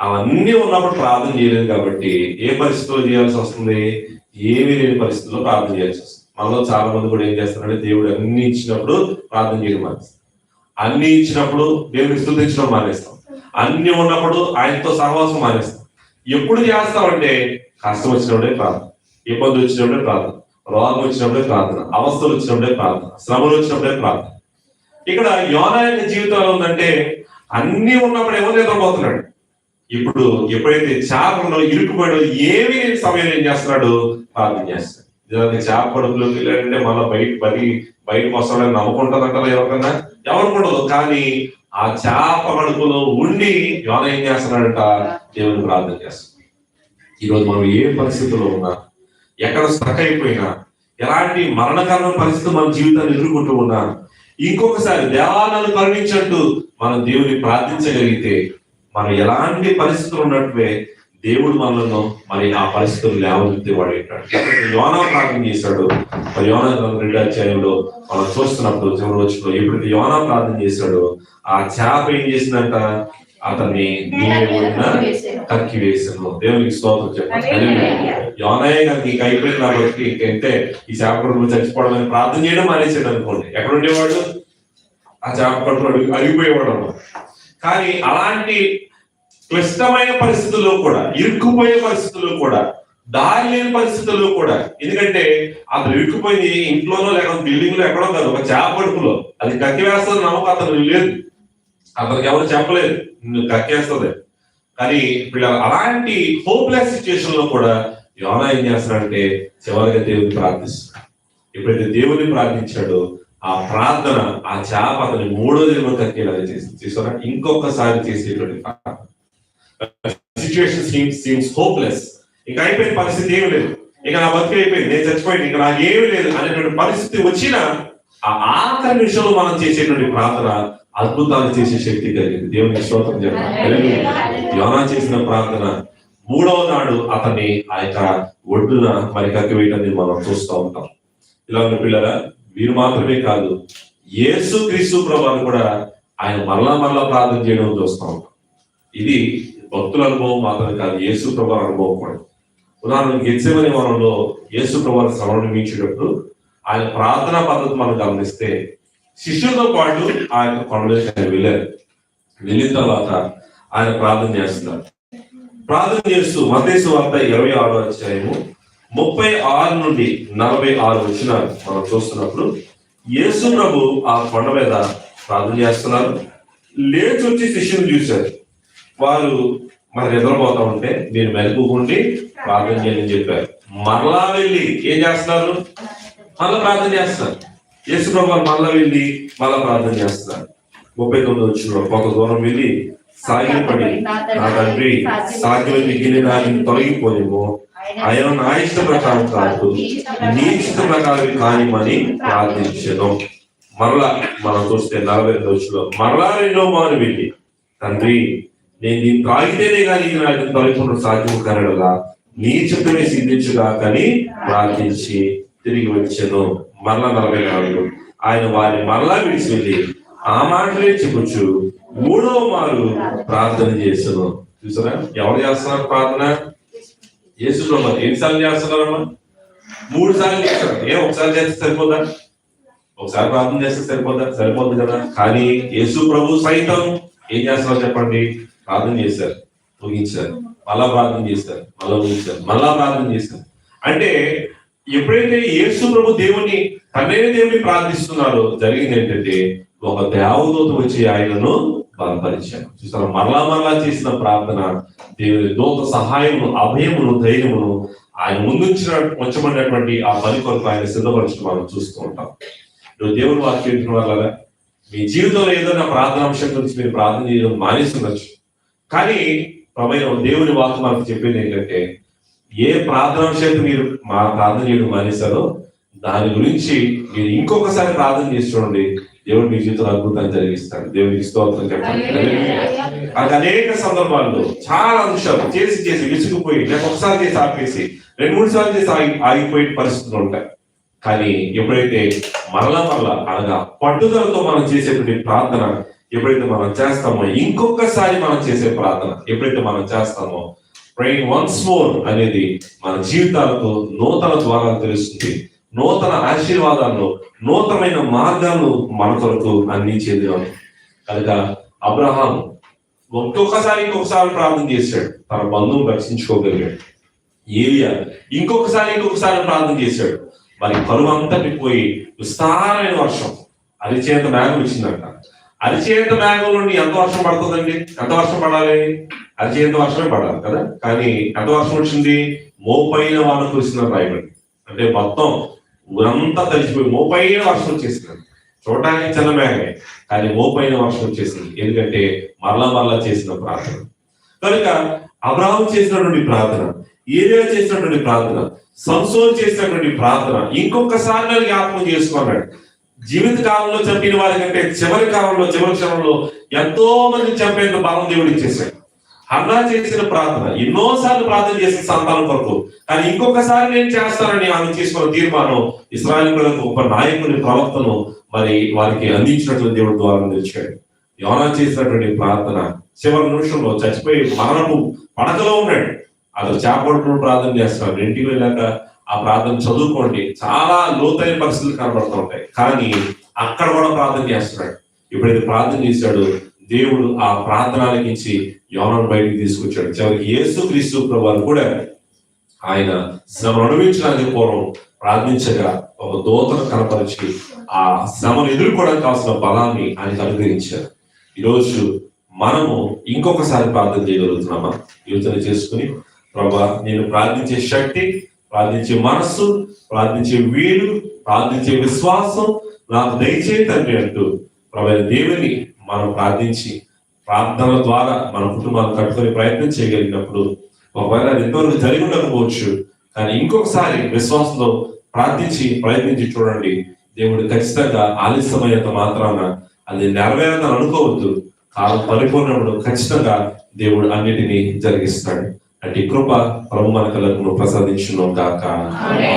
అవన్నీ ఉన్నప్పుడు ప్రార్థన చేయలేదు కాబట్టి ఏ పరిస్థితుల్లో చేయాల్సి వస్తుంది? ఏమీ లేని పరిస్థితుల్లో ప్రార్థన చేయాల్సి వస్తుంది. మనలో చాలా మంది కూడా ఏం చేస్తారంటే, దేవుడు అన్ని ఇచ్చినప్పుడు ప్రార్థన చేయడం మానేస్తాం, అన్ని ఇచ్చినప్పుడు దేవుడిని స్తుతించడం మానేస్తాం, అన్ని ఉన్నప్పుడు ఆయనతో సహవాసం మానేస్తాం. ఎప్పుడు చేస్తామంటే కష్టం వచ్చినప్పుడే ప్రార్థన, ఇబ్బంది వచ్చినప్పుడే ప్రార్థన, రోగం వచ్చినప్పుడే ప్రార్థన, అవస్థలు వచ్చినప్పుడే ప్రార్థన, శ్రమలు వచ్చినప్పుడే ప్రార్థన. ఇక్కడ యోనా యొక్క జీవితంలో ఉందంటే అన్ని ఉన్నప్పుడు ఏమో నిద్రపోతున్నాడు. ఇప్పుడు ఎప్పుడైతే చేపలలో ఇరుక్కుపోయాడో ఏమీ సమయంలో ఏం చేస్తున్నాడు? ప్రార్థన చేస్తాడు. చేప కడుపులోకి వెళ్ళాడంటే మళ్ళీ బయటకు వస్తాడని నమ్ముకుంటుందంటారా ఎవరికన్నా? ఎవరికి ఉండదు. కానీ ఆ చేప కడుపులో ఉండి యోనా ఏం చేస్తున్నాడంట? దేవుని ప్రార్థన చేస్తాడు. ఈరోజు మనం ఏ పరిస్థితుల్లో ఉన్నా, ఎక్కడ స్టక్ అయిపోయినా, ఎలాంటి మరణకరమైన పరిస్థితులు మన జీవితాన్ని ఎదుర్కొంటూ ఉన్నా, ఇంకొకసారి దేవాలను కరుణించట్టు మనం దేవుని ప్రార్థించగలిగితే మనం ఎలాంటి పరిస్థితులు ఉన్నట్టువే దేవుడు మనలను మరి ఆ పరిస్థితులు లేవనెత్తే వాడు ఏంటాడు. యోనా ప్రార్థన చేశాడు. మరి యోనా 2వ అధ్యాయంలో మనం చూస్తున్నప్పుడు చివరి రోజులో ఎప్పుడైతే యోనా ప్రార్థన చేశాడో ఆ చేప ఏం చేసిందంట? అతన్ని కక్కి వేసాను. దేవునికి స్తోత్రం చెప్పండి. యోనాయే కనుక నీకు అయిపోయింది కాబట్టి ఇంకంటే ఈ చేప కడుపులో చచ్చిపోవడం ప్రార్థన చేయడం మానేసాడు అనుకోండి, ఎక్కడ ఉండేవాడు? ఆ చేప కడుపులో అరిగిపోయేవాడు. కానీ అలాంటి క్లిష్టమైన పరిస్థితుల్లో కూడా, ఇరుక్కుపోయే పరిస్థితుల్లో కూడా, దారి లేని పరిస్థితుల్లో కూడా, ఎందుకంటే అతను ఇరుక్కుపోయింది ఇంట్లోనో లేకపోతే బిల్డింగ్ లో ఎక్కడో కాదు, ఒక చేప కడుపులో. అది కక్కి వేస్తుంది నమ్మకం అతను లేదు, అతనికి ఎవరు చెప్పలేదు నువ్వు కక్కేస్తుంది. కానీ ఇప్పుడు అలాంటి హోప్లెస్ సిచ్యుయేషన్ లో కూడా యోనా ఏం చేస్తాడంటే చివరిగా దేవుని ప్రార్థిస్తున్నాడు. ఎప్పుడైతే దేవుని ప్రార్థించాడో ఆ ప్రార్థన, ఆ చేప అతని 3వ దినం కక్కేలాగా చేస్తున్నా ఇంకొకసారి చేసేటువంటి ప్రార్థన. Situation seems hopeless. ఇంకా అయిపోయిన పరిస్థితి ఏమి లేదు, ఇక నా బతికి అయిపోయింది, నేను చచ్చిపోయింది, ఇంకా నాకు ఏమి లేదు అనేటువంటి పరిస్థితి వచ్చినా ఆ ఆఖరి నిమిషంలో మనం చేసేటువంటి ప్రార్థన అద్భుతాలు చేసే శక్తి కలిగింది. దేవునికి స్తోత్రం చెప్పాలి. యోనా చేసిన ప్రార్థన 3వ నాడు అతన్ని ఆ యొక్క ఒడ్డున మరి కక్కి వేయటాన్ని మనం చూస్తూ ఉంటాం. ఇలా ఉన్న పిల్లరా, వీరు మాత్రమే కాదు, యేసు క్రీస్తు ప్రభువును కూడా ఆయన మరలా ప్రార్థన చేయడం చూస్తూ ఉంటాం. ఇది భక్తుల అనుభవం మాత్రమే కాదు, యేసు ప్రభువు అనుభవం కూడా. ఉదాహరణకు గెత్సేమనీ వనంలో యేసు ప్రభువు శ్రమను నియమించేటప్పుడు ఆయన ప్రార్థనా పద్ధతి మనం గమనిస్తే, శిష్యులతో పాటు ఆ యొక్క కొండ మీద వెళ్ళారు. వెళ్ళిన తర్వాత ఆయన ప్రార్థన చేస్తున్నారు. ప్రార్థన చేస్తూ మత్తయి సువార్త 26వ అధ్యాయము 36 నుండి 46 వచనాలు మనం చూస్తున్నప్పుడు, యేసు ప్రభు ఆ కొండ మీద ప్రార్థన చేస్తున్నారు. లేచి వచ్చి శిష్యులు చూశారు. వారు మరి నిద్రపోతా ఉంటే మీరు మెలకుకుండి ప్రార్థన చేయని చెప్పారు. మరలా వెళ్ళి ఏం చేస్తున్నారు? మళ్ళా ప్రార్థన చేస్తారు. యేసు ప్రభు మళ్ళా వెళ్ళి మళ్ళా ప్రార్థన చేస్తున్నారు. 39వ వచనంలో, కొంత దూరం వెళ్ళి సాగిలపడి, నా తండ్రి సాగిల మిగిలిన తొలగిపోయేమో, ఆయన నా ఇష్ట ప్రకారం కాదు నీ ఇష్ట ప్రకారం కానిమని ప్రార్థించను. మరలా మనం చూస్తే 42వ వచనంలో, మరలా 2వ మారు వెళ్ళి, తండ్రి నేను దీన్ని తాగితేనే కానీ నాకు తొలగిపోవడం సాధ్యం కనడగా నీ చిత్తమే సిద్ధించుగా కానీ ప్రార్థించి తిరిగి వచ్చాను. మరలా 44 ఆయన వారిని మరలా విడిచి వెళ్ళి ఆ మాటలే చెప్పొచ్చు 3వ మారు ప్రార్థన చేశాను. చూసారా ఎవరు చేస్తున్నారు ప్రార్థన? యేసు ప్రభు. ఎన్నిసార్లు చేస్తున్నారమ్మా? 3 సార్లు చేస్తారు. ఒకసారి చేస్తే సరిపోదా? ఒకసారి ప్రార్థన చేస్తే సరిపోద్ది కదా. కానీ యేసు ప్రభు సైతం ఏం చేస్తున్నారు చెప్పండి? ప్రార్థన చేశారు, ముగించారు, మళ్ళా ప్రార్థన చేశారు, మళ్ళా ముగించారు, మళ్ళా ప్రార్థన చేశారు. అంటే ఎప్పుడైతే యేసు ప్రభు దేవుని ప్రార్థిస్తున్నారో జరిగింది ఏంటంటే, ఒక దేవదూత వచ్చి ఆయనను బలపరిచారు. చూసారా, మరలా చేసిన ప్రార్థన దేవుని దూత సహాయమును, అభయమును, ధైర్యమును ఆయన ఉంచబడినటువంటి ఆ పని కొరకు ఆయన సిద్ధపరచడం మనం చూస్తూ ఉంటాం. దేవుని వాక్యం వల్ల మీ జీవితంలో ఏదైనా ప్రార్థన అంశం గురించి మీరు ప్రార్థన చేయడం మానేస్తుండొచ్చు. కానీ దేవుని వాక్యం మనకు చెప్పేది ఏంటంటే, ఏ ప్రార్థన అంశం మీరు ప్రార్థన చేయడం మానేశారో దాని గురించి మీరు ఇంకొకసారి ప్రార్థన చేసి చూడండి. దేవుడు మీ జీవితంలో అద్భుతాన్ని జరిగిస్తాడు. దేవుడికి స్తోత్రం చెప్పండి. అది అనేక సందర్భాల్లో చాలా అంశాలు చేసి విసుగుపోయి, లేక ఒకసారి చేసి ఆపేసి 2-3 సార్లు చేసి ఆగిపోయే పరిస్థితులు ఉంటాయి. కానీ ఎప్పుడైతే మరలా అనగా పట్టుదలతో మనం చేసేటువంటి ప్రార్థన ఎప్పుడైతే మనం చేస్తామో, ఇంకొకసారి మనం చేసే ప్రార్థన ఎప్పుడైతే మనం చేస్తామో, ప్రేయింగ్ వన్స్ మోర్ అనేది మన జీవితాలకు నూతన ద్వారాలు తెలుస్తుంది. నూతన ఆశీర్వాదాలను, నూతనమైన మార్గాలను మన కొరకు అందించేది. కనుక అబ్రహాం ఇంకొకసారి ప్రార్థన చేశాడు, తన బంధువును రక్షించుకోగలిగాడు. ఏలియా ఇంకొకసారి ప్రార్థన చేశాడు. మరి కరువు అంతటి పోయి విస్తారమైన వర్షం, అరిచేత మేఘం వచ్చిందంట. అరిచేత మేఘం నుండి ఎంత వర్షం పడుతుందండి? ఎంత వర్షం పడాలి? అరిచేత వర్షమే పడాలి కదా. కానీ ఎంత వర్షం వచ్చింది? మోపైన వాన కురిసినట్టు రాయబడి. అంటే మొత్తం ఊరంతా తడిచిపోయి మోపైన వర్షం వచ్చేసింది. చూడటానికి చిన్న మేఘమే, కానీ మోపైన వర్షం వచ్చేసింది. ఎందుకంటే మరలా చేసిన ప్రార్థన. కనుక అబ్రహాము చేసినటువంటి ప్రార్థన, ఏలియా చేసినటువంటి ప్రార్థన, సంసోను చేసినటువంటి ప్రార్థన ఇంకొకసారి జ్ఞాపకం చేసుకున్నాడు. జీవిత కాలంలో చంపిన వారి కంటే చివరి క్షణంలో ఎంతో మంది చంపేంత బలం దేవుడు ఇచ్చేసాడు. హన్నా చేసిన ప్రార్థన, ఎన్నోసార్లు ప్రార్థన చేసిన సంతానం కొరకు, కానీ ఇంకొకసారి నేను చేస్తానని ఆమె చేసుకున్న తీర్మానం ఇశ్రాయేలు ప్రజలకు ఒక నాయకుని, ప్రవక్తను మరి వారికి అందించినట్లు దేవుడు ద్వారా నిలిచాడు. యోనా చేసినటువంటి ప్రార్థన చివరి నిమిషంలో చచ్చిపోయి మరణపు పడకలో ఉన్నాడు. అతను చేపడుకుని ప్రార్థన చేస్తున్నాడు. ఇంటికి వెళ్ళాక ఆ ప్రార్థన చదువుకోండి, చాలా లోతైన పరిస్థితులు కనబడుతూ ఉంటాయి. కానీ అక్కడ కూడా ప్రార్థన చేస్తున్నాడు. ఎప్పుడైతే ప్రార్థన చేశాడు, దేవుడు ఆ ప్రార్థన ఆలకించి యోనాను బయటికి తీసుకొచ్చాడు. చివరికి యేసుక్రీస్తు ప్రభువు కూడా ఆయన శ్రమను అనుభవించడానికి పూర్వం ప్రార్థించగా ఒక దూతను కనపరిచి ఆ శ్రమను ఎదుర్కోవడానికి కావాల్సిన బలాన్ని ఆయనకు అనుగ్రహించారు. ఈరోజు మనము ఇంకొకసారి ప్రార్థన చేయగలుగుతున్నామా? యోచన చేసుకుని, ప్రభా నేను ప్రార్థించే శక్తి, ప్రార్థించే మనస్సు, ప్రార్థించే వీలు, ప్రార్థించే విశ్వాసం నాకు దయచేయి తండ్రి అంటూ ప్రభు దేవుని మనం ప్రార్థించి ప్రార్థనల ద్వారా మన కుటుంబాన్ని కట్టుకునే ప్రయత్నం చేయగలిగినప్పుడు, ఒకవేళ అది ఎంతవరకు జరిగి ఉండకపోవచ్చు, కానీ ఇంకొకసారి విశ్వాసంలో ప్రయత్నించి చూడండి. దేవుడు ఖచ్చితంగా ఆలస్యమైనంత మాత్రాన అది నెరవేరదని అనుకోవద్దు. కాలం పరిపూర్ణప్పుడు ఖచ్చితంగా దేవుడు అన్నిటినీ జరిగిస్తాడు. అంటే కృప ప్రభు మనకు ప్రసాదించున్నాం కాక.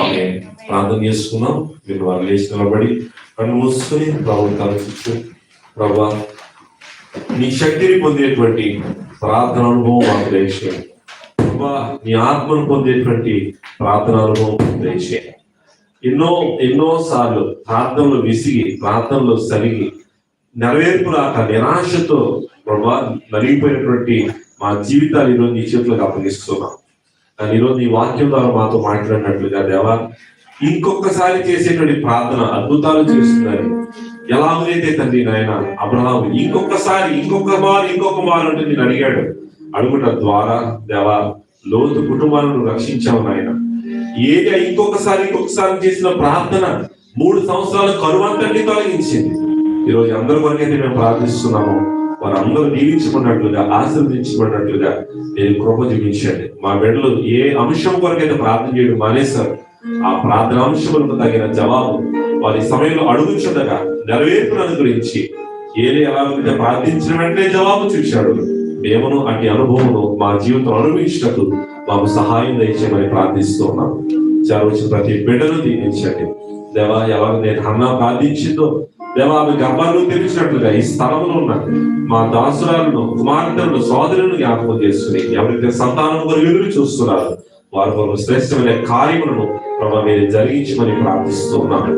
ఆమేన్. ప్రార్థన చేసుకున్నాం. మీరు వారు లేచి నిలబడి కన్ను మూసుకుని ప్రభుని తలచుచు, ప్రభా నీ శక్తిని పొందేటువంటి ప్రార్థన అనుభవం మాకు దయచేయండి. ప్రభా నీ ఆత్మను పొందేటువంటి ప్రార్థన అనుభవం దయచేయండి. ఎన్నో సార్లు ప్రార్థనలు విసిగి, ప్రార్థనలు సరిగి, నెరవేర్పు రాక నిరాశతో ప్రభా నలిగిపోయినటువంటి మా జీవితాలు ఈరోజు నీ చేతులకు అప్పగిస్తున్నాం. కానీ ఈరోజు నీ వాక్యం ద్వారా మాతో మాట్లాడినట్లుగా దేవా, ఇంకొకసారి చేసేటువంటి ప్రార్థన అద్భుతాలు చేస్తున్నారు. ఎలాగైతే తండ్రి నాయన అబ్రహాము ఇంకొక మారు అంటే నేను అడిగాడు. అడుగుట ద్వారా దేవా లోతు కుటుంబాలను రక్షించావు నాయన. ఏది ఇంకొకసారి చేసిన ప్రార్థన 3 సంవత్సరాల కరువంతని తొలగించింది. ఈరోజు అందరి కొరకైతే మేము ప్రార్థిస్తున్నాము. వారందరూ దీవించుకున్నట్లుగా, ఆశీర్వదించుకున్నట్లుగా నేను కృప చూపించండి. మా బిడ్డలు ఏ అంశం కొరకైతే ప్రార్థన చేయడం మానేశారు, ఆ ప్రార్థన అంశములకు తగిన జవాబు వారి సమయంలో అడుగుచుండగా నెరవేర్పును అనుగ్రహించి, ఏది ఎలాగైతే ప్రార్థించిన వెంటనే జవాబు చూశాడు, మేమును అట్టి అనుభవమును మా జీవితం అనుభవించినట్టు మాకు సహాయం దయచేయమని ప్రార్థిస్తున్నాము. చరవచ్చిన ప్రతి బిడ్డను దీవించండి దేవా. ఎవరు నేను హన్నా ప్రార్థించిందో దేవా, ఆమె గర్భాలను తెరిచినట్లుగా ఈ స్థలంలో ఉన్న మా దాసురాలను, కుమార్తెలను, సోదరులను జ్ఞాపకం చేసుకుని, ఎవరైతే సంతానం కొరకు ఎదురు చూస్తున్నారు వారి కొరకు శ్రేష్టమైన కార్యములను ప్రభా మీరు జరిగించమని ప్రార్థిస్తున్నాను.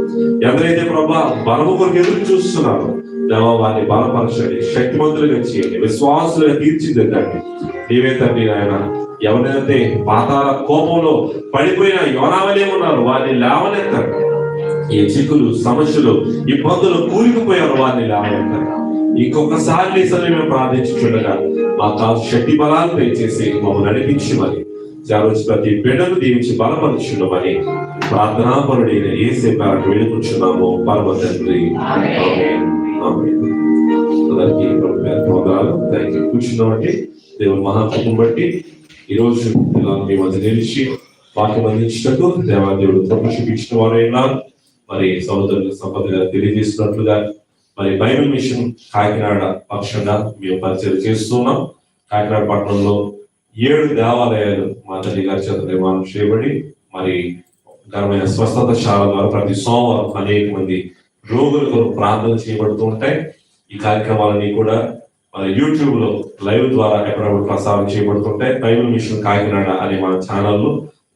ఎవరైతే ప్రభా బలము కొరకు ఎదురు చూస్తున్నారో దేవా వారిని బలపరచండి, శక్తివంతులుగా చేయండి, విశ్వాసులుగా తీర్చిదిద్దండి. నీవే తండ్రి ఆయన. ఎవరైతే పాతాళ కోపంలో పడిపోయిన యోనావలే ఉన్నారు వారిని లేవనెత్తండి. ఏ చిక్కులు, సమస్యలు, ఇబ్బందులు కూలికిపోయారు వారిని లేవనెత్తండి. ఇంకొకసారి నీ సమయం ప్రార్థించుండగా మా శక్తి బలాలు దయచేసి మమ్మల్ని నడిపించమని, జారోజు ప్రతి బిడ్డను దీవించి బలపరుచున్నామని ప్రార్థనాపరుడైన యేసే పేరట వేడుకుంటున్నాము పరమ తండ్రి. కూర్చున్నామంటే దేవుని మహాత్మను బట్టి ఈరోజు మీ మధ్య నిలిచి వాక్యం అందించినట్టు దేవాదేవుడు తప్పు చూపించిన వారైనా మరి సహోదరులకు సంపదగా తెలియజేస్తున్నట్లుగా మరి బైబిల్ మిషన్ కాకినాడ పక్షంగా మేము పరిచయం చేస్తున్నాం. కాకినాడ పట్టణంలో 7 దేవాలయాలు మా తల్లి గారి చేత నిర్మాణం చేయబడి మరి ఘనమైన స్వస్థత శాల ద్వారా ప్రతి సోమవారం అనేక మంది రోగులకు ప్రార్థన చేయబడుతూ ఉంటాయి. ఈ కార్యక్రమాలన్నీ కూడా మన యూట్యూబ్ లో లైవ్ ద్వారా ఎప్పటికప్పుడు ప్రసారం చేయబడుతుంటాయి. బైబిల్ మిషన్ కాకినాడ అనే మన ఛానల్లో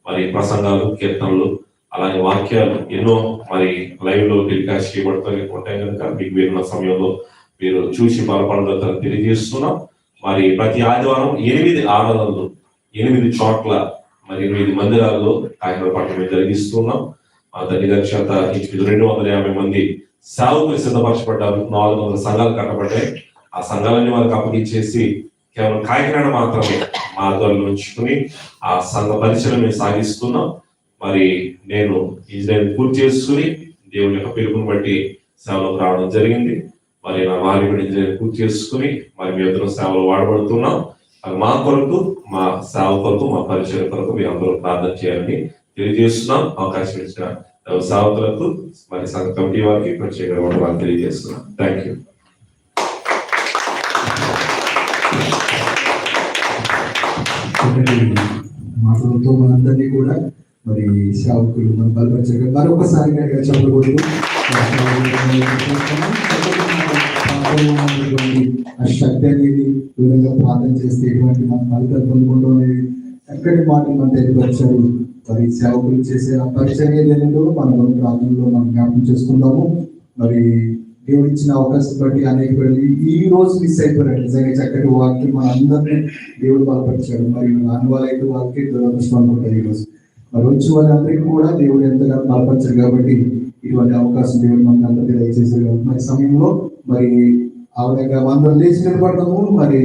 మరి ప్రసంగాలు, కీర్తనలు, అలాగే వాక్యాలు ఎన్నో మరి లైవ్ లో టెలికాస్ట్ చేయబడుతూ ఉంటాయి కనుక మీకు వీరున్న సమయంలో మీరు చూసి బలపడగలుగుతారని తెలియజేస్తున్నాం. మరి ప్రతి ఆదివారం 8 ఆరాధనలు 8 చోట్ల మరి 8 మందిరాల్లో కాకినాడ పట్టణం జరిగిస్తున్నాం. ఆ తల్లి గారి చేత 250 మంది సేవకులు సిద్ధపరచబడ్డారు. 400 సంఘాలు కట్టబడ్డాయి. ఆ సంఘాలన్నీ వారికి అప్పగించేసి కేవలం కాకినాడ మాత్రమే మా ఆధ్వర్యంలో ఉంచుకుని ఆ సంఘ పరిచయం మేము సాగిస్తున్నాం. మరి నేను ఇంజనీరింగ్ పూర్తి చేసుకుని దేవుని యొక్క పిలుపుని బట్టి సేవలోకి రావడం జరిగింది. మరి నా వారి కూడా ఇంజనీరింగ్ పూర్తి చేసుకుని మరి మీ అందరూ సేవలు వాడబడుతున్నాం. మా కొరకు, మా సేవ కొరకు, మా పరిచయం కొరకు మీ అందరూ ప్రార్థన చేయాలని తెలియజేస్తున్నాం. అవకాశం ఇచ్చిన సేవకులకు మరి సంఘ కమిటీ వారికి ప్రత్యేకంగా తెలియజేస్తున్నాం. Thank you. మాటలతో మనందరినీ కూడా మరి సేవకులు మన బలపరచగా మరొకసారి చెప్పకూడదు. ఆ శక్తి అనేది దూరంగా ప్రార్థన చేస్తే ఎటువంటి మన ఫలితాలు పొందుకుంటూ అనేది ఎక్కడి మాటలు మనం తెలియపరిచారు. మరి సేవకులు చేసే ఆ పరిచయం ఏదైనా మనం ప్రార్థనలో మనం జ్ఞాపకం చేసుకుందాము. మరి దేవుడు ఇచ్చిన అవకాశం బట్టి అనేక ఈ రోజు మిస్ అయిపోయారు. నిజంగా చక్కటి వాక్యం మన అందరినీ దేవుడు బలపరిచాడు. మరి రాని వాళ్ళైతే వాళ్ళకి దురదృష్టం అనుకుంటారు. ఈ రోజు మరి వచ్చి వాళ్ళందరికీ కూడా దేవుడు ఎంతగానో బలపరిచారు కాబట్టి ఇటువంటి అవకాశం దేవుడు మనకి అందరికీ దయచేసారు. మరి సమయంలో మరి ఆవిడ అందరం లేచి నిలబడతాము. మరి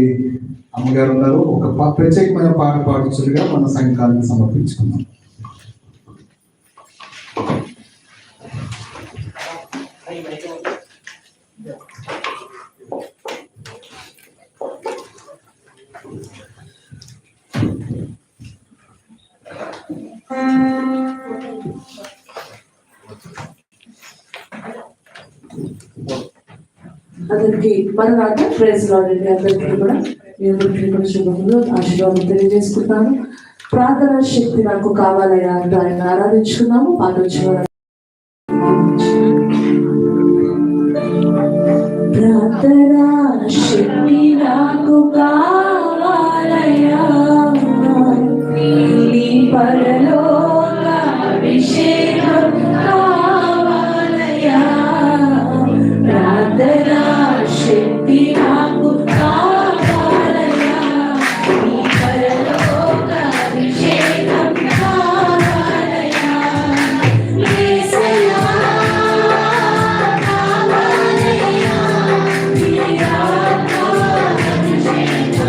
అమ్మగారు ఉన్నారు. ఒక ప్రత్యేకమైన పాట పాటించుగా మన సంఘానికి సమర్పించుకున్నాం. అందరికి మరొక ప్రైజ్ లార్డ్ అండి. అందరికీ కూడా దేవుడికి కూడా శుభములు ఆశీర్వాదం తెలియజేసుకుంటాను. ప్రార్థన శక్తి నాకు కావాలయ్యా అంటూ ఆయన ఆరాధించుకున్నాము. పాట వచ్చిన ప్రార్థన శక్తి నాకు కావాలయ్యా, నీ పరలోక అభిషేకం కావాలయ్యా. ప్రార్థన శక్తి నాకు కావాలయ్యా, నీ పరలోక అభిషేకం కావాలయ్యా. యేసయ్యా కావాలయ్యా, నీ ఆత్మ అభిషేకం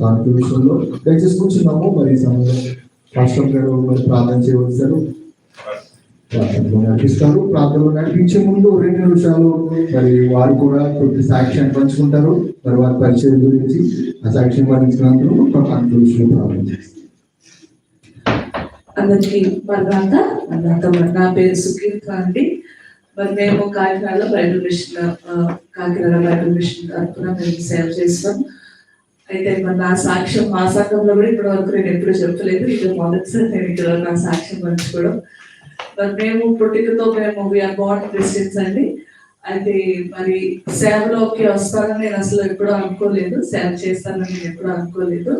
కాన్పు విషయంలో దయచేసి కూర్చున్నాము. మరి ఈ సమయంలో రాష్ట్రం గారు మరి ప్రార్థన చేయవలసారు, ప్రార్థనలో నడిపిస్తారు. ప్రార్థనలో నడిపించే ముందు 2 నిమిషాలు మరి వారు కూడా కొద్ది సాక్ష్యాన్ని పంచుకుంటారు. మరి వారి పరిచయం గురించి ఆ సాక్ష్యం పంచుకున్నందుకు ఒక కాన్పు విషయంలో ప్రార్థన చేస్తారు. అందరికీ మరణాత నా పేరు సుకీర్త అండి. మరి మేము కాకినాడలో Bible mission Kakinada Bible mission తరఫున మేము సేవ చేస్తాం. అయితే మరి నా సాక్ష్యం మా సంఘంలో కూడా ఇప్పటి వరకు నేను ఎప్పుడు చెప్పలేదు. ఇది మొదటిసారి నేను ఇక్కడ నా సాక్ష్యం పంచుకోవడం. మరి మేము పుట్టికతో మేము వీఆర్ బార్న్ క్రిస్టియన్స్ అండి. అయితే మరి సేవలోకి వస్తానని నేను అసలు ఎప్పుడూ అనుకోలేదు, సేవ చేస్తానని నేను ఎప్పుడూ అనుకోలేదు.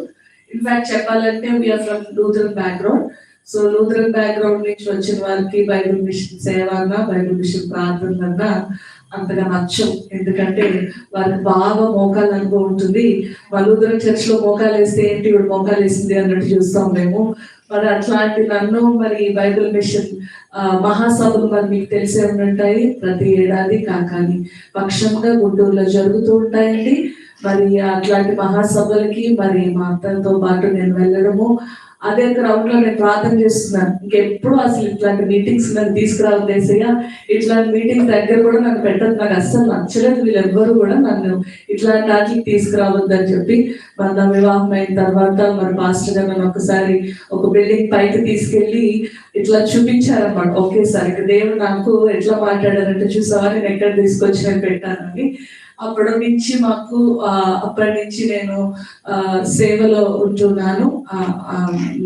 ఇన్ఫాక్ట్ చెప్పాలంటే we are from Lutheran background. So Lutheran background నుంచి వచ్చిన వారికి బైబిల్ మిషన్ సేవ అన్నా బైబిల్ మిషన్ ప్రార్థనలన్నా అంతగా నచ్చం. ఎందుకంటే వారికి బాగా మోకాలు అనుభవం ఉంటుంది. మా లూథరన్ చర్చ్ లో మోకాలు వేస్తే ఏంటి ఇప్పుడు మోకాలు వేసింది అన్నట్టు చూస్తాం మేము. మరి అట్లాంటి నన్ను మరి బైబిల్ మిషన్ మహాసభలు మరి మీకు తెలిసే ఉంటాయి, ప్రతి ఏడాది కాకాని పక్షంగా గుంటూరులో జరుగుతూ ఉంటాయండి. మరి అట్లాంటి మహాసభలకి మరి మా అత్తతో పాటు నేను వెళ్ళడము, అదే గ్రౌండ్ లో నేను ప్రార్థన చేస్తున్నాను. ఇంకెప్పుడు అసలు ఇట్లాంటి మీటింగ్స్ నన్ను తీసుకురావద్దు ఏసయ్య, ఇట్లాంటి మీటింగ్స్ దగ్గర కూడా నన్ను పెట్టదు, నాకు అస్సలు నచ్చలేదు, వీళ్ళెవ్వరు కూడా నన్ను ఇట్లాంటి వాటికి తీసుకురావద్దు అని చెప్పి మన వివాహం అయిన తర్వాత మరి పాస్టర్ గారు నన్ను ఒకసారి ఒక బిల్డింగ్ పైకి తీసుకెళ్లి ఇట్లా చూపించారనమాట. ఒకేసారి దేవుడు నాకు ఎట్లా మాట్లాడారంటే, చూసావా నేను ఎక్కడ తీసుకొచ్చి నేను పెట్టానని. అప్పటి నుంచి మాకు అప్పటి నుంచి నేను సేవలో ఉంటున్నాను.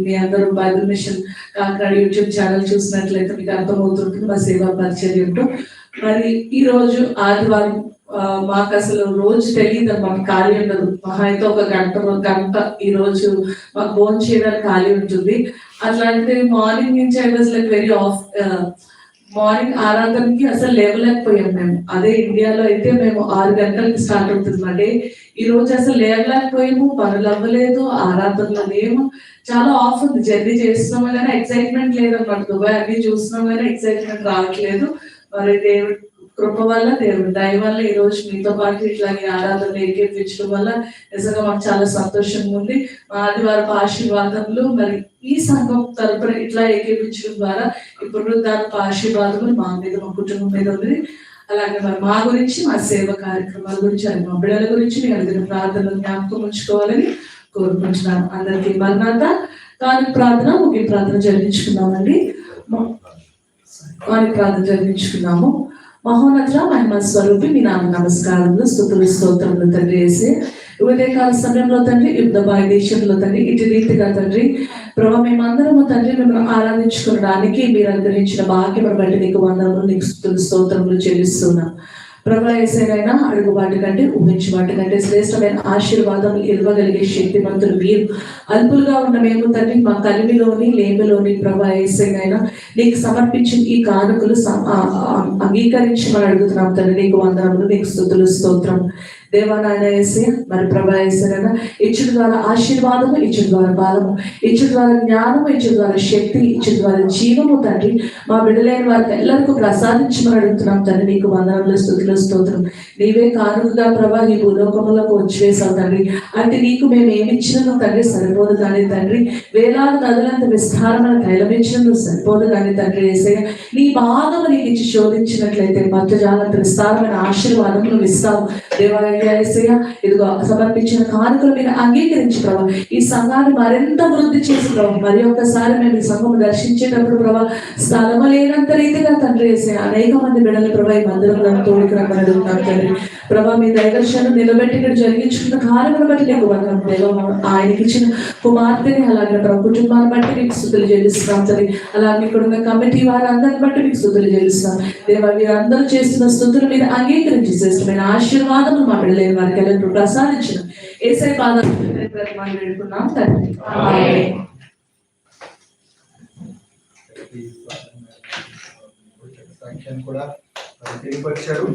మీ అందరూ Bible mission Kakinada YouTube channel చూసినట్లయితే మీకు అర్థమవుతుంటుంది మా సేవా పరిచర్యంలో. మరి ఈ రోజు ఆదివారం మాకు అసలు రోజు తెలియదు, మాకు ఖాళీ ఉండదు. మహా అయితే ఒక గంట ఈ రోజు మాకు భోజనం చేయడానికి ఖాళీ ఉంటుంది. అట్లాంటిది మార్నింగ్ నుంచి I was like very off. Morning ఆరాధనకి అసలు లేవలేకపోయాం మేము. అదే ఇండియాలో అయితే మేము 6 గంటలకి స్టార్ట్ అవుతుంది మా డే. ఈ రోజు అసలు లేవలేకపోయాము, పనులు అవ్వలేదు, ఆరాధనలో లేము, చాలా ఆఫ్ ఉంది. జర్నీ చేస్తున్నాము కానీ ఎక్సైట్మెంట్ లేదన్నమాట. దుబాయ్ అన్ని చూస్తున్నాం కానీ ఎక్సైట్మెంట్ రావట్లేదు. మరి దేవుడి కృప వల్ల, దేవుడి దయ వల్ల ఈ రోజు మీతో పాటు ఇట్లాగే ఆరాధనలు ఏకీపించడం వల్ల నిజంగా మాకు చాలా సంతోషంగా ఉంది. మా ఆదివారపు ఆశీర్వాదములు మరి ఈ సంఘం తరపున ఇట్లా ఏకీపించడం ద్వారా ఇప్పుడు దాని ఆశీర్వాదములు మా మీద, మా కుటుంబం మీద ఉంది. అలాగే మరి మా గురించి, మా సేవ కార్యక్రమాల గురించి, మా బిడ్డల గురించి మీ అందరి ప్రార్థనలు జ్ఞాపకం ఉంచుకోవాలని కోరుకుంటున్నాను. అందరికీ మరణాత కాని ప్రార్థన ముఖ్య ప్రార్థన జరిగించుకున్నామండి. కాని ప్రార్థన జరిగించుకున్నాము. మహోన్నత మహిమ స్వరూపి మీ నామ నమస్కారములు, స్తుతులు, స్తోత్రములు తండ్రి యేసే. ఉదయకాల సమయంలో తండ్రి, యుద్ధ దేశంలో తండ్రి, ఇటు రీతిగా తండ్రి ప్రభావ మేమందరము తండ్రి మిమ్మల్ని ఆరాధించుకోవడానికి మీరు అనుగ్రహించిన భాగ్యం బట్టి నీకు వందనములు, నీకు స్తుతులు, స్తోత్రములు చెల్లిస్తున్నాం. ప్రభా యేసయ్యనైనా అడుగు వాటి కంటే, ఊహించి వాటి కంటే శ్రేష్టమైన ఆశీర్వాదములు ఇవ్వగలిగే శక్తిమంతులు మీరు. అల్పులుగా ఉన్న మేము తండ్రి మా కలిమిలోని లేమిలోని ప్రభా యేసయ్యనైనా నీకు సమర్పించిన ఈ కానుకలు అంగీకరించమని అడుగుతున్నాం తండ్రి. నీకు వందనములు, నీకు స్తుతులు, స్తోత్రం. దేవానాయన యేసే మరి ప్రభా యేసయ్యనైనా ఇచ్చుడు ద్వారా ఆశీర్వాదము, ఇచ్చుడు ద్వారా బలము, ఇచ్చుడు ద్వారా జ్ఞానము, ఇచ్చుడు ద్వారా శక్తి, ఇచ్చుడు ద్వారా జీవము తండ్రి మా బిడ్డలైన వారికి ಎಲ್ಲರಿಗೂ ప్రసాదించమని అడుగుతున్నాం తండ్రి. నీకు వందనములు, స్తుతులు, స్తోత్రం. నీవే కానుకగా ప్రభా నీ భూలోకములకు వచ్చివేశావు తండ్రి. అంటే నీకు మేము ఏమి ఇచ్చినను తండ్రి సరిపోదు కానీ తండ్రి, వేలాది నదులంత విస్తారమైన తైలమిచ్చినను సరిపోదు కానీ తండ్రి యేసయ్య, నీ పాదము నీకు ఇచ్చి శోధించినట్లయితే మధ్యజాలంత విస్తారమైన ఆశీర్వాదములు ఇస్తావు దేవాలయ యేసయ్య. ఇదిగో సమర్పించిన కానుకలు మీరు అంగీకరించి ప్రభా ఈ సంఘాన్ని మరింత వృద్ధి చేసి ప్రభా మరి ఒక్కసారి మేము ఈ సంఘం దర్శించేటప్పుడు ప్రభా స్థలము లేనంత రీతిగా తండ్రి యేసయ్య అనేక మంది బిడ్డలు ప్రభా ఈ మందిరంలో తోడుకురమ్మని అడుగుతున్నాం తండ్రి. ప్రభా మీ దైవర్షాన్ని నిలబెట్టి ఇక్కడ జరిగించుకున్న కార్యమును బట్టి నీకు వందనం దేవా. ఆయనకి ఇచ్చిన కుమార్తెని అలాగే ప్రభు కుటుంబాన్ని బట్టి నీకు స్తుతులు చెల్లిస్తున్నాం తండ్రి. అలాగే ఇక్కడ ఉన్న కమిటీ వారందరిని బట్టి మీకు స్తుతులు చెల్లిస్తున్నాం దేవా. మీరు అందరూ చేస్తున్న స్తుతులు మీరు అంగీకరించి శ్రేష్టమైన ఆశీర్వాదము మా బిడ్డలైన వారికి ఎల్లప్పుడూ ప్రసాదించిన యేసయ్య పాదాలు వేడుకున్నాం తండ్రి. ఆమేన్. సాక్ష్యాన్ని కూడా తెలియపరిచారు.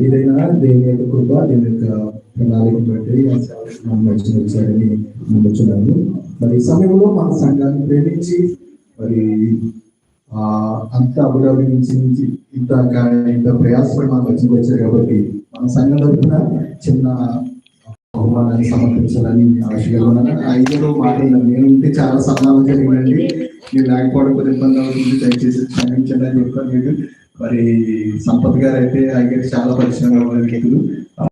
ఏదైనా దేవుని యొక్క కృప, దేవుని యొక్క ప్రణాళికను బట్టి వచ్చారని నమ్ముచున్నాను. మరి ఈ సమయంలో మన సంఘాన్ని ప్రేమించి మరి అంత అబుదాబి నుంచి ఇంత ప్రయాసపడి మనం వచ్చారు కాబట్టి మన సంఘం తరఫున చిన్న బహుమానాన్ని సమర్పించాలని ఆశగా ఐదులో మాటలు నేను ఉంటే చాలా సన్నాహం జరిగిందండి. మీరు లేకపోవడం కొద్ది ఇబ్బంది అవుతుంది, దయచేసి క్షమించండి అని చెప్తాను. మీరు మరి సంపత్ గారు అయితే ఆయన చాలా పరిచయం కావాలి వ్యక్తులు.